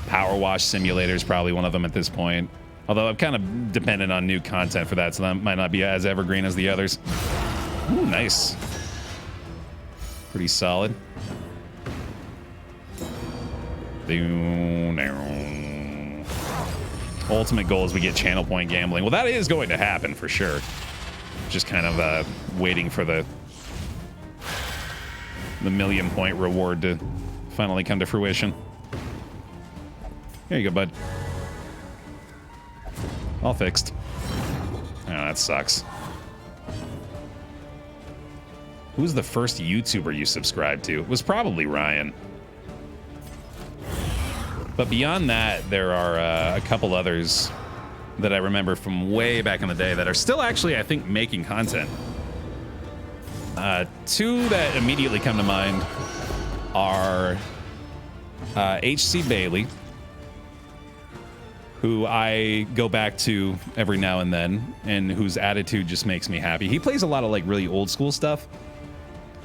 PowerWash Simulator is probably one of them at this point. Although I'm kind of dependent on new content for that, so that might not be as evergreen as the others. Ooh, nice. Pretty solid. Ultimate goal is we get channel point gambling. Well, that is going to happen for sure. Just kind of waiting for the million point reward to finally come to fruition. Here you go, bud. All fixed. Oh, that sucks. Who's the first YouTuber you subscribed to? It was probably Ryan. But beyond that, there are a couple others that I remember from way back in the day that are still actually, I think, making content. 2 that immediately come to mind are H.C. Bailey, who I go back to every now and then, and whose attitude just makes me happy. He plays a lot of like really old school stuff.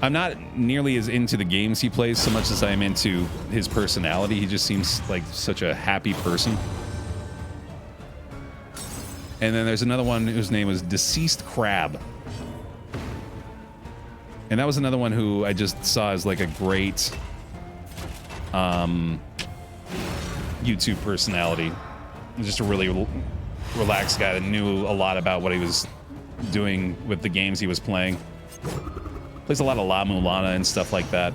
I'm not nearly as into the games he plays so much as I am into his personality. He just seems like such a happy person. And then there's another one whose name was Deceased Crab. And that was another one who I just saw as like a great YouTube personality. Just a really relaxed guy that knew a lot about what he was doing with the games he was playing. Plays a lot of La Mulana and stuff like that.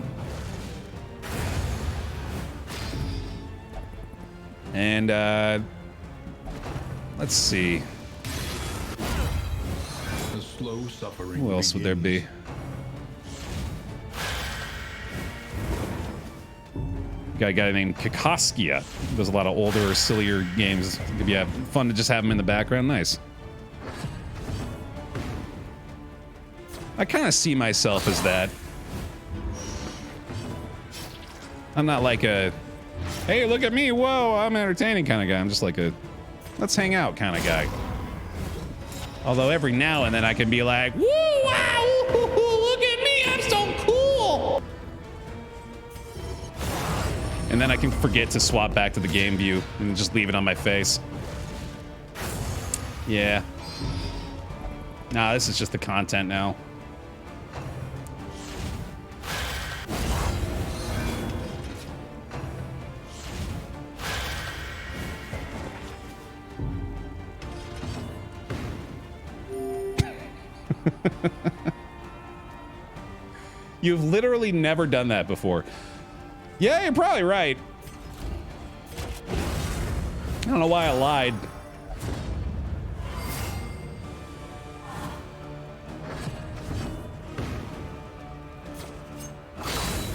And let's see. The slow suffering. Who else would there be? Got a guy named Kakaskia. Does a lot of older, sillier games. It could be fun to just have him in the background. Nice. I kind of see myself as that. I'm not like a, hey, look at me, whoa, I'm entertaining kind of guy. I'm just like a, let's hang out kind of guy. Although every now and then I can be like, woo, wow, look at me, I'm so cool. And then I can forget to swap back to the game view and just leave it on my face. Yeah. Nah, this is just the content now. You've literally never done that before. Yeah, you're probably right. I don't know why I lied.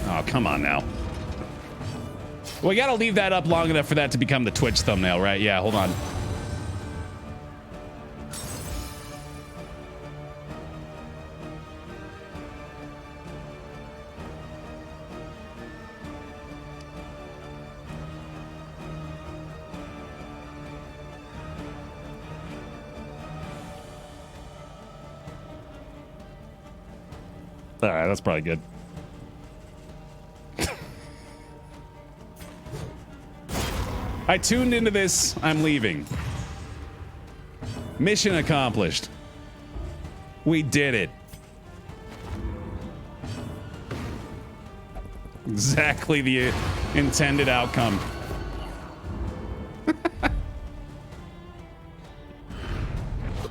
Oh, come on now. We gotta leave that up long enough for that to become the Twitch thumbnail, right? Yeah, hold on. All right, that's probably good. I tuned into this. I'm leaving. Mission accomplished. We did it. Exactly the intended outcome. The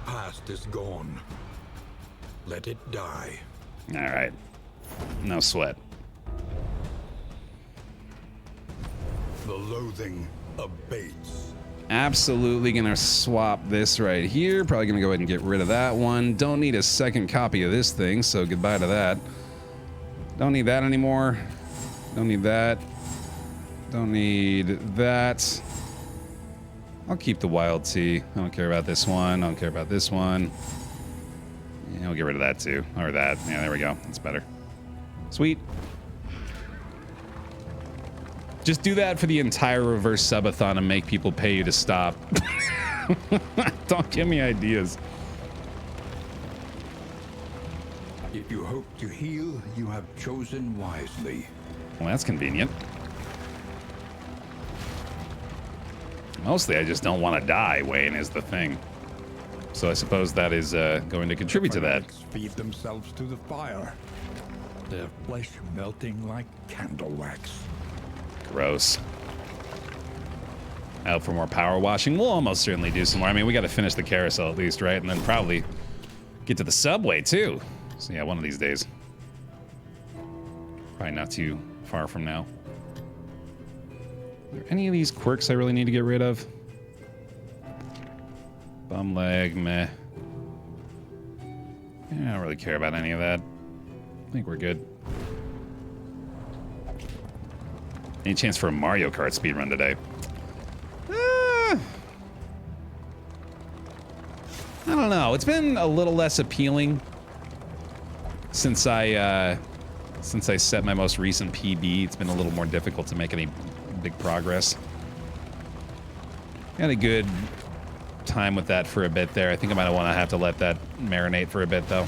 past is gone. Let it die. All right. No sweat. The loathing abates. Absolutely gonna swap this right here. Probably gonna go ahead and get rid of that one. Don't need a second copy of this thing, so goodbye to that. Don't need that anymore. Don't need that. Don't need that. I'll keep the wild tea. I don't care about this one. I don't care about this one. Yeah, I'll get rid of that too. Or that. Yeah, there we go. That's better. Sweet. Just do that for the entire reverse subathon and make people pay you to stop. Don't give me ideas. If you hope to heal, you have chosen wisely. Well, that's convenient. Mostly, I just don't want to die, Wayne, is the thing. So I suppose that is going to contribute to that. Feed themselves to the fire, their flesh melting like candle wax. Gross. Out for more power washing. We'll almost certainly do some more. I mean, we got to finish the carousel at least, right? And then probably get to the subway too. So yeah, one of these days. Probably not too far from now. Are there any of these quirks I really need to get rid of? Bum leg, meh. Yeah, I don't really care about any of that. I think we're good. Any chance for a Mario Kart speedrun today? I don't know. It's been a little less appealing since I set my most recent PB. It's been a little more difficult to make any big progress. Had a good time with that for a bit there. I think I might want to have to let that marinate for a bit though.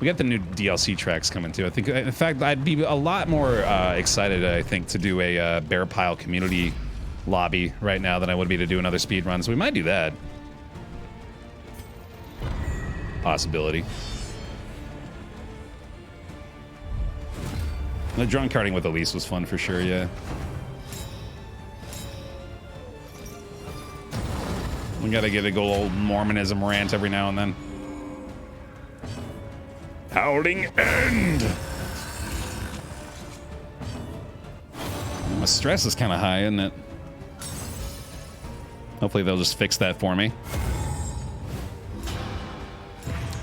We got the new DLC tracks coming too. I think, in fact, I'd be a lot more excited, I think, to do a Bear Pile community lobby right now than I would be to do another speed run. So we might do that. Possibility. The drunk karting with Elise was fun for sure, yeah. We gotta get a good old Mormonism rant every now and then. Howling end! My stress is kind of high, isn't it? Hopefully they'll just fix that for me.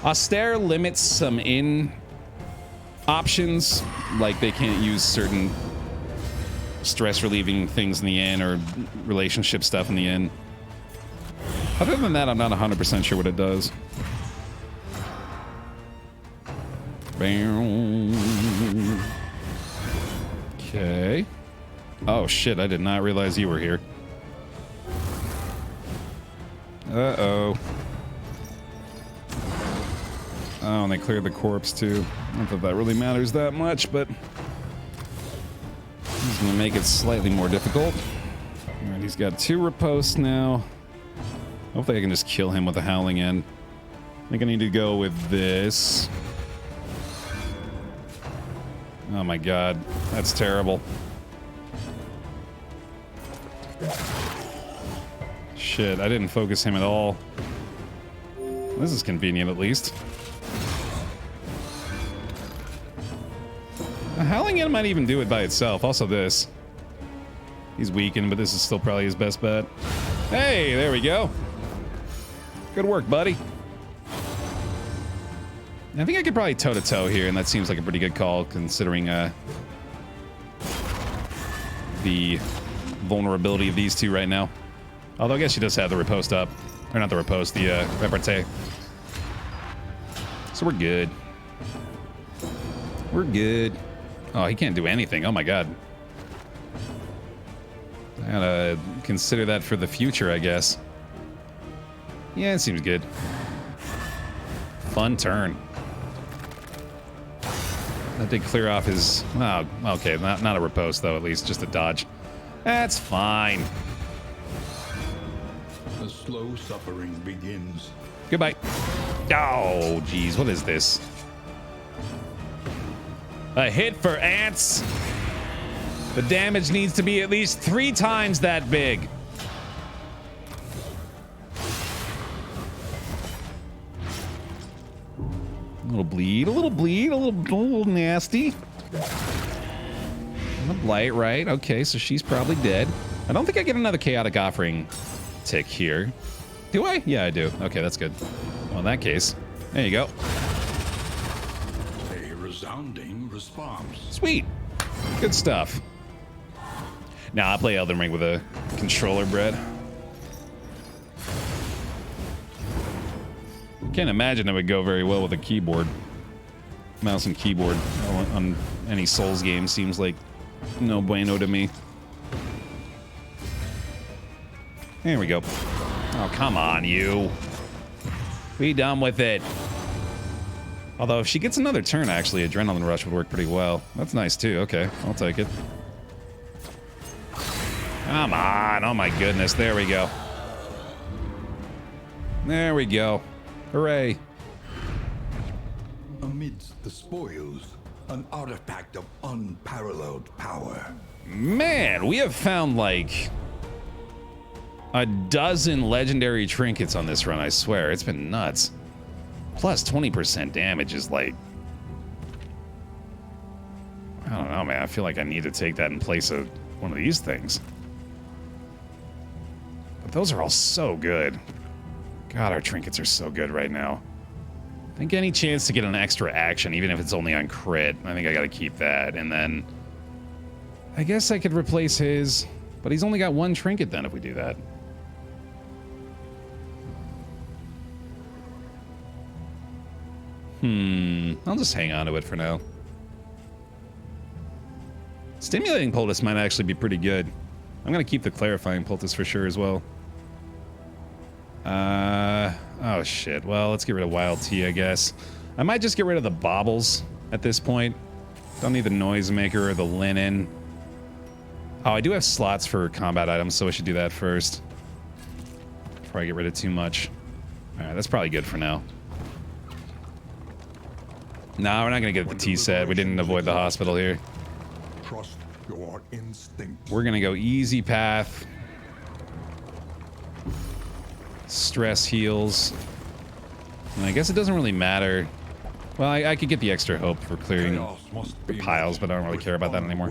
Austere limits some in options, like they can't use certain stress relieving things in the inn or relationship stuff in the inn. Other than that, I'm not 100% sure what it does. Okay. Oh shit, I did not realize you were here. Uh-oh. Oh, and they cleared the corpse too. Not that that really matters that much, but he's gonna make it slightly more difficult. Alright, he's got 2 riposts now. Hopefully I can just kill him with a howling end. I think I need to go with this. Oh my god, that's terrible. Shit, I didn't focus him at all. This is convenient at least. A howling end might even do it by itself. Also this. He's weakened, but this is still probably his best bet. Hey, there we go. Good work, buddy. I think I could probably toe-to-toe here, and that seems like a pretty good call, considering the vulnerability of these two right now. Although I guess she does have the riposte up. Or not the riposte, the repartee. So we're good. We're good. Oh, he can't do anything. Oh my god. I gotta consider that for the future, I guess. Yeah, it seems good. Fun turn. That did clear off his... Oh, okay. Not a riposte, though, at least. Just a dodge. That's fine. The slow suffering begins. Goodbye. Oh, geez. What is this? A hit for ants? The damage needs to be at least 3 times that big. A little bleed, a little bleed, a little nasty. And the blight, right? Okay, so she's probably dead. I don't think I get another chaotic offering tick here. Do I? Yeah, I do. Okay, that's good. Well, in that case, there you go. A resounding response. Sweet. Good stuff. Now, I play Elden Ring with a controller, Brett. Can't imagine it would go very well with a keyboard. Mouse and keyboard on any Souls game seems like no bueno to me. There we go. Oh, come on, you. Be done with it. Although, if she gets another turn, actually, Adrenaline Rush would work pretty well. That's nice, too. Okay, I'll take it. Come on. Oh, my goodness. There we go. There we go. Hooray. Amidst the spoils, an artifact of unparalleled power. Man, we have found like a dozen legendary trinkets on this run, I swear. It's been nuts. Plus 20% damage is like... I don't know, man. I feel like I need to take that in place of one of these things. But those are all so good. God, our trinkets are so good right now. I think any chance to get an extra action, even if it's only on crit, I think I gotta keep that. And then I guess I could replace his, but he's only got 1 trinket then if we do that. I'll just hang on to it for now. Stimulating poultice might actually be pretty good. I'm gonna keep the clarifying poultice for sure as well. Oh shit. Well, let's get rid of Wild Tea, I guess. I might just get rid of the baubles at this point. Don't need the noisemaker or the linen. Oh, I do have slots for combat items, so I should do that first. Before I get rid of too much. Alright, that's probably good for now. No, we're not gonna get the tea set. We didn't avoid the hospital here. Trust your instinct. We're gonna go easy path. Stress heals. And I guess it doesn't really matter. Well, I could get the extra hope for clearing the piles, but I don't really care about that anymore.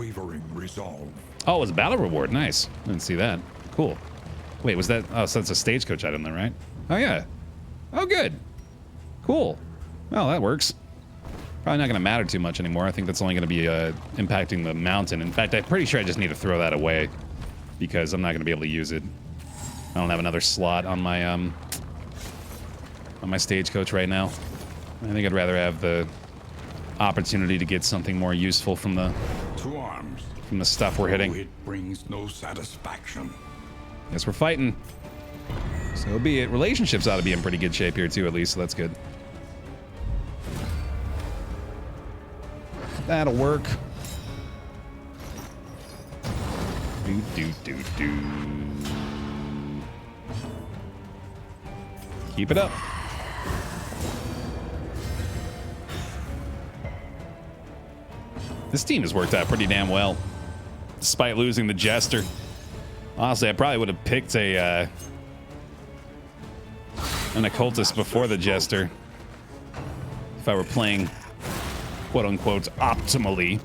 Oh, it was a battle reward. Nice. Didn't see that. Cool. Wait, was that... Oh, so that's a stagecoach item then, right? Oh, yeah. Oh, good. Cool. Well, that works. Probably not going to matter too much anymore. I think that's only going to be impacting the mountain. In fact, I'm pretty sure I just need to throw that away because I'm not going to be able to use it. I don't have another slot on my stagecoach right now. I think I'd rather have the opportunity to get something more useful from the... To arms. from the stuff we're hitting. It brings no satisfaction. Guess we're fighting. So be it. Relationships ought to be in pretty good shape here too, at least, so that's good. That'll work. Do. Keep it up. This team has worked out pretty damn well, despite losing the Jester. Honestly, I probably would have picked an occultist before the Jester if I were playing quote-unquote optimally.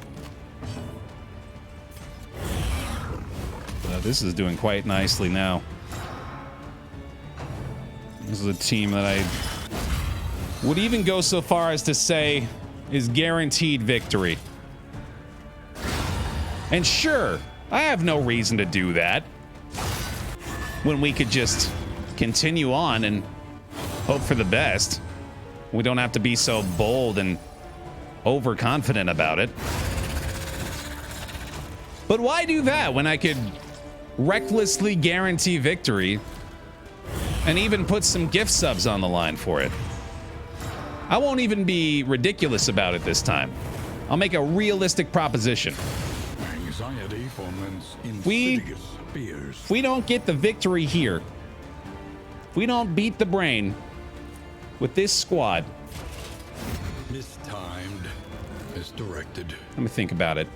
This is doing quite nicely now. This is a team that I would even go so far as to say is guaranteed victory. And sure, I have no reason to do that when we could just continue on and hope for the best. We don't have to be so bold and overconfident about it. But why do that when I could recklessly guarantee victory and even put some gift subs on the line for it? I won't even be ridiculous about it this time. I'll make a realistic proposition. Anxiety foments If insidious fears. we don't get the victory here, if we don't beat the brain with this squad, Mistimed. Misdirected. let me think about it.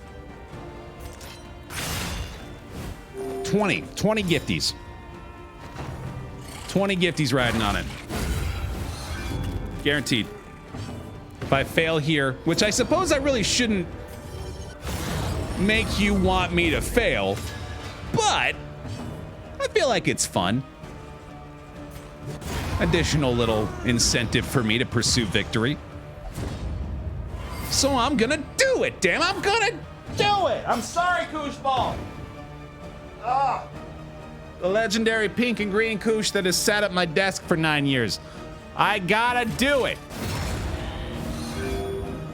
20 gifties. 20 gifties riding on it. Guaranteed. If I fail here, which I suppose I really shouldn't make you want me to fail, but I feel like it's fun. Additional little incentive for me to pursue victory. So I'm gonna do it, damn, I'm gonna do it! I'm sorry, Kooshball! Ah! The legendary pink and green Koosh that has sat at my desk for 9 years. I gotta do it!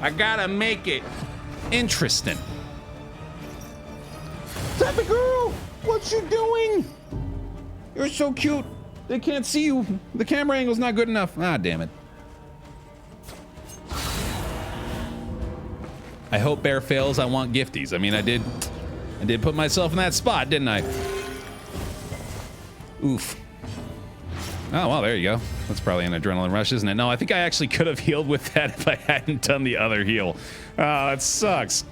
I gotta make it interesting. Taffy girl, what you doing? You're so cute. They can't see you. The camera angle's not good enough. Ah, damn it. I hope Baer fails. I want gifties. I mean, I did put myself in that spot, didn't I? Oof. Oh, well, there you go. That's probably an adrenaline rush, isn't it? No, I think I actually could have healed with that if I hadn't done the other heal. Oh, it sucks.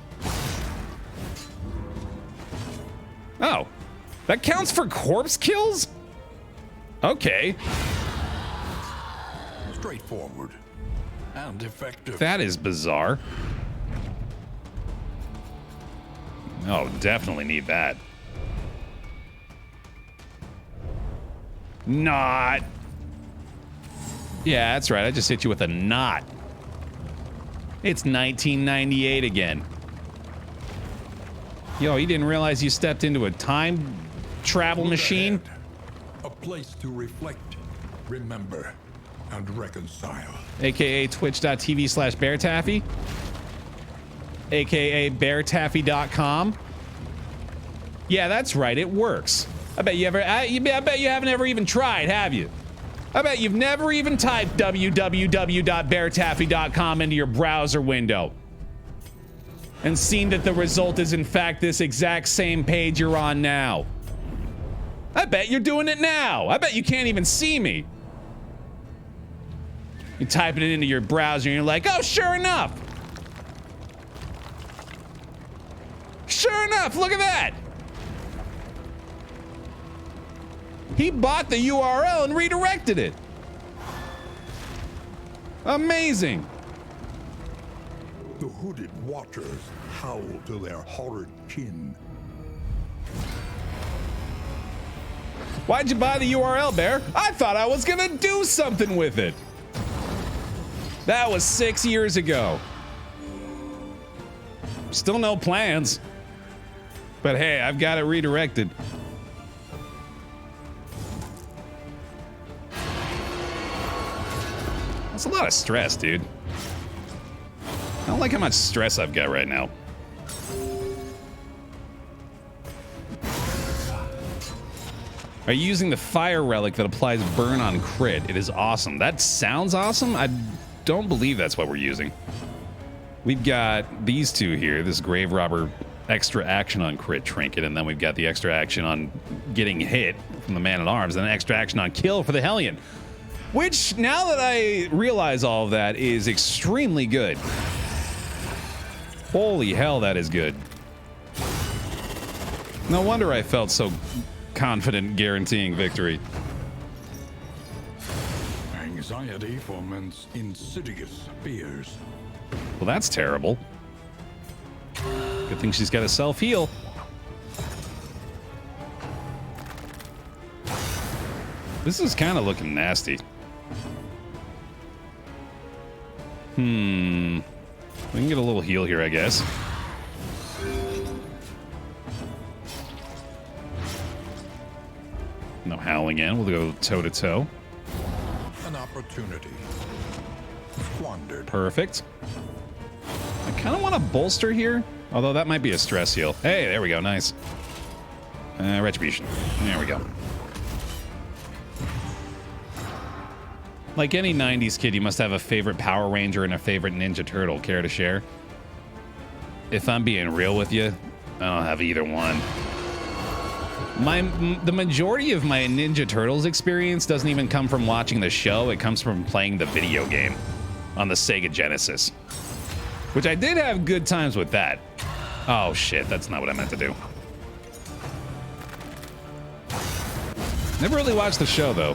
Oh, that counts for corpse kills? Okay. Straightforward and effective. That is bizarre. Oh, definitely need that. Not. Yeah, that's right. I just hit you with a knot. It's 1998 again. Yo, you didn't realize you stepped into a time travel machine? A place to reflect, remember, and reconcile. AKA twitch.tv/BaerTaffy. AKA BaerTaffy.com. Yeah, that's right. It works. I bet you haven't ever even tried, have you? I bet you've never even typed www.BaerTaffy.com into your browser window and seen that the result is in fact this exact same page you're on now. I bet you're doing it now. I bet you can't even see me. You're typing it into your browser and you're like, oh, sure enough. Sure enough, look at that. He bought the URL and redirected it. Amazing. The hooded watchers howl to their horrid kin. Why'd you buy the URL, Baer? I thought I was gonna do something with it. That was 6 years ago. Still no plans. But hey, I've got it redirected. That's a lot of stress, dude. I don't like how much stress I've got right now. Are you using the fire relic that applies burn on crit? It is awesome. That sounds awesome. I don't believe that's what we're using. We've got these two here. This grave robber extra action on crit trinket, and then we've got the extra action on getting hit from the man at arms, and an extra action on kill for the Hellion. Which, now that I realize all of that, is extremely good. Holy hell, that is good. No wonder I felt so confident guaranteeing victory. Anxiety foments insidious fears. Well, that's terrible. Good thing she's got a self-heal. This is kind of looking nasty. We can get a little heal here, I guess. No howling in. We'll go toe-to-toe. An opportunity squandered. Perfect. I kind of want to bolster here, although that might be a stress heal. Hey, there we go. Nice. Retribution. There we go. Like any 90s kid, you must have a favorite Power Ranger and a favorite Ninja Turtle. Care to share? If I'm being real with you, I don't have either one. The majority of my Ninja Turtles experience doesn't even come from watching the show. It comes from playing the video game on the Sega Genesis, which I did have good times with that. Oh shit, that's not what I meant to do. Never really watched the show though.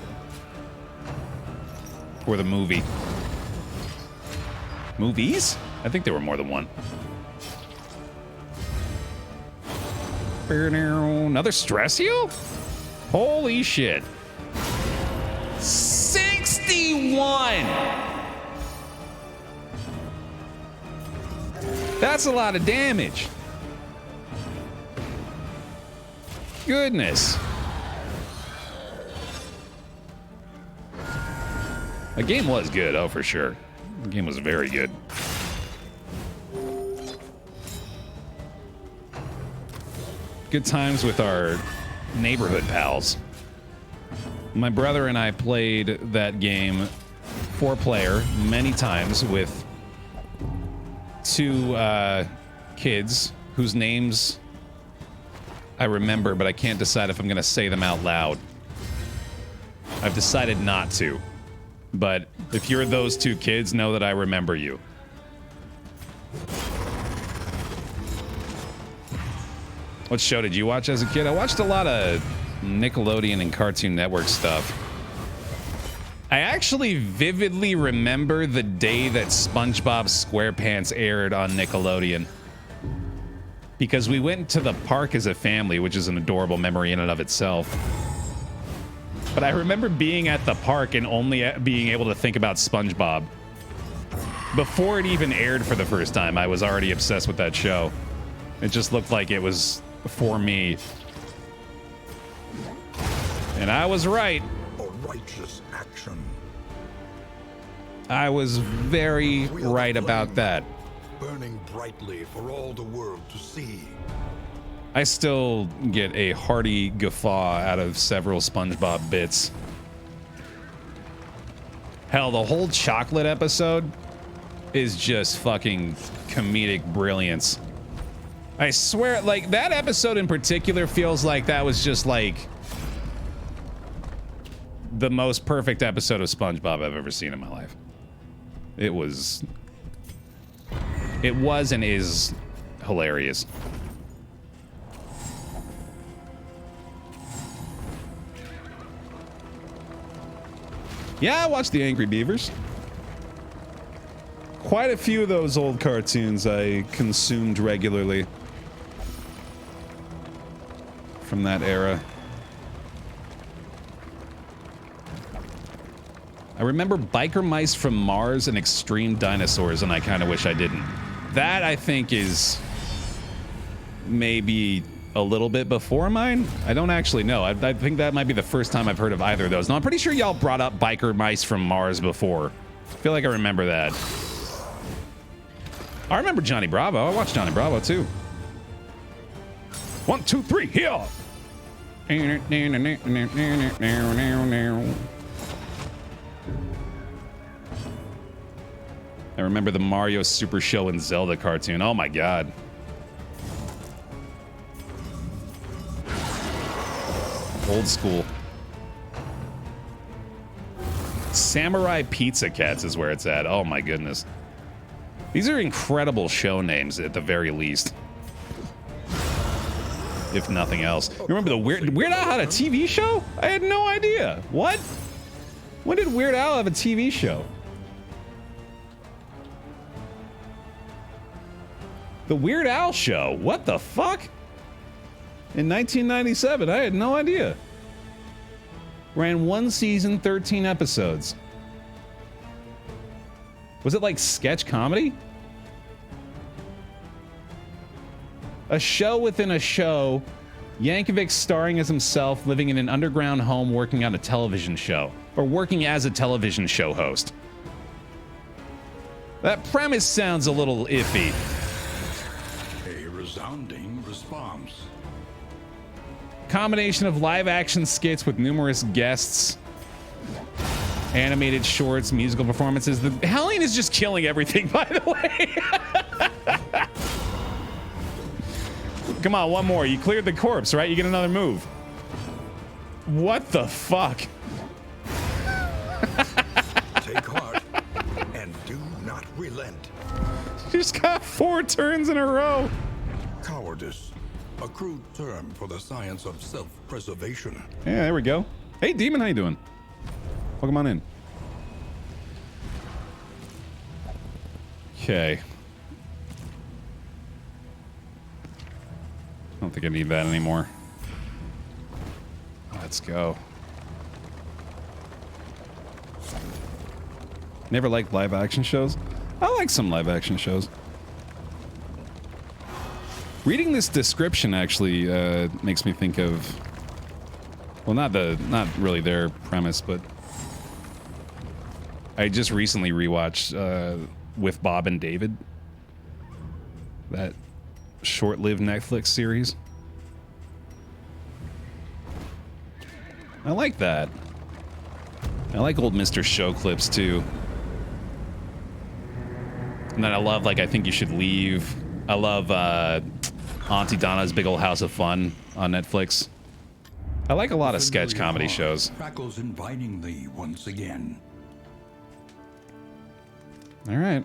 Or the movie. Movies? I think there were more than one. Another stress heal? Holy shit. 61! That's a lot of damage. Goodness. The game was good, oh for sure. The game was very good. Good times with our neighborhood pals. My brother and I played that game 4-player many times with two kids whose names I remember, but I can't decide if I'm going to say them out loud. I've decided not to. But if you're those two kids, know that I remember you. What show did you watch as a kid? I watched a lot of Nickelodeon and Cartoon Network stuff. I actually vividly remember the day that SpongeBob SquarePants aired on Nickelodeon. Because we went to the park as a family, which is an adorable memory in and of itself. But I remember being at the park and only being able to think about SpongeBob. Before it even aired for the first time, I was already obsessed with that show. It just looked like it was for me. And I was right. A righteous action. I was very right about that. Burning brightly for all the world to see. I still get a hearty guffaw out of several SpongeBob bits. Hell, the whole chocolate episode is just fucking comedic brilliance. I swear, like, that episode in particular feels like that was just, like, the most perfect episode of SpongeBob I've ever seen in my life. It was and is hilarious. Yeah, I watched the Angry Beavers. Quite a few of those old cartoons I consumed regularly from that era. I remember Biker Mice from Mars and Extreme Dinosaurs, and I kind of wish I didn't. That, I think, is maybe a little bit before mine. I don't actually know. I think that might be the first time I've heard of either of those. No, I'm pretty sure y'all brought up Biker Mice from Mars before. I feel like I remember that. I remember Johnny Bravo. I watched Johnny Bravo, too. 1, 2, 3, here! I remember the Mario Super Show and Zelda cartoon. Oh my god. Old school. Samurai Pizza Cats is where it's at. Oh my goodness. These are incredible show names at the very least. If nothing else. Remember the Weird Al had a TV show? I had no idea. What? When did Weird Al have a TV show? The Weird Al Show. What the fuck? In 1997, I had no idea. Ran 1 season, 13 episodes. Was it like sketch comedy? A show within a show. Yankovic starring as himself, living in an underground home, working on a television show. Or working as a television show host. That premise sounds a little iffy. A resounding response. Combination of live action skits with numerous guests, animated shorts, musical performances. The Hellion is just killing everything, by the way. Come on, one more. You cleared the corpse, right? You get another move. What the fuck? Take heart and do not relent. You just got 4 turns in a row. Cowardice, a crude term for the science of self-preservation. Yeah, there we go. Hey, Demon, how you doing? Welcome on in. Okay. I don't think I need that anymore. Let's go. Never liked live action shows. I like some live action shows. Reading this description actually makes me think of, well, not really their premise, but I just recently rewatched With Bob and David, that short-lived Netflix series. I like that. I like old Mr. Show clips too. And then I love, like, I Think You Should Leave. I love Auntie Donna's Big Old House of Fun on Netflix. I like a lot of sketch comedy shows. Crackles inviting thee once again. All right.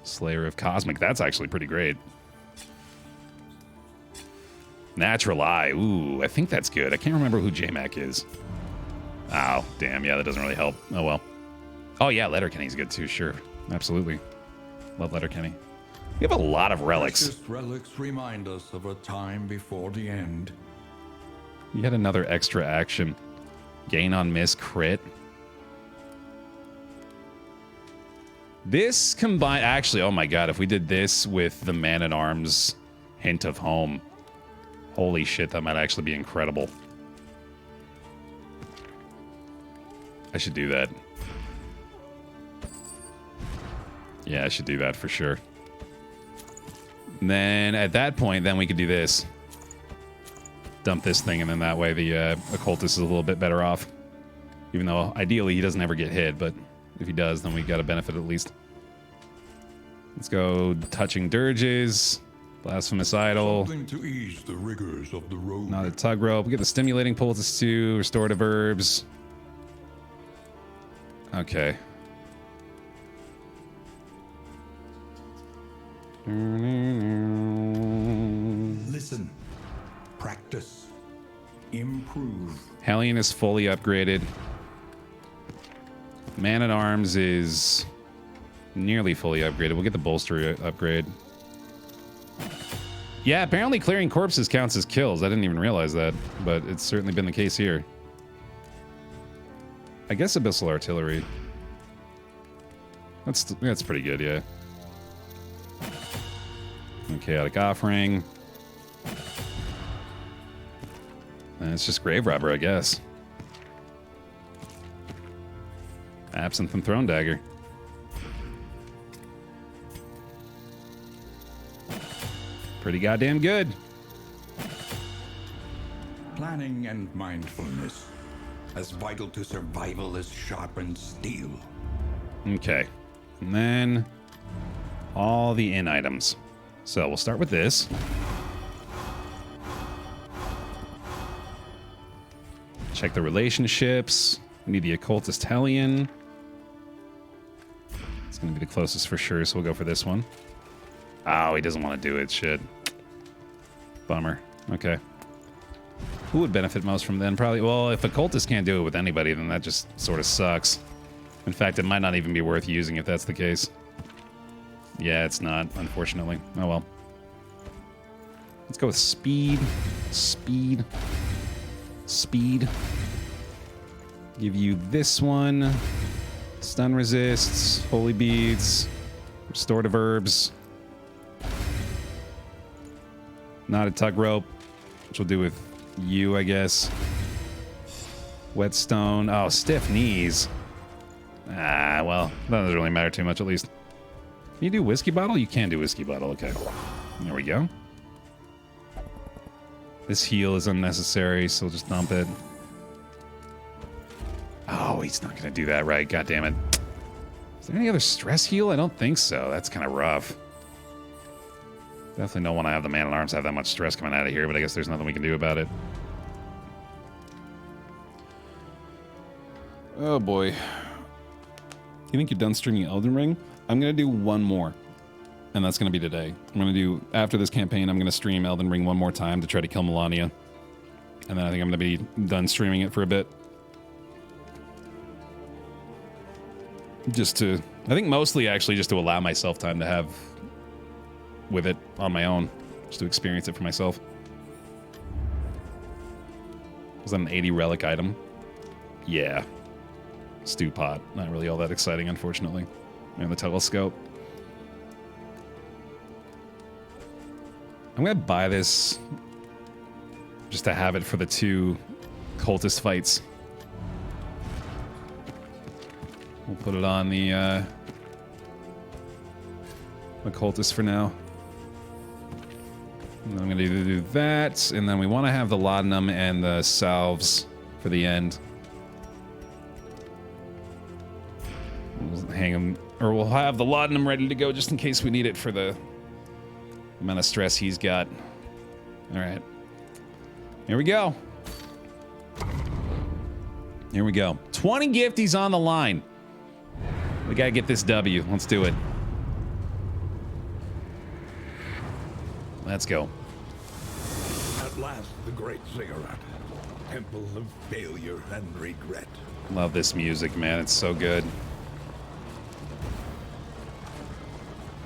Slayer of Cosmic. That's actually pretty great. Natural Eye. Ooh, I think that's good. I can't remember who J-Mac is. Oh, damn. Yeah, that doesn't really help. Oh, well. Oh, yeah, Letterkenny's good too. Sure. Absolutely. Love Letterkenny. We have a lot of relics. Precious relics remind us of a time before the end. Yet another extra action. Gain on miss crit. This combined... Actually, oh my god, if we did this with the Man-at-Arms Hint of Home... Holy shit, that might actually be incredible. I should do that. Yeah, I should do that for sure. And then at that point, then we could do this. Dump this thing, and then that way the occultist is a little bit better off. Even though ideally he doesn't ever get hit, but if he does, then we got a benefit at least. Let's go touching dirges. Blasphemous Idol. Something to ease the rigors of the road. Not a tug rope. We get the stimulating poultice 2, restorative herbs. Okay. Listen, practice, improve. Hellion is fully upgraded. Man-at-Arms is nearly fully upgraded. We'll get the bolster upgrade. Yeah, apparently clearing corpses counts as kills. I didn't even realize that, but it's certainly been the case here. I guess Abyssal Artillery. That's pretty good, yeah. Chaotic Offering. And it's just Grave Robber, I guess. Absinthe and Throne Dagger. Pretty goddamn good. Planning and mindfulness, as vital to survival as sharpened steel. Okay. And then all the in items. So we'll start with this. Check the relationships. We need the occultist Hellion. It's going to be the closest for sure, so we'll go for this one. Oh, he doesn't want to do it. Shit. Bummer. Okay. Who would benefit most from then? Probably, well, if occultist can't do it with anybody, then that just sort of sucks. In fact, it might not even be worth using if that's the case. Yeah, it's not, unfortunately. Oh well. Let's go with speed. Speed. Speed. Give you this one. Stun resists. Holy beads. Restorative herbs. Knotted tug rope, which we'll do with you, I guess. Whetstone. Oh, stiff knees. Ah, well, that doesn't really matter too much, at least. Can you do whiskey bottle? You can do whiskey bottle. Okay. There we go. This heal is unnecessary, so we'll just dump it. Oh, he's not going to do that right. God damn it. Is there any other stress heal? I don't think so. That's kind of rough. Definitely don't want to have the man-at-arms have that much stress coming out of here, but I guess there's nothing we can do about it. Oh, boy. You think you're done streaming Elden Ring? I'm going to do one more, and that's going to be today. I'm going to do, after this campaign, I'm going to stream Elden Ring one more time to try to kill Melania. And then I think I'm going to be done streaming it for a bit. Just to, I think mostly actually just to allow myself time to have with it on my own, just to experience it for myself. Was that an 80 relic item? Yeah. Stew pot. Not really all that exciting, unfortunately. And the telescope. I'm gonna buy this just to have it for the 2 cultist fights. We'll put it on the cultist for now. And then I'm gonna do that, and then we want to have the laudanum and the salves for the end. We'll hang them, or we'll have the laudanum ready to go just in case we need it for the amount of stress he's got. All right, here we go. Here we go. 20 gifties on the line. We gotta get this W. Let's do it. Let's go. At last, the great ziggurat. Temple of failure and regret. Love this music, man. It's so good.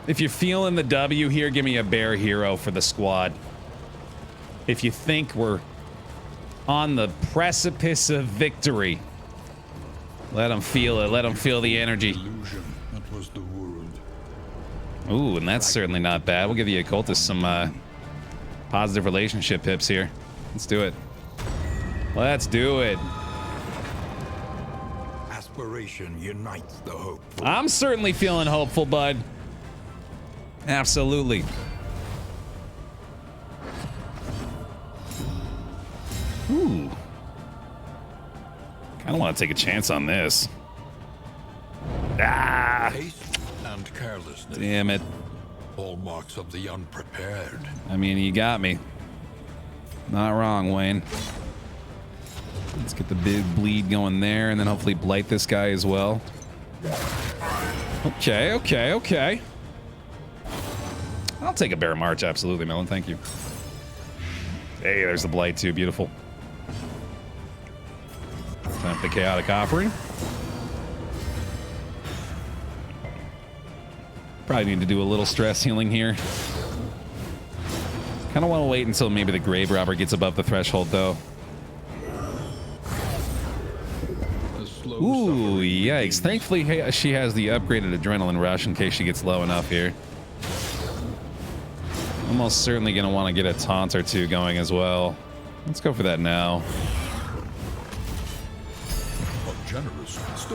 If you're feeling the W here, give me a Baer hero for the squad. If you think we're on the precipice of victory, let them feel it. Let them feel the energy. Illusion, that was the world. Ooh, and that's certainly not bad. We'll give the occultist some positive relationship pips here. Let's do it. Let's do it. Aspiration unites the hopeful. I'm certainly feeling hopeful, bud. Absolutely. Ooh. Kind of want to take a chance on this. Ah! Haste and carelessness. Damn it. Hallmarks of the unprepared. I mean, you got me. Not wrong, Wayne. Let's get the big bleed going there, and then hopefully blight this guy as well. Okay, okay, okay. I'll take a Baer March, absolutely, Melon. Thank you. Hey, there's the blight too. Beautiful. Time for the chaotic offering. Probably need to do a little stress healing here. Kind of want to wait until maybe the grave robber gets above the threshold, though. Ooh, yikes. Thankfully, she has the upgraded adrenaline rush in case she gets low enough here. Almost certainly going to want to get a taunt or two going as well. Let's go for that now.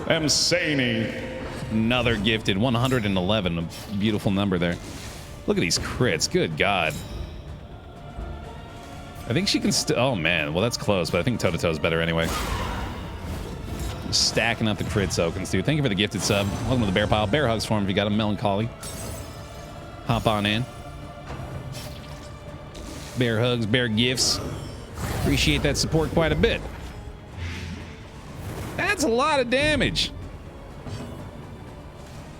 Insane. Another gifted 111. A beautiful number there. Look at these crits. Good God. I think she can still... Oh, man. Well, that's close, but I think toe-to-toe is better anyway. Stacking up the crit tokens, dude. Thank you for the gifted sub. Welcome to the Bear Pile. Bear hugs for him if you got a melancholy. Hop on in. Bear hugs, bear gifts. Appreciate that support quite a bit. That's a lot of damage.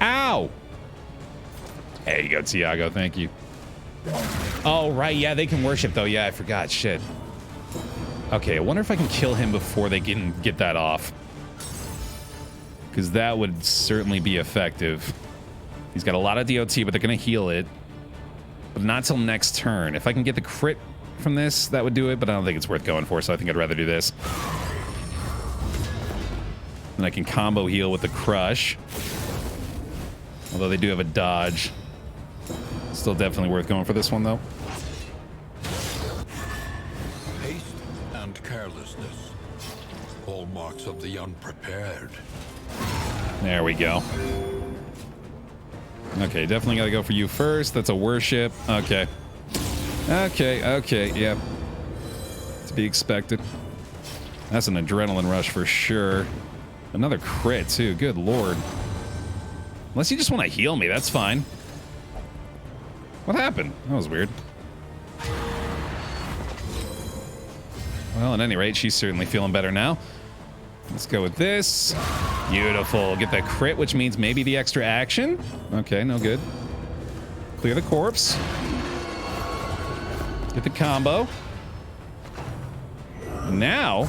Ow. There you go, Tiago. Thank you. Oh, right. Yeah, they can worship, though. Yeah, I forgot. Shit. Okay, I wonder if I can kill him before they can get that off. Because that would certainly be effective. He's got a lot of DOT, but they're going to heal it. But not till next turn. If I can get the crit from this, that would do it, but I don't think it's worth going for, so I think I'd rather do this. And I can combo heal with the crush. Although they do have a dodge. Still definitely worth going for this one, though. Haste and carelessness. Hallmarks of the unprepared. There we go. Okay, definitely gotta go for you first. That's a worship. Okay. Okay, yep. To be expected. That's an adrenaline rush for sure. Another crit, too. Good lord. Unless you just want to heal me, that's fine. What happened? That was weird. Well, at any rate, she's certainly feeling better now. Let's go with this. Beautiful. Get that crit, which means maybe the extra action. Okay, no good. Clear the corpse. Get the combo. Now,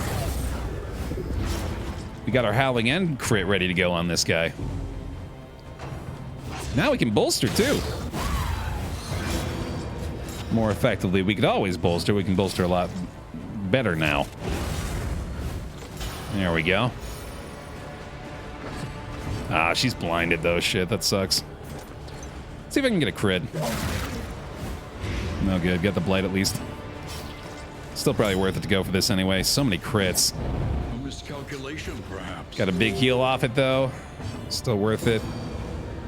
we got our Howling End crit ready to go on this guy. Now we can bolster, too. More effectively. We could always bolster. We can bolster a lot better now. There we go. Ah, she's blinded, though. Shit, that sucks. Let's see if I can get a crit. No good. Got the blight at least. Still probably worth it to go for this anyway. So many crits. A miscalculation, perhaps. Got a big heal off it, though. Still worth it.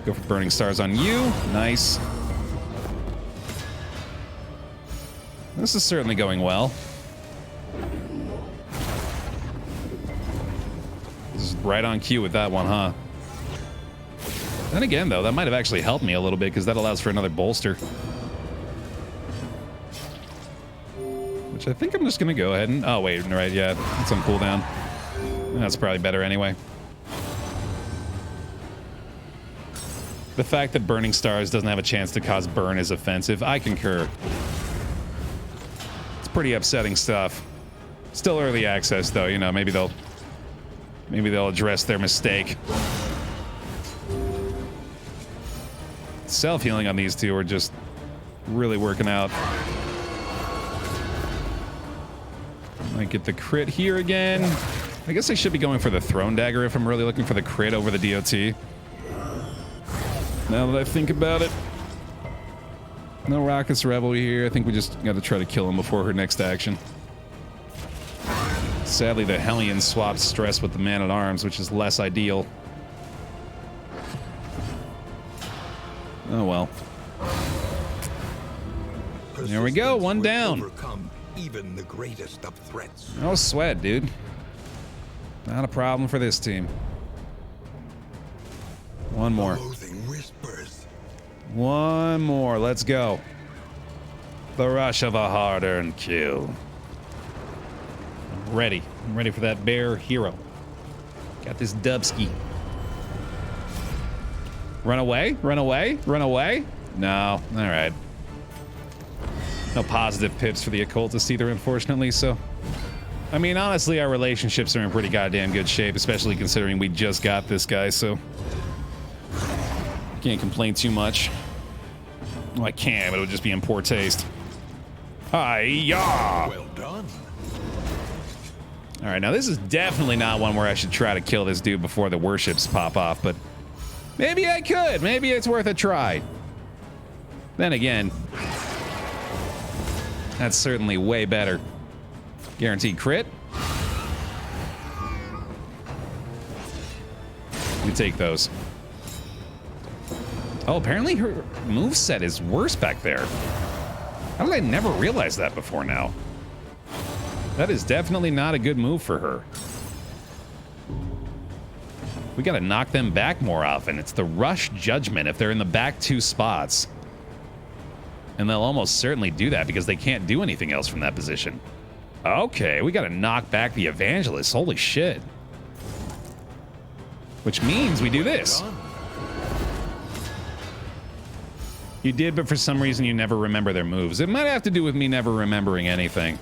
Go for Burning Stars on you. Nice. This is certainly going well. This is right on cue with that one, huh? Then again, though, that might have actually helped me a little bit because that allows for another bolster. Which I think I'm just going to go ahead and... Oh, wait, right, yeah. It's on cooldown. That's probably better anyway. The fact that Burning Stars doesn't have a chance to cause burn is offensive. I concur. It's pretty upsetting stuff. Still early access, though. You know, maybe they'll address their mistake. Self-healing on these two are just really working out. Might get the crit here again. I guess I should be going for the Throne Dagger if I'm really looking for the crit over the DOT. Now that I think about it. No Rocket's Revelry here. I think we just got to try to kill him before her next action. Sadly, the Hellion swapped stress with the Man-at-Arms, which is less ideal. Oh well. There we go, one down. Even the greatest of threats. No sweat, dude. Not a problem for this team. One more. Whispers. One more. Let's go. The rush of a hard-earned kill. I'm ready. I'm ready for that bear hero. Got this Dubsky. Run away? Run away? Run away? No. All right. No positive pips for the occultist either, unfortunately, so... I mean, honestly, our relationships are in pretty goddamn good shape, especially considering we just got this guy, so... Can't complain too much. Well, I can, but it would just be in poor taste. Hi-ya! Well done. Alright, now this is definitely not one where I should try to kill this dude before the worships pop off, but... Maybe I could. Maybe it's worth a try. Then again... That's certainly way better. Guaranteed crit. We take those. Oh, apparently her moveset is worse back there. How did I never realize that before now? That is definitely not a good move for her. We gotta knock them back more often. It's the rush judgment if they're in the back 2 spots. And they'll almost certainly do that because they can't do anything else from that position. Okay, we gotta knock back the evangelists. Holy shit. Which means we do this. You did, but for some reason you never remember their moves. It might have to do with me never remembering anything.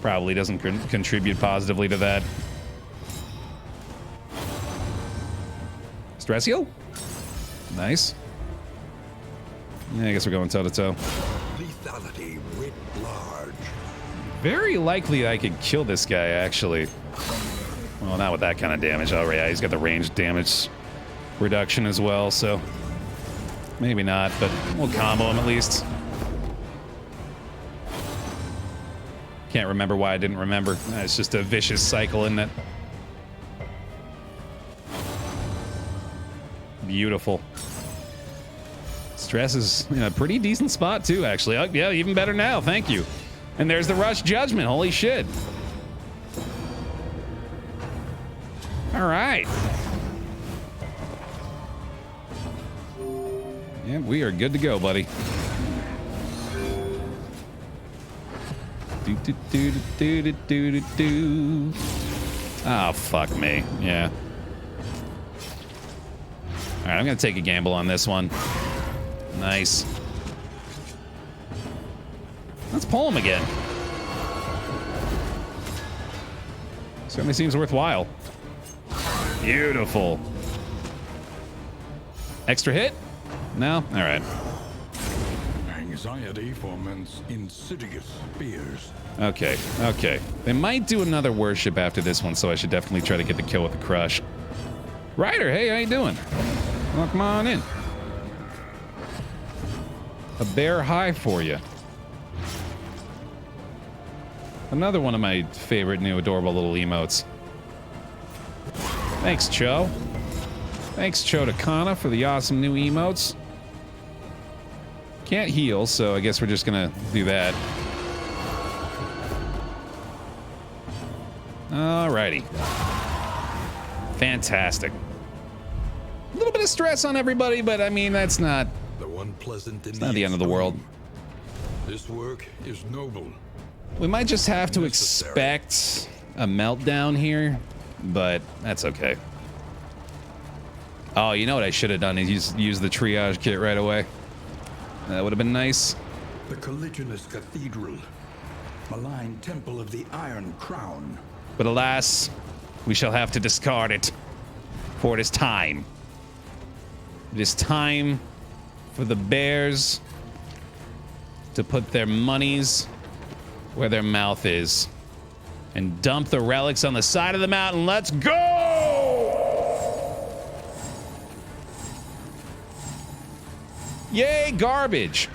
Probably doesn't contribute positively to that. Stressio? Nice. Yeah, I guess we're going toe-to-toe. Lethality writ large. Very likely I could kill this guy, actually. Well, not with that kind of damage. Oh, yeah, he's got the range damage reduction as well, so... maybe not, but we'll combo him at least. Can't remember why I didn't remember. It's just a vicious cycle, isn't it? Beautiful. Stress is in a pretty decent spot, too, actually. Oh, yeah, even better now. Thank you. And there's the rush judgment. Holy shit. All right. Yeah, we are good to go, buddy. Oh, fuck me. Yeah. All right, I'm going to take a gamble on this one. Nice. Let's pull him again. Certainly seems worthwhile. Beautiful. Extra hit? No? All right. Anxiety foments insidious fears. Okay, okay. They might do another worship after this one, so I should definitely try to get the kill with the crush. Ryder, hey, how you doing? Well, come on in. A bear high for you. Another one of my favorite new adorable little emotes. Thanks, Cho. Thanks, Cho to Kana, for the awesome new emotes. Can't heal, so I guess we're just gonna do that. Alrighty. Fantastic. A little bit of stress on everybody, but I mean, that's not... the one pleasant in not the end of the world. This work is noble. We might just have to expect a meltdown here, but that's okay. Oh, you know what I should have done is use the triage kit right away. That would have been nice. The colliginous cathedral. Malign temple of the Iron Crown. But alas, we shall have to discard it. For it is time. It is time for the bears to put their monies where their mouth is and dump the relics on the side of the mountain. Let's go! Yay, garbage.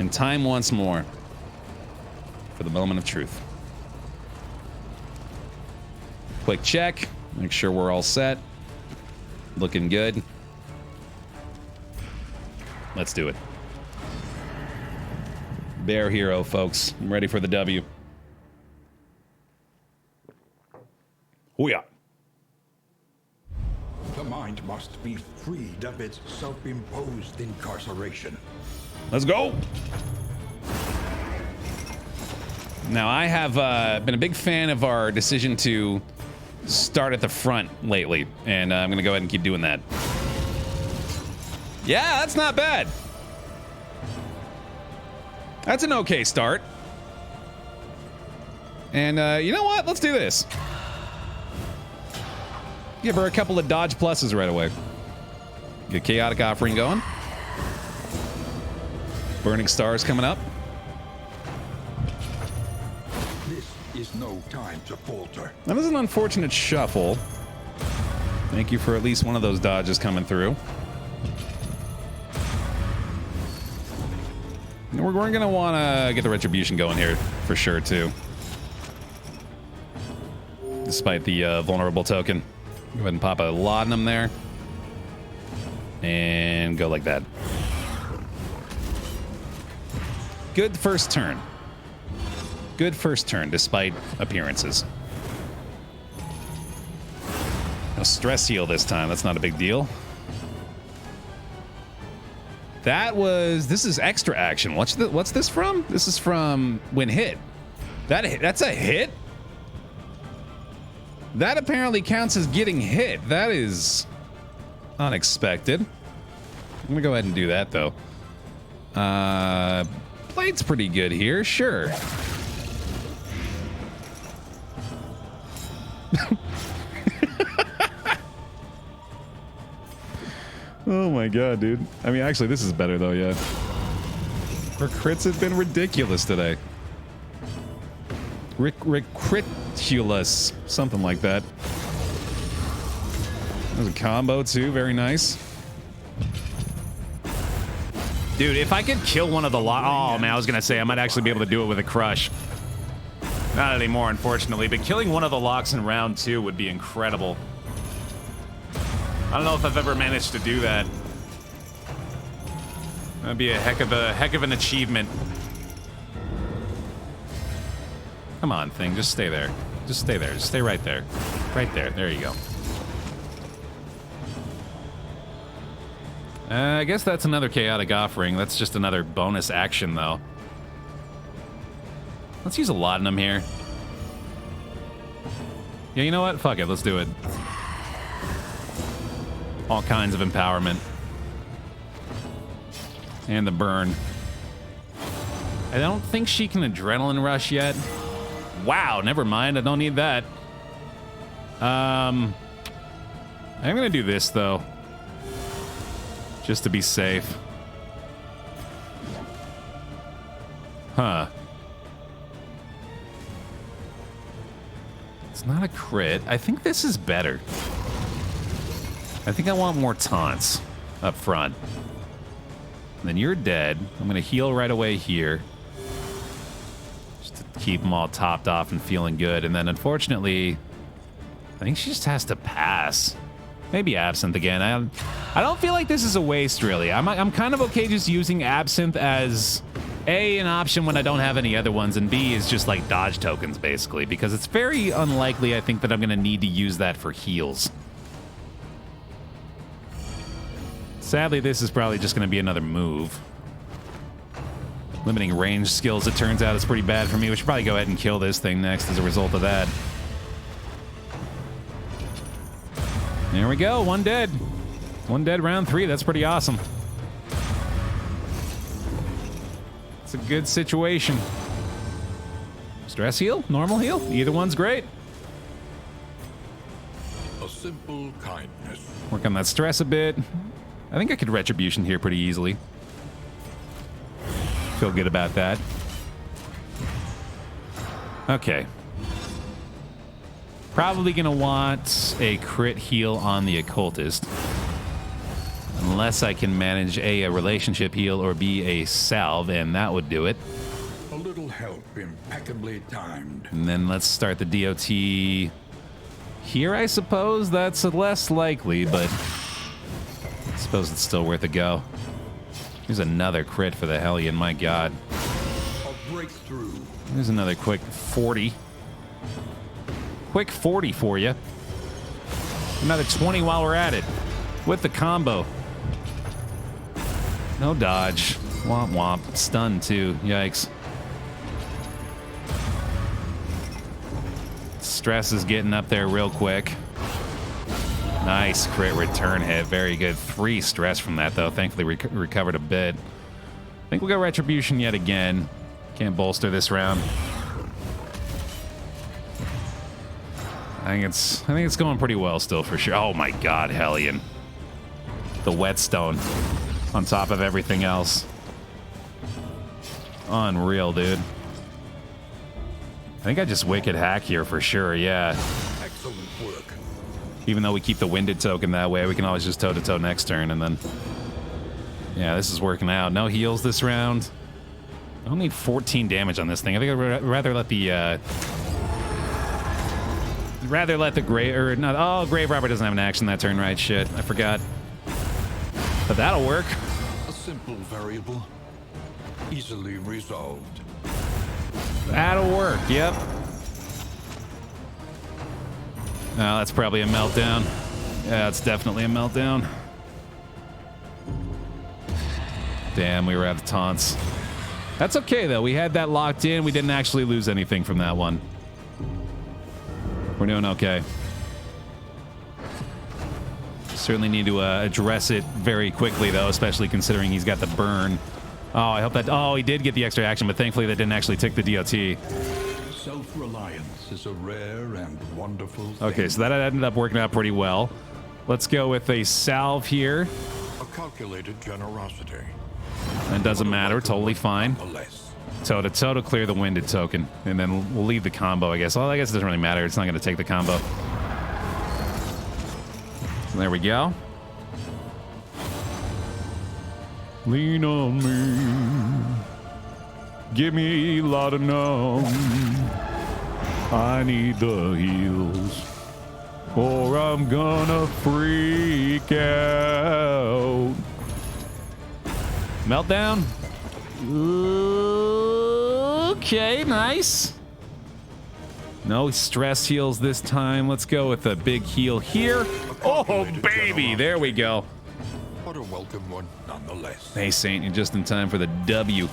And time once more for the moment of truth. Quick check, make sure we're all set. Looking good. Let's do it. Bear hero, folks. I'm ready for the W. Hoo-yah. The mind must be freed of its self-imposed incarceration. Let's go. Now, I have been a big fan of our decision to start at the front lately, and I'm going to go ahead and keep doing that. Yeah, that's not bad. That's an okay start. And you know what? Let's do this. Give her a couple of dodge pluses right away. Get chaotic offering going. Burning stars coming up. This is no time to falter. That was an unfortunate shuffle. Thank you for at least one of those dodges coming through. And we're going to want to get the retribution going here for sure, too. Despite the vulnerable token. Go ahead and pop a laudanum there. And go like that. Good first turn. Good first turn, despite appearances. No stress heal this time. That's not a big deal. This is extra action. What's this from? This is from when hit. That's a hit? That apparently counts as getting hit. That is unexpected. I'm gonna go ahead and do that though. Blade's pretty good here, sure. Oh my god, dude. I mean, actually, this is better though, yeah. Her crits have been ridiculous today. Ridiculous. Something like that. There's a combo too, very nice. Dude, if I could kill one of the oh man, I was gonna say I might actually be able to do it with a crush. Not anymore, unfortunately, but killing one of the locks in round 2 would be incredible. I don't know if I've ever managed to do that. That'd be a heck of an achievement. Come on, thing, just stay there. Just stay there. Just stay right there. Right there. There you go. I guess that's another chaotic offering. That's just another bonus action, though. Let's use a laudanum here. Yeah, you know what? Fuck it. Let's do it. All kinds of empowerment. And the burn. I don't think she can adrenaline rush yet. Wow, never mind. I don't need that. I'm gonna do this, though. Just to be safe. Huh. It's not a crit. I think this is better. I think I want more taunts up front. And then you're dead. I'm going to heal right away here. Just to keep them all topped off and feeling good. And then, unfortunately, I think she just has to pass. Maybe Absinthe again. I don't feel like this is a waste, really. I'm kind of okay just using Absinthe as, A, an option when I don't have any other ones, and B, is just like dodge tokens, basically. Because it's very unlikely, I think, that I'm going to need to use that for heals. Sadly, this is probably just going to be another move. Limiting range skills, it turns out, is pretty bad for me. We should probably go ahead and kill this thing next as a result of that. There we go, one dead. One dead round 3, that's pretty awesome. It's a good situation. Stress heal, normal heal, either one's great. A simple kindness. Work on that stress a bit. I think I could retribution here pretty easily. Feel good about that. Okay. Probably gonna want a crit heal on the occultist. Unless I can manage A, a relationship heal, or B, a salve, and that would do it. A little help, impeccably timed. And then let's start the DOT here, I suppose. That's less likely, but I suppose it's still worth a go. Here's another crit for the Hellion, my god. A breakthrough. There's another quick 40. Quick 40 for you. Another 20 while we're at it. With the combo. No dodge. Womp womp. Stun too. Yikes. Stress is getting up there real quick. Nice crit return hit. Very good. 3 stress from that, though. Thankfully, recovered a bit. I think we'll go Retribution yet again. Can't bolster this round. I think it's going pretty well still, for sure. Oh my god, Hellion. The whetstone on top of everything else. Unreal, dude. I think I just Wicked Hack here for sure, yeah. Excellent work. Even though we keep the Winded token that way, we can always just toe-to-toe next turn, and then... Yeah, this is working out. No heals this round. I don't need 14 damage on this thing. I think I'd rather let the, Grave... Or not... Oh, Grave Robber doesn't have an action that turn, right? Shit, I forgot. But that'll work. A simple variable. easily resolved. That'll work, yep. Oh, that's probably a meltdown. Yeah, it's definitely a meltdown. Damn, we were out of taunts. That's okay, though. We had that locked in. We didn't actually lose anything from that one. We're doing okay. Certainly need to address it very quickly, though, especially considering he's got the burn. Oh, I hope that... Oh, he did get the extra action, but thankfully that didn't actually tick the DOT. Self-reliance is a rare and wonderful thing. Okay, so that ended up working out pretty well. Let's go with a salve here. A calculated generosity. It doesn't matter, totally fine. Toe-to-toe to clear the winded token. And then we'll leave the combo, I guess. Well, I guess it doesn't really matter. It's not going to take the combo. So there we go. Lean on me. Give me laudanum. I need the heals. Or I'm gonna freak out. Meltdown. Okay, nice. No stress heals this time. Let's go with a big heal here. Oh, baby. There we go. What a welcome one, nonetheless. Hey, Saint, you're just in time for the W.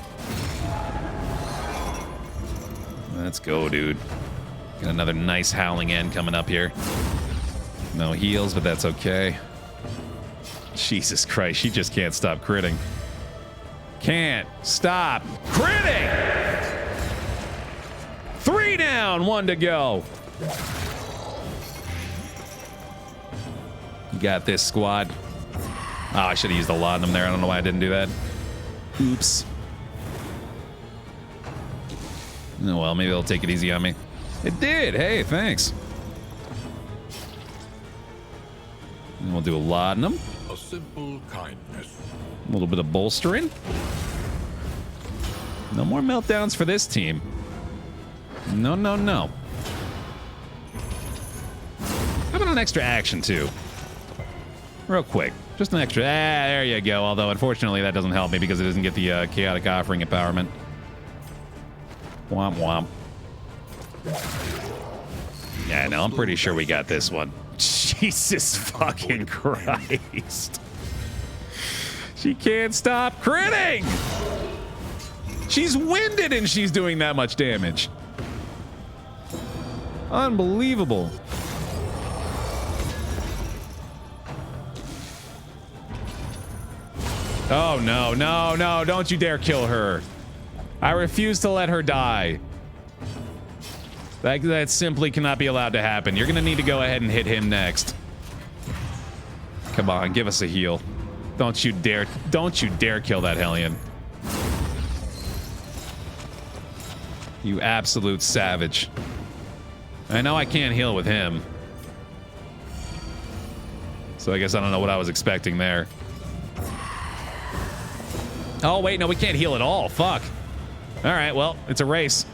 Let's go, dude. Got another nice howling end coming up here. No heals, but that's okay. Jesus Christ, she just can't stop critting. Can't stop critting! 3 down, 1 to go. You got this, squad. Oh, I should have used the laudanum there. I don't know why I didn't do that. Oops. Oh, well, maybe it'll take it easy on me. It did. Hey, thanks. And we'll do a laudanum. A simple kindness. A little bit of bolstering. No more meltdowns for this team. No, no, no. How about an extra action, too? Real quick. Just an extra. Ah, there you go. Although, unfortunately, that doesn't help me because it doesn't get the chaotic offering empowerment. Womp womp. Yeah, no, I'm pretty sure we got this one. Jesus fucking Christ. She can't stop critting! She's winded and she's doing that much damage. Unbelievable. Oh, no, no, no, don't you dare kill her. I refuse to let her die. That simply cannot be allowed to happen. You're gonna need to go ahead and hit him next. Come on, give us a heal. Don't you dare kill that Hellion. You absolute savage. I know I can't heal with him. So I guess I don't know what I was expecting there. Oh, wait, no, we can't heal at all. Fuck. All right, well, it's a race.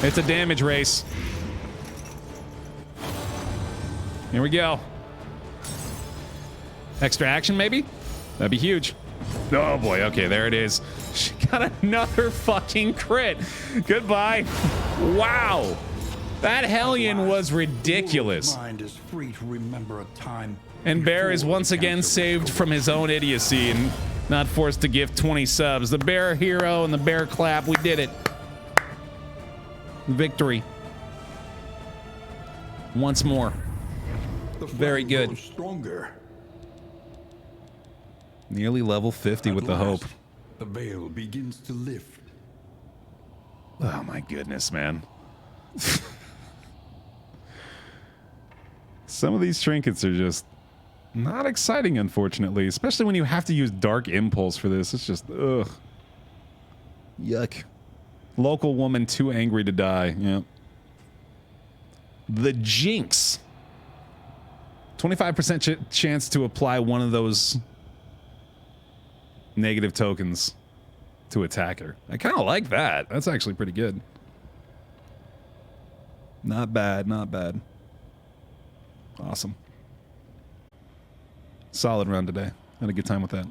It's a damage race. Here we go. Extra action, maybe? That'd be huge. Oh, boy. Okay, there it is. She got another fucking crit. Goodbye. Wow. That Hellion was ridiculous. Mind is free to remember a time. And Baer is once again saved from his own idiocy and not forced to give 20 subs. The Baer hero and the Baer clap. We did it. Victory. Once more. Very good. Stronger. Nearly level 50 with the hope. The veil begins to lift. Oh my goodness, man. Some of these trinkets are just not exciting, unfortunately. Especially when you have to use Dark Impulse for this. It's just, ugh. Yuck. Local woman too angry to die. Yep. The Jinx. 25% chance to apply one of those negative tokens to attacker. I kind of like that. That's actually pretty good. Not bad, not bad. Awesome. Solid run today. Had a good time with that.